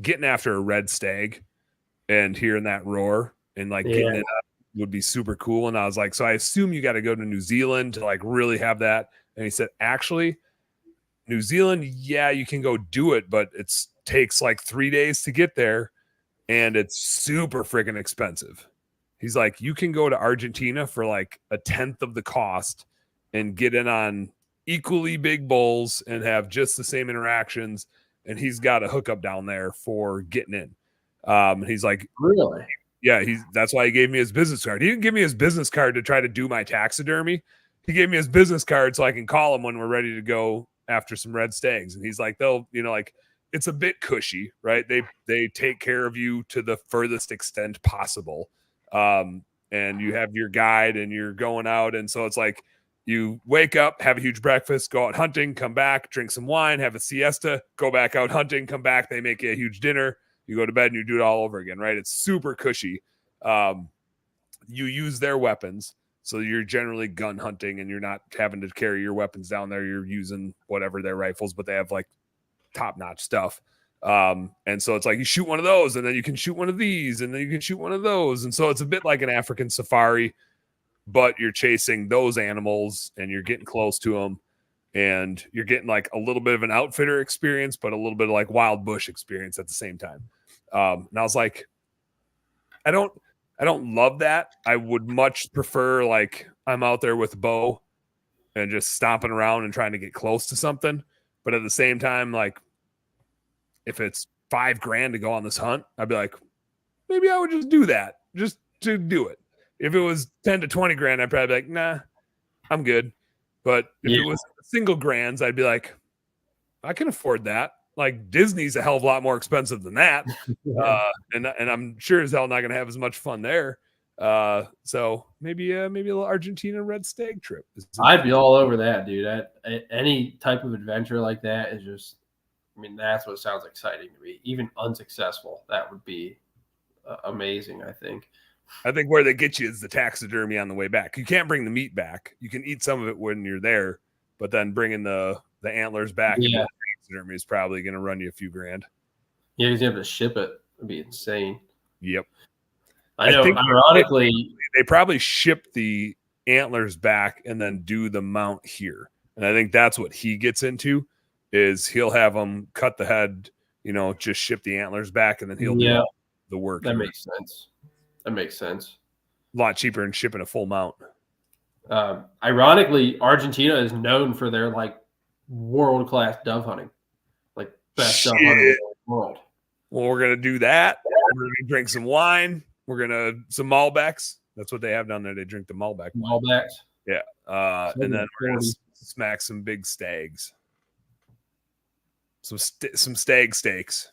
getting after a red stag and hearing that roar and like getting it up would be super cool. And I was like, so I assume you got to go to New Zealand to like really have that. And he said, actually, New Zealand, yeah, you can go do it, but it takes like 3 days to get there and it's super freaking expensive. He's like, you can go to Argentina for like a tenth of the cost and get in on equally big bulls and have just the same interactions. And he's got a hookup down there for getting in. He's like, really? Yeah, that's why he gave me his business card. He didn't give me his business card to try to do my taxidermy. He gave me his business card so I can call him when we're ready to go after some red stags. And he's like, they'll, like it's a bit cushy, right? They take care of you to the furthest extent possible. And you have your guide and you're going out. And so it's like you wake up, have a huge breakfast, go out hunting, come back, drink some wine, have a siesta, go back out hunting, come back. They make you a huge dinner. You go to bed and you do it all over again, right? It's super cushy. You use their weapons. So you're generally gun hunting and you're not having to carry your weapons down there. You're using whatever their rifles, but they have like top-notch stuff. And so it's like you shoot one of those and then you can shoot one of these and then you can shoot one of those. And so it's a bit like an African safari, but you're chasing those animals and you're getting close to them. And you're getting like a little bit of an outfitter experience, but a little bit of like wild bush experience at the same time. And I was like, I don't love that. I would much prefer like I'm out there with a bow and just stomping around and trying to get close to something. But at the same time, like if it's $5,000 to go on this hunt, I'd be like, maybe I would just do that just to do it. If it was 10 to 20 grand, I'd probably be like, nah, I'm good. But if it was single grands, I'd be like, I can afford that. Like Disney's a hell of a lot more expensive than that. And I'm sure as hell not going to have as much fun there. So maybe a little Argentina red stag trip. I'd be all over that, dude. Any type of adventure like that is just, that's what sounds exciting to me. Even unsuccessful, that would be amazing, I think. I think where they get you is the taxidermy on the way back. You can't bring the meat back. You can eat some of it when you're there, but then bringing the antlers back and the taxidermy is probably going to run you a few grand. Yeah, because you have to ship it. It'd be insane. Yep. I know. Ironically, they probably ship the antlers back and then do the mount here. And I think that's what he gets into is he'll have them cut the head, just ship the antlers back and then he'll do the work. That makes sense. A lot cheaper than shipping a full mount. Ironically, Argentina is known for their like world-class dove hunting, like best dove hunting in the world. Well, we're gonna do that. We're gonna drink some wine. We're gonna some Malbecs. That's what they have down there. They drink the Malbec. Malbecs. Yeah. And then we're gonna smack some big stags. Some stag steaks.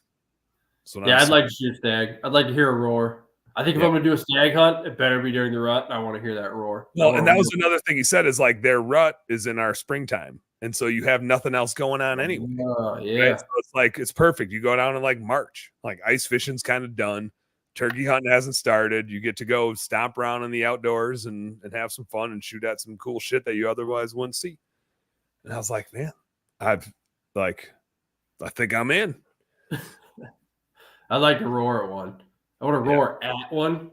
I'd like to shoot a stag. I'd like to hear a roar. I think if I'm going to do a stag hunt, it better be during the rut. I want to hear that roar. Well, and that was another thing he said is like their rut is in our springtime. And so you have nothing else going on anyway. Right? So it's like, it's perfect. You go down in like March, like ice fishing's kind of done. Turkey hunting hasn't started. You get to go stomp around in the outdoors and have some fun and shoot at some cool shit that you otherwise wouldn't see. And I was like, man, I think I'm in. I'd like to roar at one. I want to roar at one.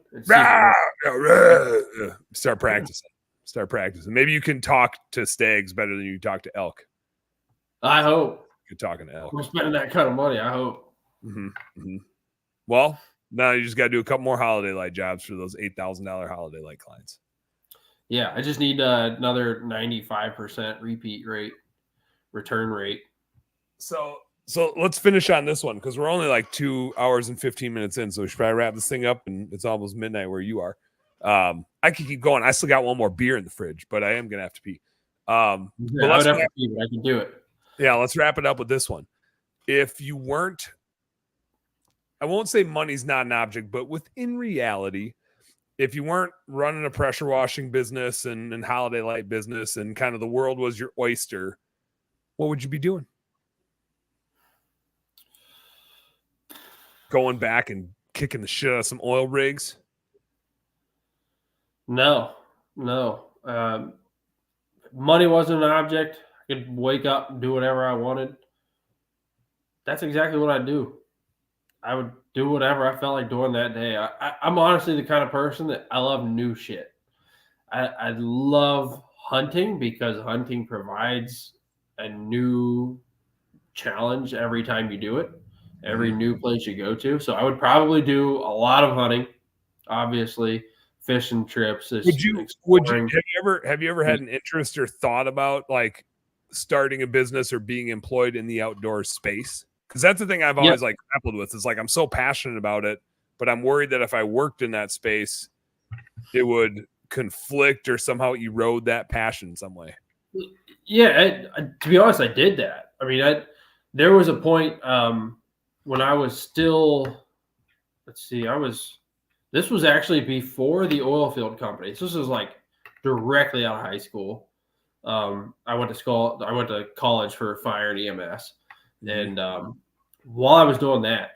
Start practicing. Maybe you can talk to stags better than you talk to elk. I hope. You're talking to elk. We're spending that kind of money. I hope. Mm-hmm. Mm-hmm. Well, now you just got to do a couple more holiday light jobs for those $8,000 holiday light clients. Yeah, I just need another 95% return rate. So let's finish on this one because we're only like 2 hours and 15 minutes in. So we should probably wrap this thing up and it's almost midnight where you are. I can keep going. I still got one more beer in the fridge, but I am going to have to pee. I would have to pee, but I can do it. Yeah, let's wrap it up with this one. If you weren't, I won't say money's not an object, but within reality, if you weren't running a pressure washing business and holiday light business and kind of the world was your oyster, what would you be doing? Going back and kicking the shit out of some oil rigs? No. Money wasn't an object. I could wake up and do whatever I wanted. That's exactly what I'd do. I would do whatever I felt like doing that day. I'm honestly the kind of person that I love new shit. I love hunting because hunting provides a new challenge every time you do it, every new place you go to. So I would probably do a lot of hunting, obviously, fishing trips. Have you ever had an interest or thought about like starting a business or being employed in the outdoor space? Because that's the thing I've always like grappled with. Is like I'm so passionate about it, but I'm worried that if I worked in that space, it would conflict or somehow erode that passion some way. Yeah, to be honest, I did that. I mean, there was a point when I was still, this was actually before the oil field company. So this was like directly out of high school. I went to college for fire and EMS. And while I was doing that,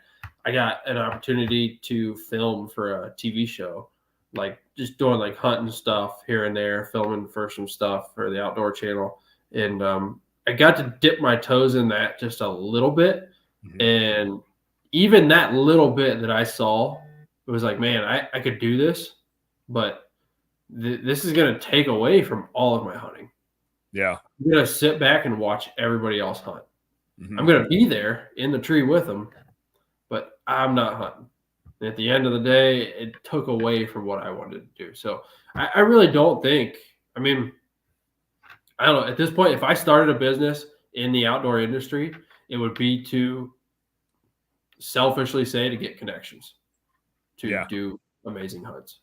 I got an opportunity to film for a TV show, like just doing like hunting stuff here and there, filming for some stuff for the Outdoor Channel. And I got to dip my toes in that just a little bit. And even that little bit that I saw, it was like, man, I could do this, but this is going to take away from all of my hunting. Yeah. I'm going to sit back and watch everybody else hunt. I'm going to be there in the tree with them, but I'm not hunting. And at the end of the day, it took away from what I wanted to do. So I really don't think, I mean, I don't know. At this point, if I started a business in the outdoor industry, it would be to selfishly say to get connections to do amazing hunts.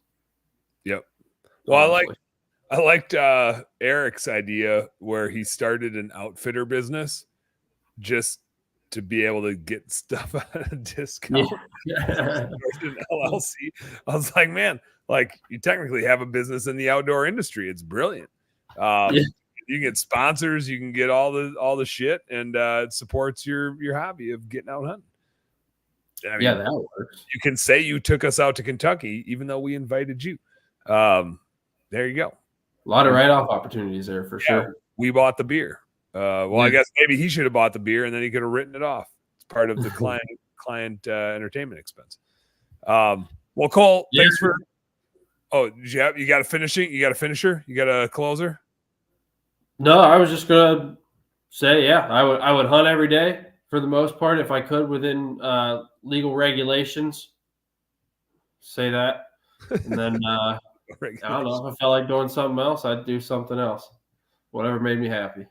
Yep. Well, honestly. I liked Eric's idea where he started an outfitter business just to be able to get stuff at a discount. Yeah. An LLC. I was like, man, like you technically have a business in the outdoor industry. It's brilliant. You can get sponsors, you can get all the shit, and it supports your hobby of getting out hunting. I mean, that works. You can say you took us out to Kentucky, even though we invited you. There you go. A lot of write-off opportunities there for sure. We bought the beer. I guess maybe he should have bought the beer and then he could have written it off. It's part of the client entertainment expense. Well, Cole, thanks for. Oh, you got a finishing? You got a finisher? You got a closer? No, I was just gonna say, I would hunt every day for the most part if I could within legal regulations. Say that, and then I don't know if I felt like doing something else, I'd do something else. Whatever made me happy.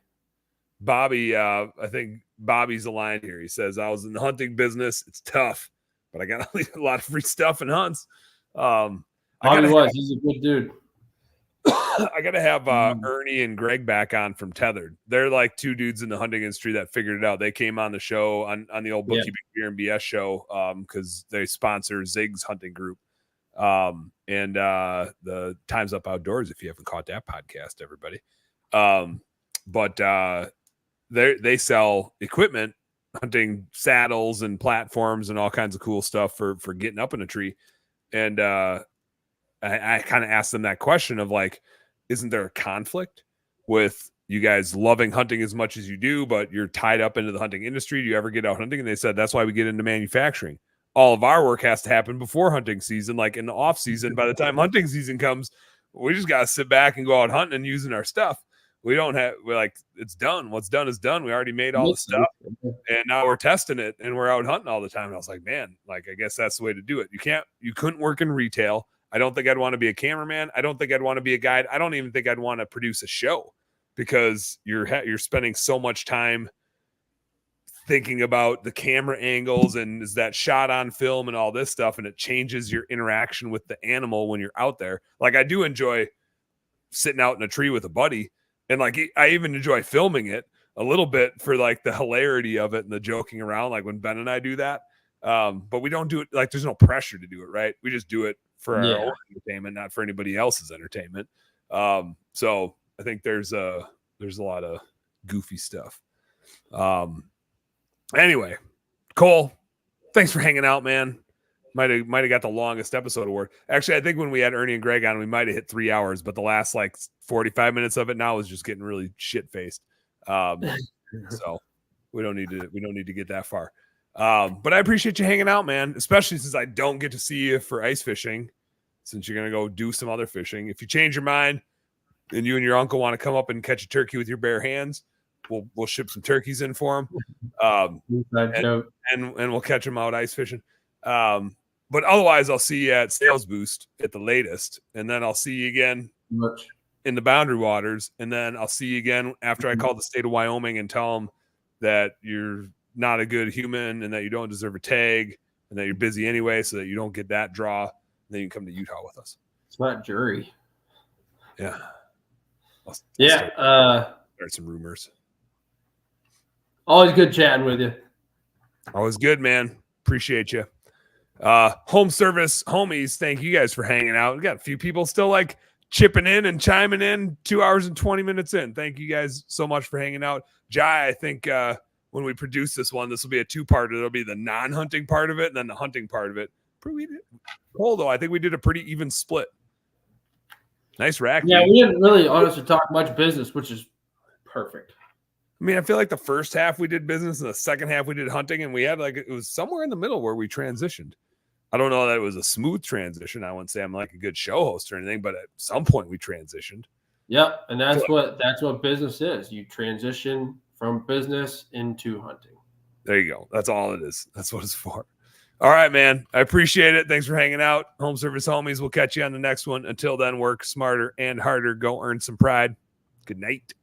Bobby, I think Bobby's a line here. He says, I was in the hunting business. It's tough, but I got a lot of free stuff and hunts. He's a good dude. I got to have Ernie and Greg back on from Tethered. They're like two dudes in the hunting industry that figured it out. They came on the show on the old Bookkeeping Beer and BS show because they sponsor Zig's hunting group. And the Time's Up Outdoors, if you haven't caught that podcast, everybody. But they sell equipment, hunting saddles and platforms and all kinds of cool stuff for getting up in a tree. And I kind of asked them that question of like, isn't there a conflict with you guys loving hunting as much as you do, but you're tied up into the hunting industry? Do you ever get out hunting? And they said, that's why we get into manufacturing. All of our work has to happen before hunting season, like in the off season. By the time hunting season comes, we just got to sit back and go out hunting and using our stuff. We're like, it's done. What's done is done. We already made all the stuff and now we're testing it and we're out hunting all the time. And I was like, man, like, I guess that's the way to do it. You couldn't work in retail. I don't think I'd want to be a cameraman. I don't think I'd want to be a guide. I don't even think I'd want to produce a show because you're spending so much time thinking about the camera angles and is that shot on film and all this stuff. And it changes your interaction with the animal when you're out there. Like I do enjoy sitting out in a tree with a buddy. And like, I even enjoy filming it a little bit for like the hilarity of it and the joking around, like when Ben and I do that. But we don't do it like there's no pressure to do it, right? We just do it for our own entertainment, not for anybody else's entertainment. So I think there's a lot of goofy stuff. Anyway, Cole, thanks for hanging out, man. Might have got the longest episode award. Actually, I think when we had Ernie and Greg on, we might have hit 3 hours, but the last like 45 minutes of it now is just getting really shit faced. So we don't need to get that far. But I appreciate you hanging out, man, especially since I don't get to see you for ice fishing, since you're gonna go do some other fishing. If you change your mind and you and your uncle want to come up and catch a turkey with your bare hands, we'll ship some turkeys in for him. And we'll catch them out ice fishing. But otherwise, I'll see you at Sales Boost at the latest, and then I'll see you again in the Boundary Waters, and then I'll see you again after I call the state of Wyoming and tell them that you're not a good human and that you don't deserve a tag and that you're busy anyway, so that you don't get that draw. And then you can come to Utah with us. It's not jury. Yeah. I'll start some rumors. Always good chatting with you. Always good, man. Appreciate you. Home service homies, thank you guys for hanging out. We got a few people still like chipping in and chiming in 2 hours and 20 minutes in. Thank you guys so much for hanging out. Jai, I think when we produce this one, this will be a two-part. It'll be the non-hunting part of it and then the hunting part of it. Cool, though. I think we did a pretty even split. Nice rack. Yeah, we didn't really honestly talk much business, which is perfect. I mean, I feel like the first half we did business and the second half we did hunting, and we had like, it was somewhere in the middle where we transitioned. I don't know that it was a smooth transition. I wouldn't say I'm like a good show host or anything, but at some point we transitioned. Yep, and that's what business is. You transition from business into hunting. There you go. That's all it is. That's what it's for. All right, man. I appreciate it. Thanks for hanging out. Home service homies. We'll catch you on the next one. Until then, work smarter and harder. Go earn some pride. Good night.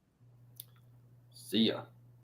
See ya.